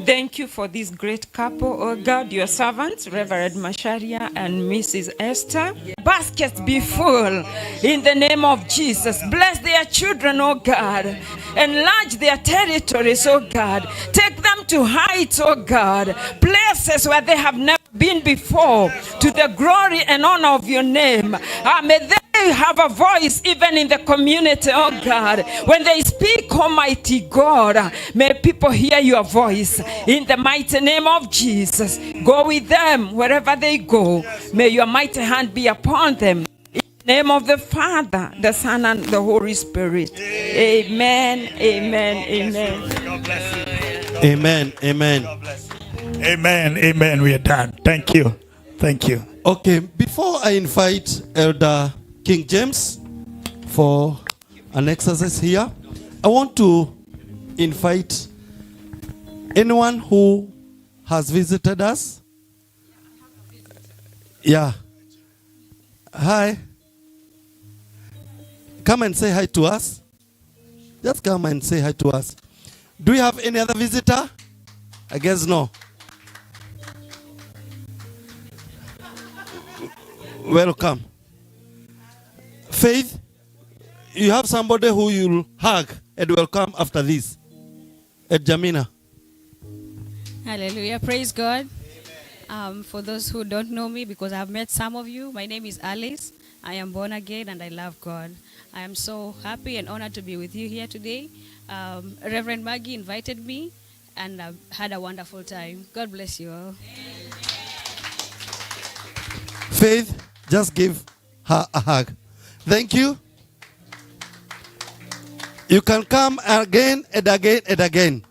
Thank you for this great couple, oh God, your servants, Reverend Masharia and Mrs. Esther. Baskets be full in the name of Jesus. Bless their children, oh God. Enlarge their territories, oh God. Take them to heights, oh God. Places where they have never been before, to the glory and honor of your name. May they have a voice even in the community, oh God. When they speak, Almighty God, may people hear your voice in the mighty name of Jesus. Go with them wherever they go. May your mighty hand be upon them. In the name of the Father, the Son, and the Holy Spirit. Amen. Amen. Amen. God bless you. Amen. Amen. God bless you. Amen. Amen. We are done. Thank you. Okay, before I invite Elder King James for an exercise here, I want to invite anyone who has visited us. Yeah. Hi. Come and say hi to us. Just come and say hi to us. Do we have any other visitor? I guess no. Welcome. Faith, you have somebody who you'll hug and welcome after this. At Jamina. Hallelujah. Praise God. For those who don't know me, because I've met some of you, my name is Alice. I am born again and I love God. I am so happy and honored to be with you here today. Reverend Maggie invited me and I've had a wonderful time. God bless you all. Faith, just give her a hug. Thank you. You can come again and again and again.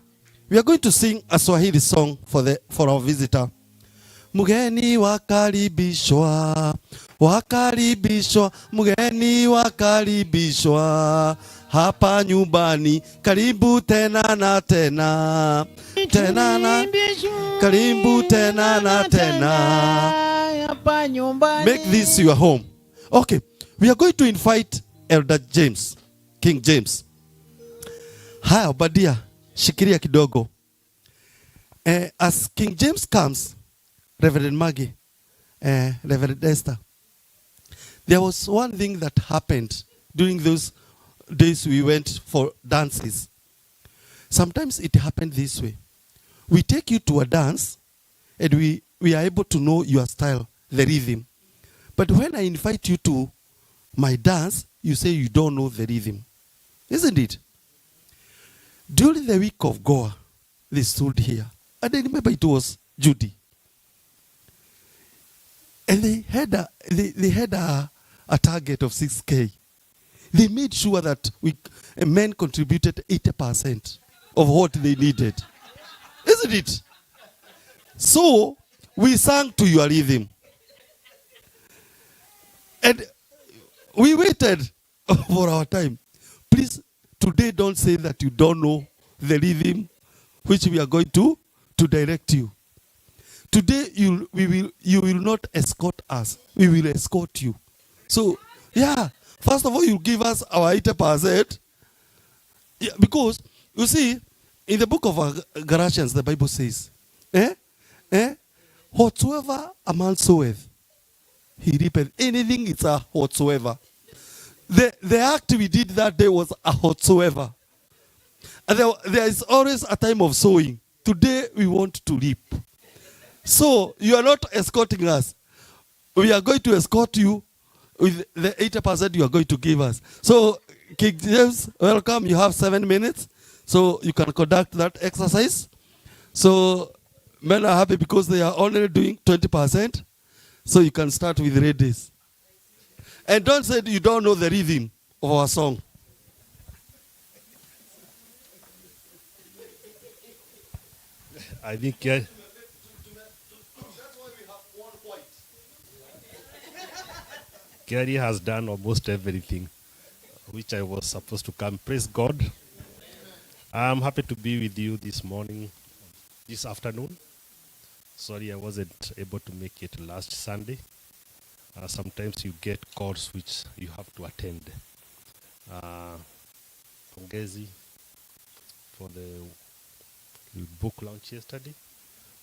We are going to sing a Swahili song for our visitor. Mugeni wakaribishwa, mugeni wakaribishwa hapa nyumbani, karibu tena na tena, karibu tena na tena. Make this your home. Okay, we are going to invite Elder James, King James. Hi, Obadia, shikiria kidogo. As King James comes, Reverend Maggie, Reverend Esther, there was one thing that happened during those days we went for dances. Sometimes it happened this way. We take you to a dance and we are able to know your style, the rhythm. But when I invite you to my dance, you say you don't know the rhythm. Isn't it? During the week of Goa, they stood here. And I remember it was Judy. And they had a target of 6K. They made sure that men contributed 80% of what they needed. Isn't it? So, we sang to your rhythm. And we waited for our time. Please, today don't say that you don't know the rhythm which we are going to direct you. Today you will not escort us. We will escort you. So, yeah, first of all, you give us our 80%. Yeah, because, you see, in the book of Galatians, the Bible says, whatsoever a man soweth, he reapeth. Anything, it's a whatsoever. The act we did that day was a whatsoever. And there is always a time of sowing. Today we want to reap. So you are not escorting us. We are going to escort you with the 80% you are going to give us. So King James, welcome. You have 7 minutes. So you can conduct that exercise. So men are happy because they are only doing 20%. So you can start with readies. And don't say you don't know the rhythm of our song. I think that's why we have one point. Gary has done almost everything which I was supposed to come. Praise God. I'm happy to be with you this morning, this afternoon. Sorry I wasn't able to make it last Sunday. Sometimes you get calls which you have to attend. Pongezi for the book launch yesterday.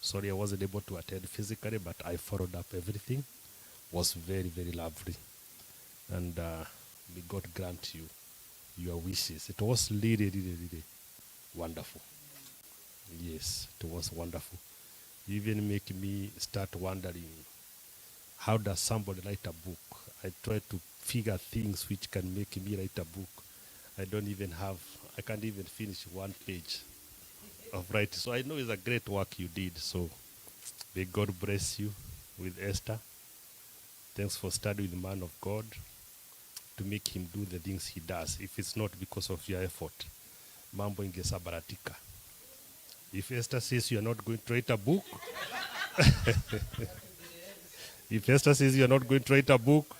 Sorry I wasn't able to attend physically, but I followed up everything. Was very, very lovely. And may God grant you your wishes. It was really, really, really wonderful. Yes, it was wonderful. Even make me start wondering, how does somebody write a book? I try to figure things which can make me write a book. I can't even finish one page of writing. So I know it's a great work you did. So may God bless you with Esther. Thanks for studying with the man of God to make him do the things he does. If it's not because of your effort, mambo ingesabaratika. If Esther says you are not going to write a book, if Esther says you are not going to write a book,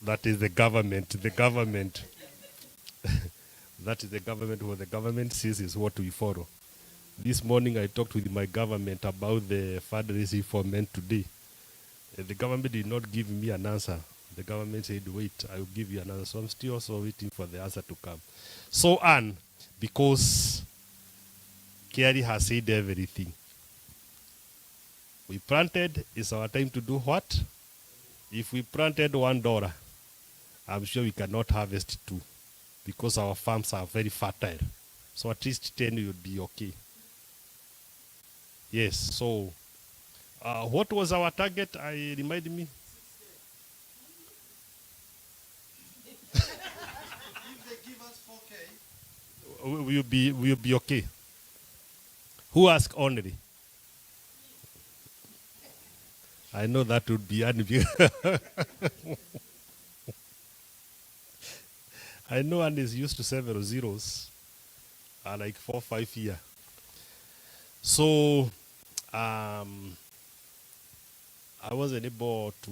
that is the government. The government. That is the government. What the government says is what we follow. This morning I talked with my government about the fundraising for men today. The government did not give me an answer. The government said, wait, I will give you an answer. So I'm still also waiting for the answer to come. So, Anne, because Kiari has said everything. We planted, it's our time to do what? If we planted $1, I'm sure we cannot harvest 2 because our farms are very fertile. So at least 10 would be okay. Yes, so what was our target? Remind me. If they give us 4K, we'll be okay. Who asked only? I know that would be unfair. I know Anne is used to several zeros, like 4 or 5 years. So I wasn't able to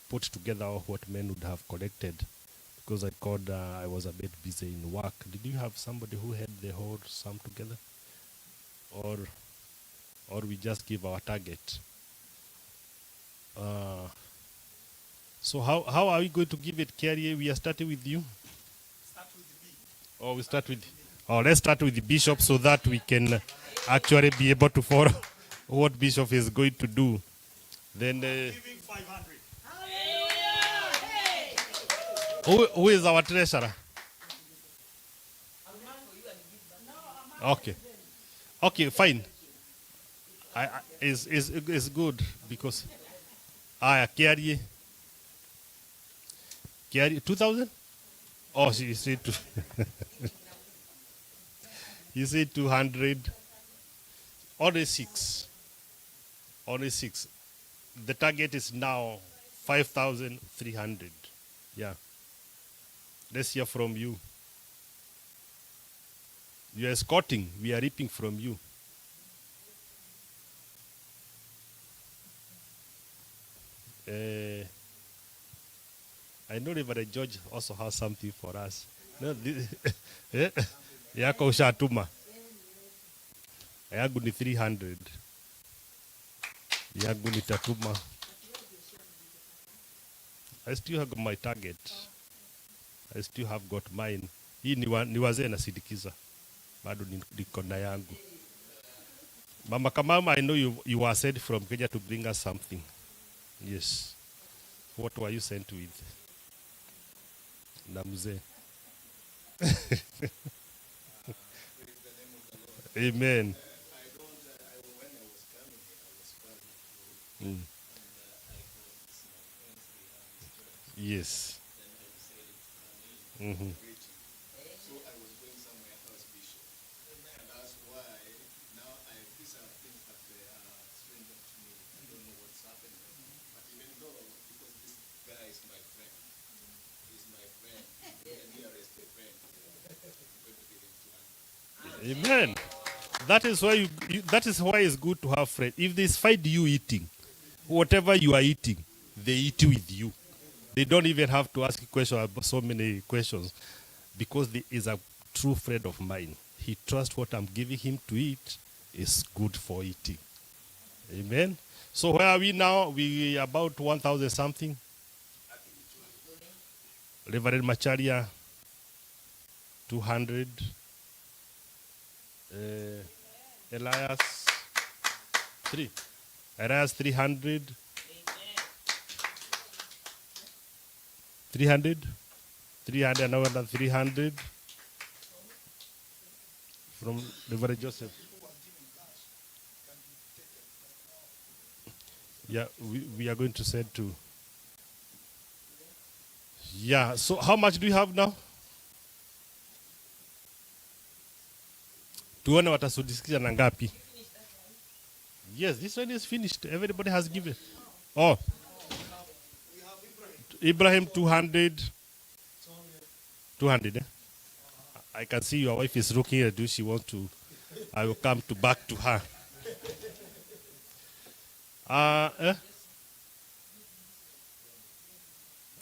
put together what men would have collected because I was a bit busy in work. Did you have somebody who had the whole sum together? Or we just give our target? So how are we going to give it, Carrie? We are starting with you? Start with the B. Or we start with... Oh, let's start with the bishop so that we can actually be able to follow what bishop is going to do. Then... Giving 500. Who is our treasurer? Okay. Okay, fine. It's good because... Kiari, 2,000? Oh, she said you said 200. Only 6. Only 6. The target is now 5,300. Yeah. Let's hear from you. You are escorting. We are reaping from you. I know Reverend George also has something for us. No, yako ushatuma. Yangu ni 300. Yangu nitatuma. I still have got my target. I still have got mine. Hii ni wazee na sindikiza. Bado niko na yangu. Mama Kamama, I know you were sent from Kenya to bring us something. Yes. What were you sent with? Na mzee. Amen. Mm. Yes. Mm-hmm. Amen. That is why that is why it's good to have friends. If they find you eating, whatever you are eating, they eat with you. They don't even have to ask you questions about so many questions because he is a true friend of mine. He trusts what I'm giving him to eat is good for eating. Amen. So where are we now? We about 1,000 something. Reverend Macharia, 200. Elias, 3. Elias, 300. 300. 300, another 300. From Reverend Joseph. Yeah, we are going to send to. Yeah, so how much do you have now? Tuone watasudisikiza na ngapi. Yes, this one is finished. Everybody has given. Oh. Ibrahim 200. 200, eh? I can see your wife is looking at you. She wants to. I will come to back to her.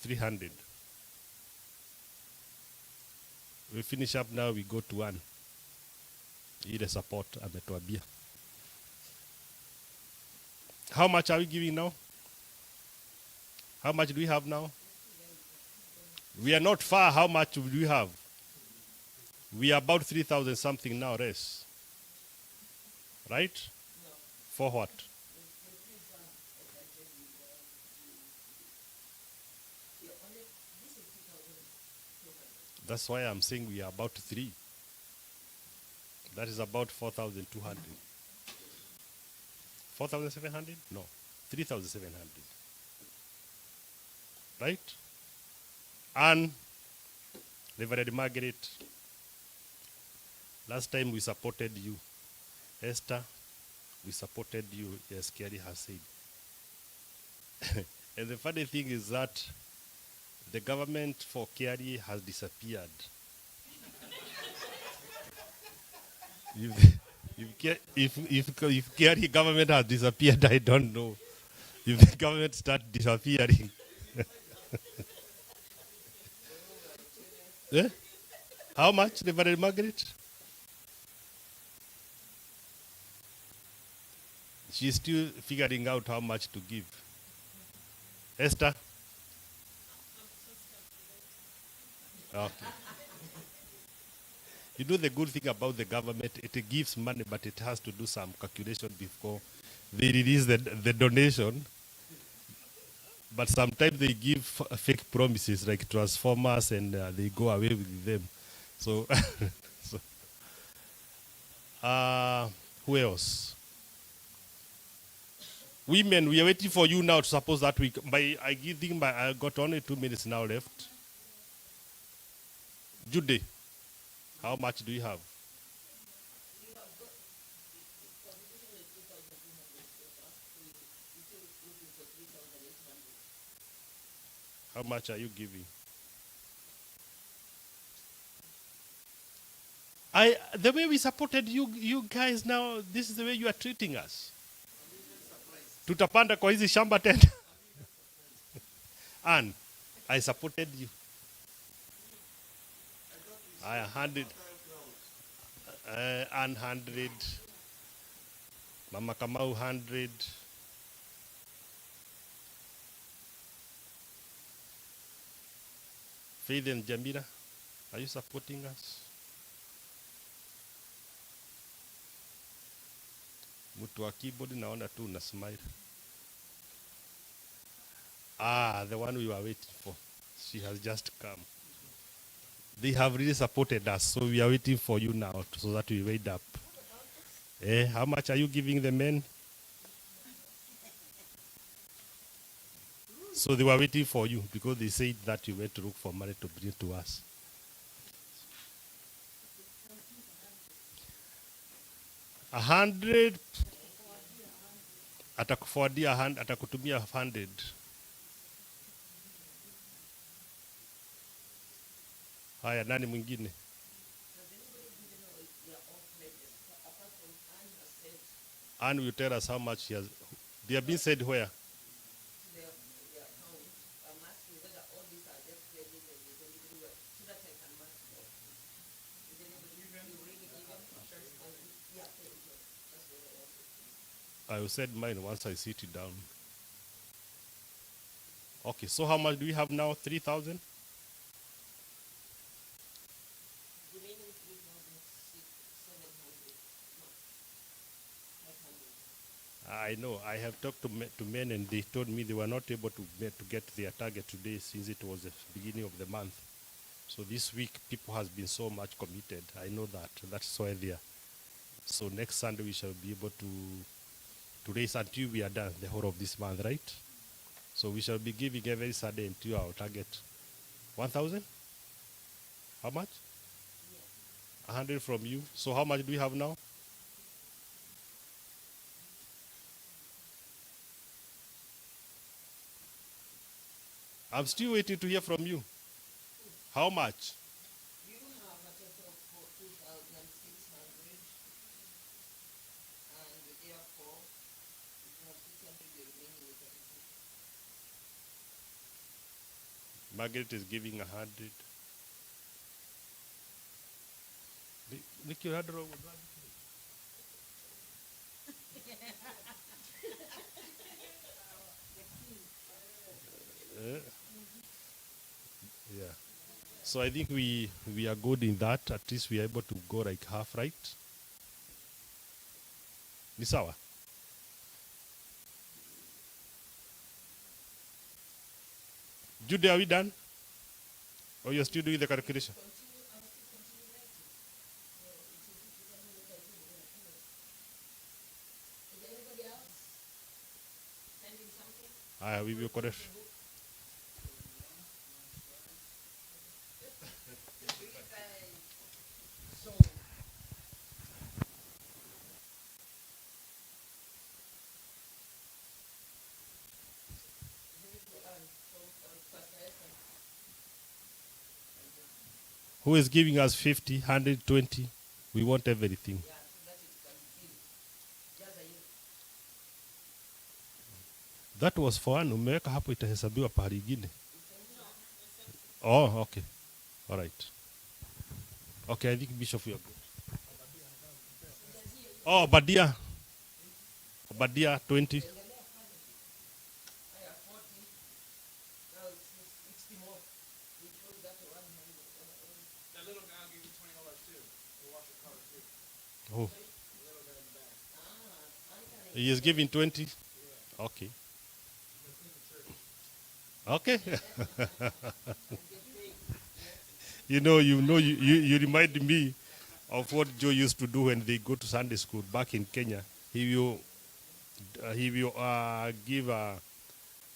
300. We finish up now, we go to 1. Ile support ametuambia. How much are we giving now? How much do we have now? We are not far. How much do we have? We are about 3,000 something now, rest. Right? No. For what? That's why I'm saying we are about 3. That is about 4,200. 4,700? No. 3,700. Right? And Reverend Margaret, last time we supported you. Esther, we supported you, as Kerry has said. And the funny thing is that the government for Kerry has disappeared. If Kerry government has disappeared, I don't know. If the government start disappearing. Eh? How much, Reverend Margaret? She's still figuring out how much to give. Esther? Okay. You know the good thing about the government, it gives money, but it has to do some calculation before they release the donation. But sometimes they give fake promises like transformers and they go away with them. So, who else? Women, we are waiting for you now to suppose that week. I got only 2 minutes now left. Jude, how much do you have? How much are you giving? The way we supported you guys now, this is the way you are treating us. Tutapanda kwa hizi shamba tena. And I supported you. I 100. And 100. Mama Kamau 100. Faith and Jamila, are you supporting us? Mtu wa keyboard naona tu una smile. The one we were waiting for. She has just come. They have really supported us, so we are waiting for you now so that we wait up. How much are you giving the men? So they were waiting for you because they said that you went to look for money to bring to us. $100 atakuforwardia atakutumia 100. Haya, nani mwingine? Anne will tell us how much he has. They have been said where? I will send mine once I sit it down. Okay, so how much do we have now? 3,000? I know. I have talked to men and they told me they were not able to get their target today since it was the beginning of the month. So this week, people has been so much committed. I know that. That's why they are. So next Sunday, we shall be able to raise until we are done the whole of this month, right? So we shall be giving every Sunday until our target. 1,000? How much? 100 from you. So how much do we have now? I'm still waiting to hear from you. How much? You have a total of 2,600, and therefore, if you have 600, the remaining is everything. Margaret is giving 100. Nick, you had wrong. Yeah. So I think we are good in that. At least we are able to go like half, right? Ni sawa? Jude, are we done? Or you're still doing the calculation? We will correct. Who is giving us 50, 120? We want everything. That was for one. Umeweka hapo itahesabiwa pahali ingine. Oh, okay. All right. Okay, I think Bishop you are good. Oh, Badia. Badia 20. Oh. He is giving 20. Okay. Okay. you remind me of what Joe used to do when they go to Sunday school back in Kenya. He will give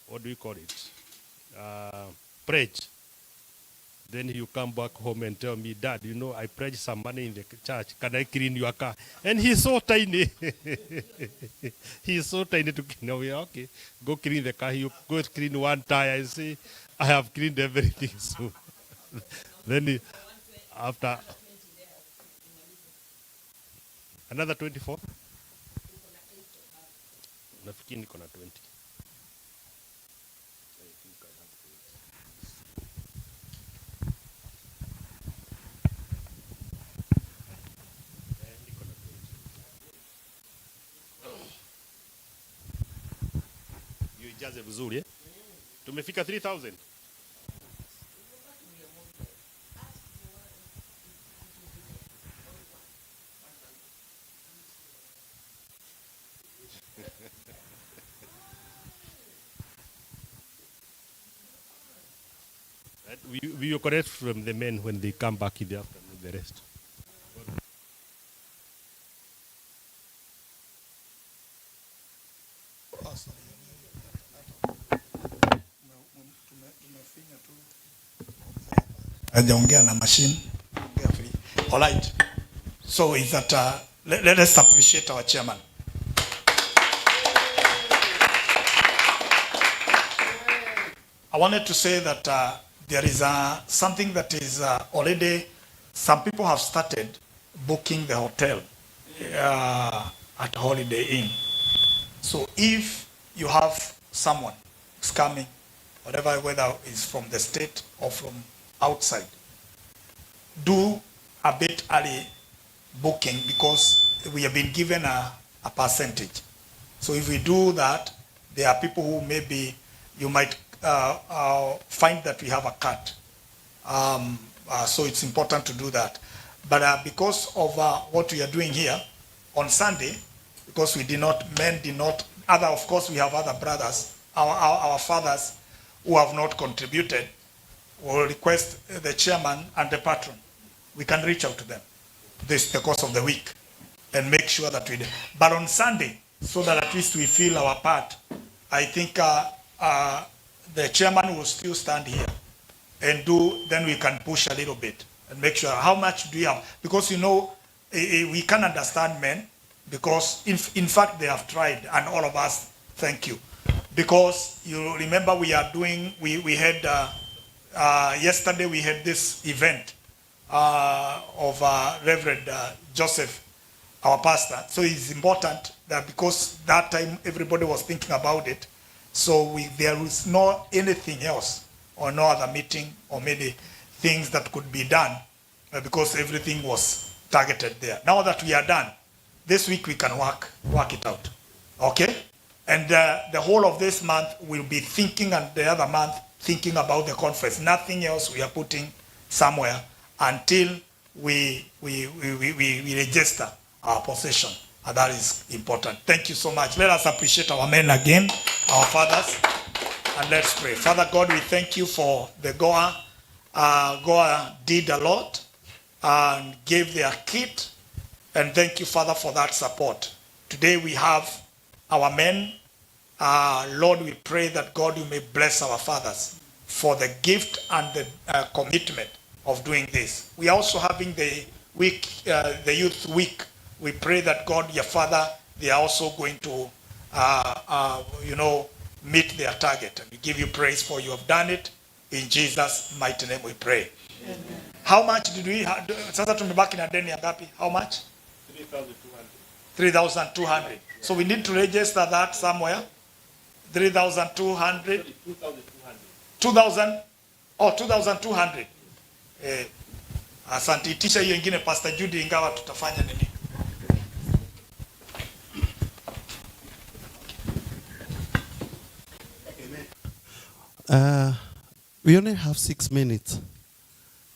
what do you call it? Pledge. Then you come back home and tell me, Dad, I pledged some money in the church. Can I clean your car? And he's so tiny. He's so tiny to clean. Okay, go clean the car. You go clean one tire and say, I have cleaned everything. So then after another 24. Nafikiri niko na 20. Ijaze vizuri eh? Tumefika 3,000. We will collect from the men when they come back in the afternoon, the rest. Hajaongea na machine. All right. So is that let us appreciate our chairman. I wanted to say that there is something that is already, some people have started booking the hotel at Holiday Inn. So if you have someone who's coming, whatever, whether is from the state or from outside, do a bit early booking, because we have been given a percentage. So if we do that, there are people who maybe you might find that we have a cut. So it's important to do that. But because of what we are doing here on Sunday, because men did not, of course we have other brothers, our fathers who have not contributed, will request the chairman and the patron. We can reach out to them the course of the week and make sure that we do. But on Sunday, so that at least we feel our part, I think the chairman will still stand here and then we can push a little bit and make sure how much do we have, because we can understand men, because in fact they have tried, and all of us thank you, because you remember we had yesterday we had this event of Reverend Joseph, our pastor. So it's important that, because that time everybody was thinking about it, so there was no anything else or no other meeting or many things that could be done because everything was targeted there. Now that we are done, this week we can work it out. Okay? And the whole of this month we'll be thinking, and the other month thinking about the conference. Nothing else we are putting somewhere until we register our possession. And that is important. Thank you so much. Let us appreciate our men again, our fathers, and let's pray. Father God, we thank you for the Goa. Goa did a lot and gave their kit, and thank you, Father, for that support. Today we have our men. Lord, we pray that God, you may bless our fathers for the gift and the commitment of doing this. We are also having the week, the youth week. We pray that God, your Father, they are also going to, meet their target. And we give you praise for you have done it. In Jesus' mighty name we pray. Amen. How much did we have? Sasa tumebaki na deni ya ngapi? How much? 3,200. 3,200. So we need to register that somewhere. 3,200. 2,000. Oh, 2,200. Asante, itisha hiyo ingine Pastor Judy, ingawa tutafanya nini? We only have 6 minutes.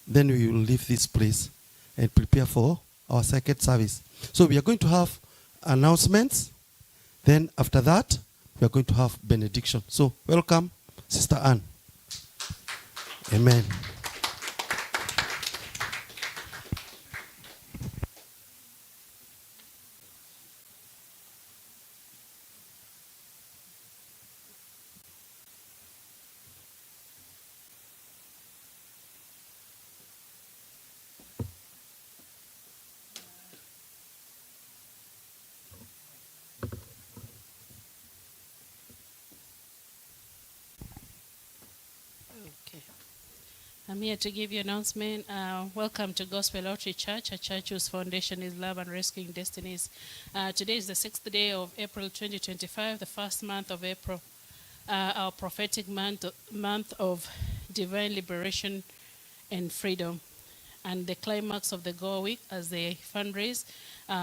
Then we will leave this place and prepare for our second service. So we are going to have announcements. Then after that, we are going to have benediction. So welcome, Sister Anne. Amen. Okay. I'm here to give you an announcement. Welcome to Gospel Outreach Church, a church whose foundation is love and rescuing destinies. Today is the 6th day of April 2025, the first month of April, our prophetic month of divine liberation and freedom, and the climax of the Goa Week as they fundraise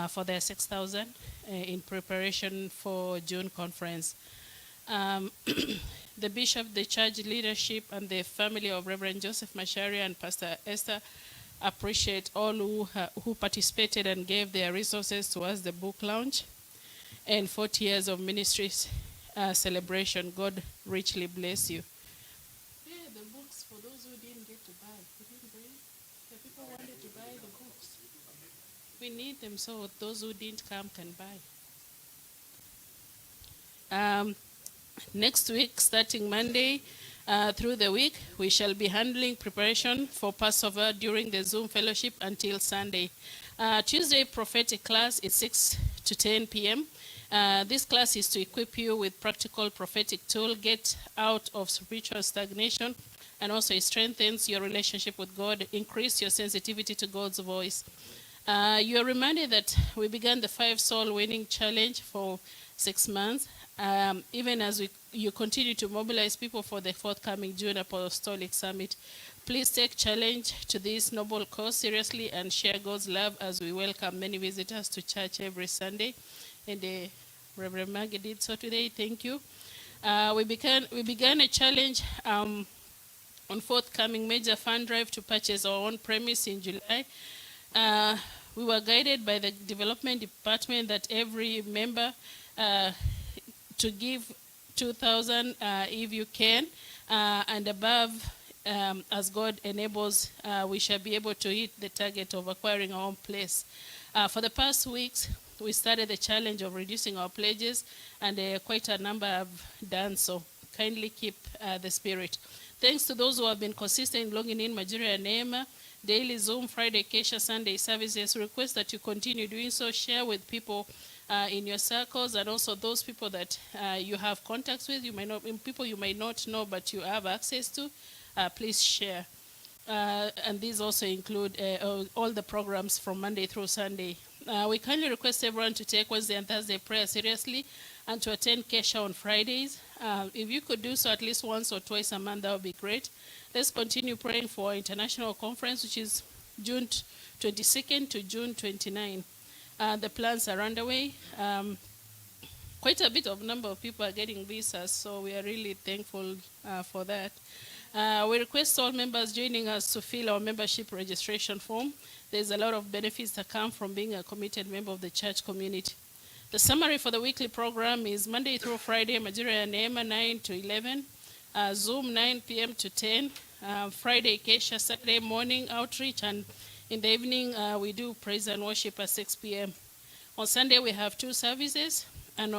for their 6,000 in preparation for June conference. The bishop, the church leadership, and the family of Reverend Joseph Macharia and Pastor Esther appreciate all who participated and gave their resources towards the book launch and 40 years of ministries celebration. God richly bless you. Yeah, the books for those who didn't get we need them so those who didn't come can buy. Next week, starting Monday through the week, we shall be handling preparation for Passover during the Zoom fellowship until Sunday. Tuesday prophetic class is 6 to 10 p.m. This class is to equip you with practical prophetic tool, get out of spiritual stagnation, and also it strengthens your relationship with God, increase your sensitivity to God's voice. You are reminded that we began the 5 soul winning challenge for 6 months. Even as you continue to mobilize people for the forthcoming June Apostolic Summit, please take challenge to this noble cause seriously and share God's love as we welcome many visitors to church every Sunday. And Reverend Maggie did so today. Thank you. We began a challenge on forthcoming major fund drive to purchase our own premise in July. We were guided by the development department that every member to give 2,000 if you can, and above, as God enables, we shall be able to hit the target of acquiring our own place. For the past weeks, we started the challenge of reducing our pledges, and quite a number have done so. Kindly keep the spirit. Thanks to those who have been consistent in logging in Majuria Neema, daily Zoom, Friday, Kesha, Sunday services. Request that you continue doing so. Share with people in your circles, and also those people that you have contacts with. People you might not know, but you have access to. Please share. And these also include all the programs from Monday through Sunday. We kindly request everyone to take Wednesday and Thursday prayer seriously and to attend Kesha on Fridays. If you could do so at least once or twice a month, that would be great. Let's continue praying for our international conference, which is June 22nd to June 29. The plans are underway. Quite a bit of number of people are getting visas, so we are really thankful for that. We request all members joining us to fill our membership registration form. There's a lot of benefits that come from being a committed member of the church community. The summary for the weekly program is Monday through Friday, Majuria Neema 9 to 11, Zoom 9 p.m. to 10, Friday Kesha, Saturday morning outreach, and in the evening we do praise and worship at 6 p.m. On Sunday we have 2 services, and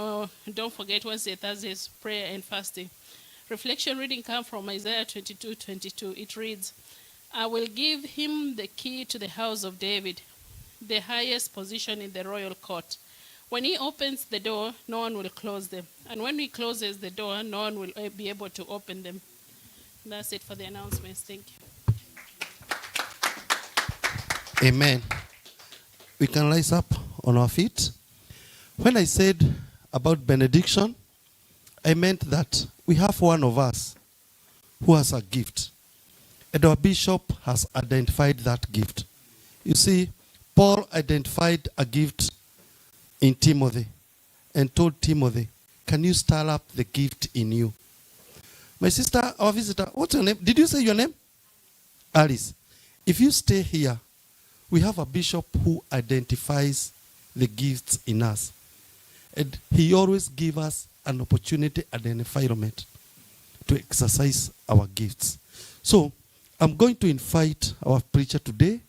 don't forget Wednesday, Thursdays, prayer and fasting. Reflection reading comes from Isaiah 22:22. It reads, I will give him the key to the house of David, the highest position in the royal court. When he opens the door, no one will close them. And when he closes the door, no one will be able to open them. That's it for the announcements. Thank you. Amen. We can rise up on our feet. When I said about benediction, I meant that we have one of us who has a gift. And our bishop has identified that gift. You see, Paul identified a gift in Timothy and told Timothy, can you stir up the gift in you? My sister, our visitor, what's your name? Did you say your name? Alice. If you stay here, we have a bishop who identifies the gifts in us. And he always gives us an opportunity and an environment to exercise our gifts. So, I'm going to invite our preacher today.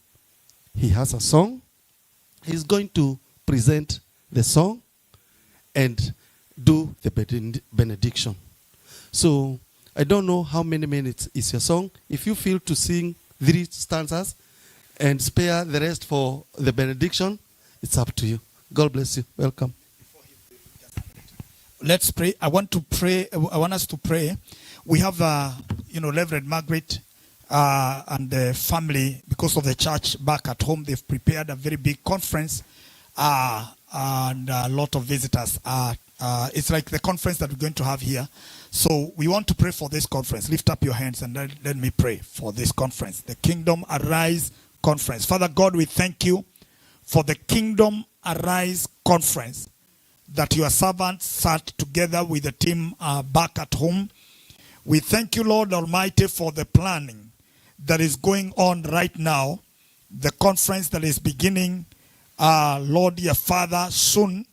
He has a song. He's going to present the song and do the benediction. So, I don't know how many minutes is your song. If you feel to sing 3 stanzas and spare the rest for the benediction, it's up to you. God bless you. Welcome. Let's pray. I want us to pray. We have, Reverend Margaret and the family, because of the church back at home, they've prepared a very big conference and a lot of visitors. It's like the conference that we're going to have here. So we want to pray for this conference. Lift up your hands and let me pray for this conference. The Kingdom Arise Conference. Father God, we thank you for the Kingdom Arise Conference that your servants sat together with the team back at home. We thank you, Lord Almighty, for the planning that is going on right now. The conference that is beginning, Lord, dear Father, soon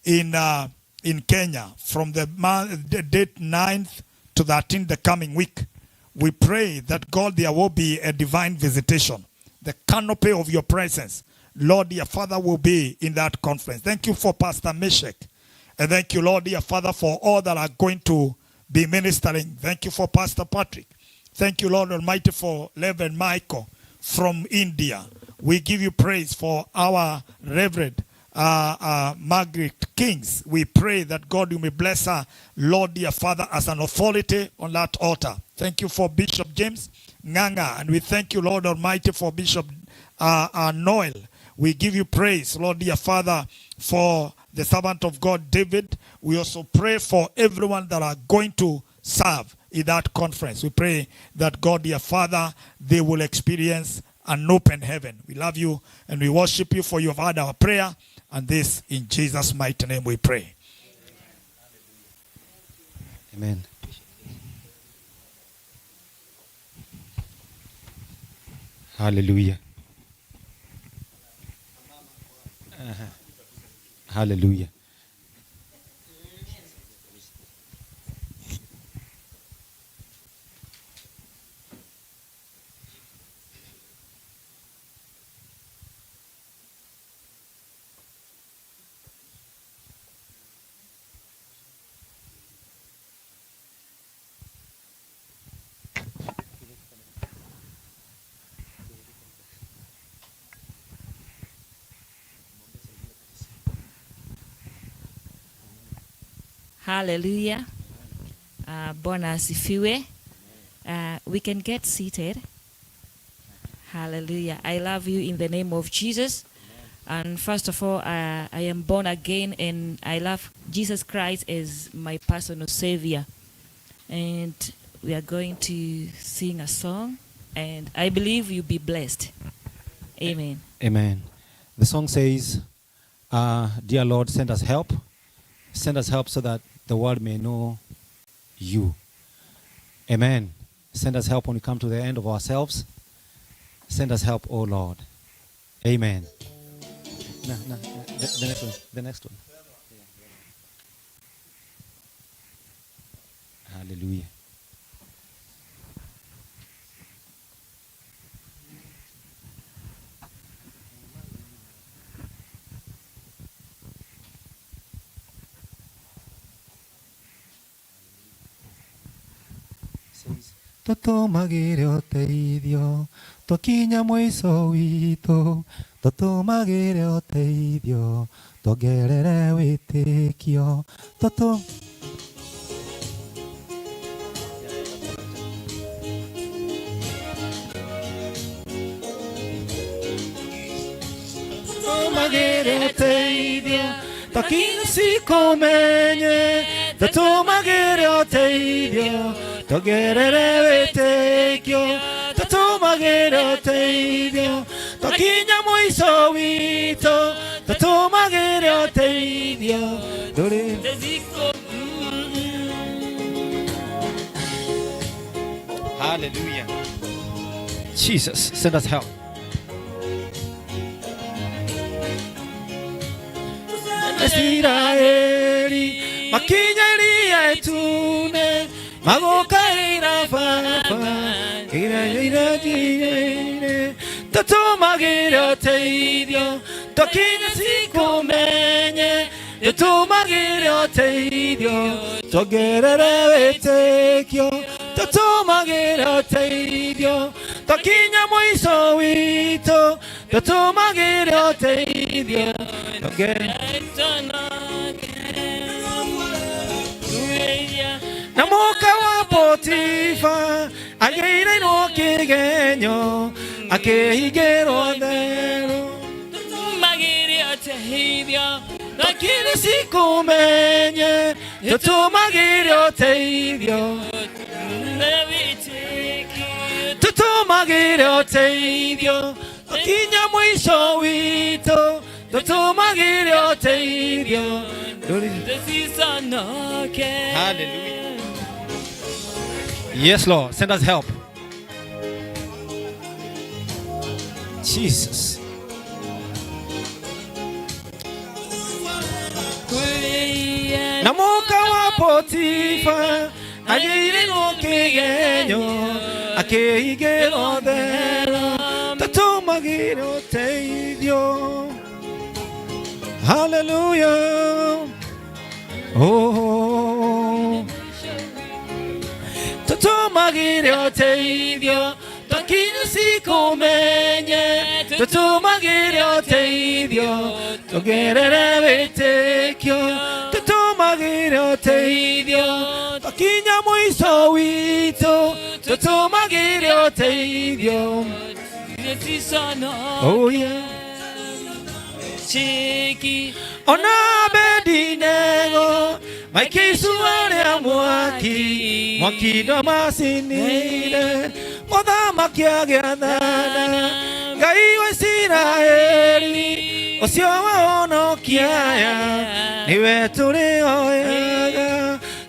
in Kenya, from the date 9th to 13th, the coming week. We pray that, God, there will be a divine visitation. The canopy of your presence Lord, dear Father, will be in that conference. Thank you for Pastor Meshach. And thank you, Lord, dear Father, for all that are going to be ministering. Thank you for Pastor Patrick. Thank you, Lord Almighty, for Reverend Michael from India. We give you praise for our Reverend Margaret Kings. We pray that God, you may bless her, Lord, dear Father, as an authority on that altar. Thank you for Bishop James Nganga. And we thank you, Lord Almighty, for Bishop Noel. We give you praise, Lord, dear Father, for the servant of God, David. We also pray for everyone that are going to serve in that conference. We pray that God, dear Father, they will experience an open heaven. We love you and we worship you for you have heard our prayer. And this in Jesus' mighty name we pray. Amen. Hallelujah. Hallelujah. Hallelujah. Bwana asifiwe. We can get seated. Hallelujah. I love you in the name of Jesus. And first of all, I am born again and I love Jesus Christ as my personal savior. And we are going to sing a song and I believe you'll be blessed. Amen. Amen. The song says, dear Lord, send us help. Send us help so that the world may know you. Amen. Send us help when we come to the end of ourselves. Send us help, oh Lord. Amen. No, the next one. The next one. Hallelujah. Tũtũmagĩre ũteithio tũkinya mũico witũ, tũtũmagĩre ũteithio tuongerere wĩtĩkio, tũtũmagĩre ũteithio tũkinya cikũmenye, tũtũmagĩre ũteithio tuongerere wĩtĩkio, tũtũmagĩre ũteithio tũkinya mũico witũ, tũtũmagĩre ũteithio ndũrĩ. Hallelujah. Jesus, send us help. Israeli makinya etune magokaira papa ira jire tũtũmagĩre ũteithio tũkinya cikũmenye, tũtũmagĩre ũteithio tuongerere wĩtĩkio, tũtũmagĩre ũteithio tũkinya mũico witũ, tũtũmagĩre ũteithio na mũka wa Potifa agĩire no kĩgenyo akĩhingĩrwo therũ, tũtũmagĩre ũteithio tũkinya cikũmenye, tũtũmagĩre ũteithio tũtũmagĩre ũteithio tũkinya mũico witũ, tũtũmagĩre ũteithio. Hallelujah. Yes, Lord, send us help. Jesus. Na mũka wa Potifa agĩire no kĩgenyo akĩhingĩrwo therũ, tũtũmagĩre tũtũmagĩre ũteithio. Hallelujah. Oh, tũtũmagĩre ũteithio twakinya cikumenye, tũtũmagĩre ũteithio tũgerere wĩtĩkio, tũtũmagĩre ũteithio twakinya mũico witũ, tũtũmagĩre ũteithio. Oh yeah. Chiki ona Abedinego maikisu arĩa mwaki, mwaki ndũmacinire, mũthamaki agĩathana, Ngai wa Isiraeli, ũcio wahonokia aya, nĩwe tũrĩhoyaga,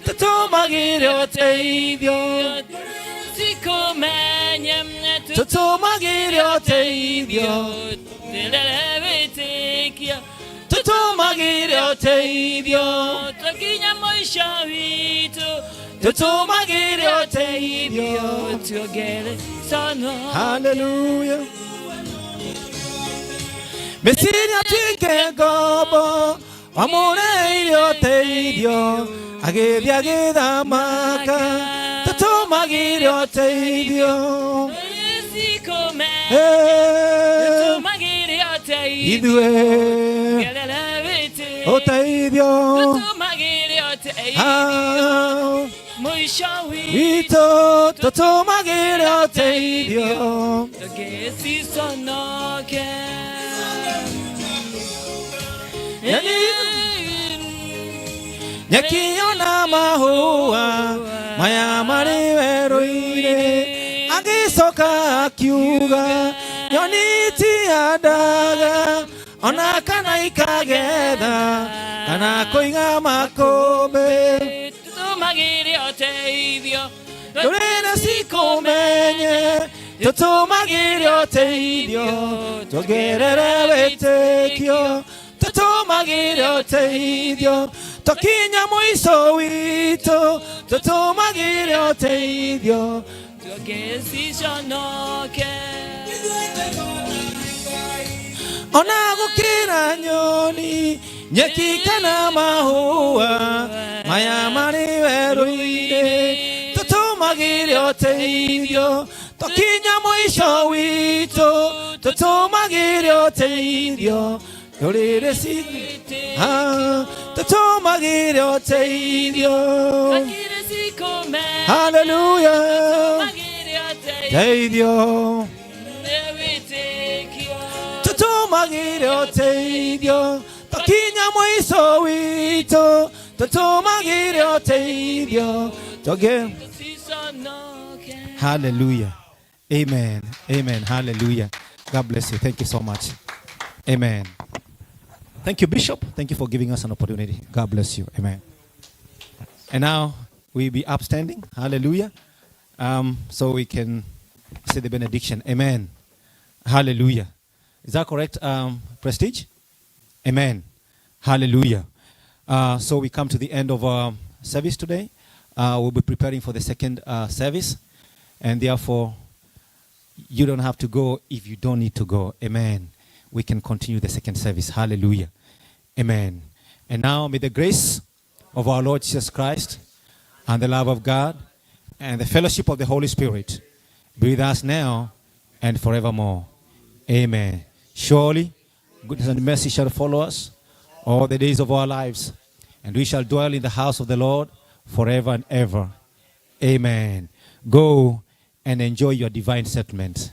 tũtũmagĩre ũteithio, tũtũmagĩre ũteithio, tũtũmagĩre ũteithio, twakinya mũico witũ, tũtũmagĩre ũteithio, tuogere sana. Hallelujah. Mesiria tuike ngombo, wamũreire ũteithio, agĩthiĩ agĩthamaka, tũtũmagĩre ũteithio. Ithuĩ ũteithio witũ, tũtũmagĩre ũteithio. Nyeki ona mahũa maya marĩ werũ-inĩ, agĩcoka akiuga nyoni itihandaga ona kana ikagetha kana kũiga makũmbĩ, tũtũmagĩre ũteithio tũrĩre cikũmenye, tũtũmagĩre ũteithio tuongerere wĩtĩkio, tũtũmagĩre ũteithio twakinya mũico witũ, tũtũmagĩre ũteithio ona gũkĩra nyoni, nyeki kana mahũa maya marĩ werũ-inĩ, tũtũmagĩre ũteithio twakinya mũico witũ, tũtũmagĩre ũteithio tũrĩre tũtũmagĩre ũteithio. Hallelujah. Teithio tũtũmagĩre ũteithio twakinya mũico witũ, tũtũmagĩre ũteithio. Hallelujah. Amen. Amen. Hallelujah. God bless you. Thank you so much. Amen. Thank you, Bishop. Thank you for giving us an opportunity. God bless you. Amen. And now we'll be upstanding. Hallelujah. So we can say the benediction. Amen. Hallelujah. Is that correct, Prestige? Amen. Hallelujah. So we come to the end of our service today. We'll be preparing for the second service. And therefore, you don't have to go if you don't need to go. Amen. We can continue the second service. Hallelujah. Amen. And now may the grace of our Lord Jesus Christ and the love of God and the fellowship of the Holy Spirit be with us now and forevermore. Amen. Surely, goodness and mercy shall follow us all the days of our lives, and we shall dwell in the house of the Lord forever and ever. Amen. Go and enjoy your divine settlement.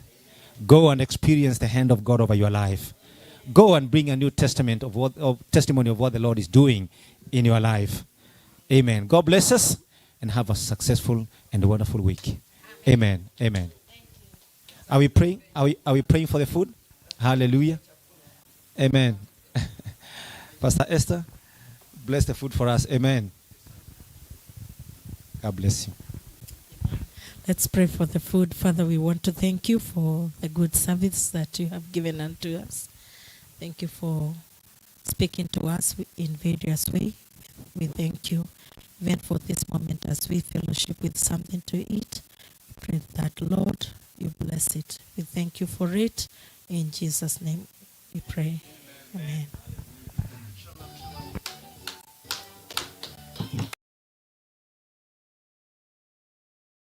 Go and experience the hand of God over your life. Go and bring a new testimony of what the Lord is doing in your life. Amen. God bless us and have a successful and wonderful week. Amen. Amen. Are we praying? Are we praying for the food? Hallelujah. Amen. Pastor Esther, bless the food for us. Amen. God bless you. Let's pray for the food. Father, we want to thank you for the good service that you have given unto us. Thank you for speaking to us in various ways. We thank you even for this moment as we fellowship with something to eat. Pray that, Lord, you bless it. We thank you for it. In Jesus' name we pray. Amen.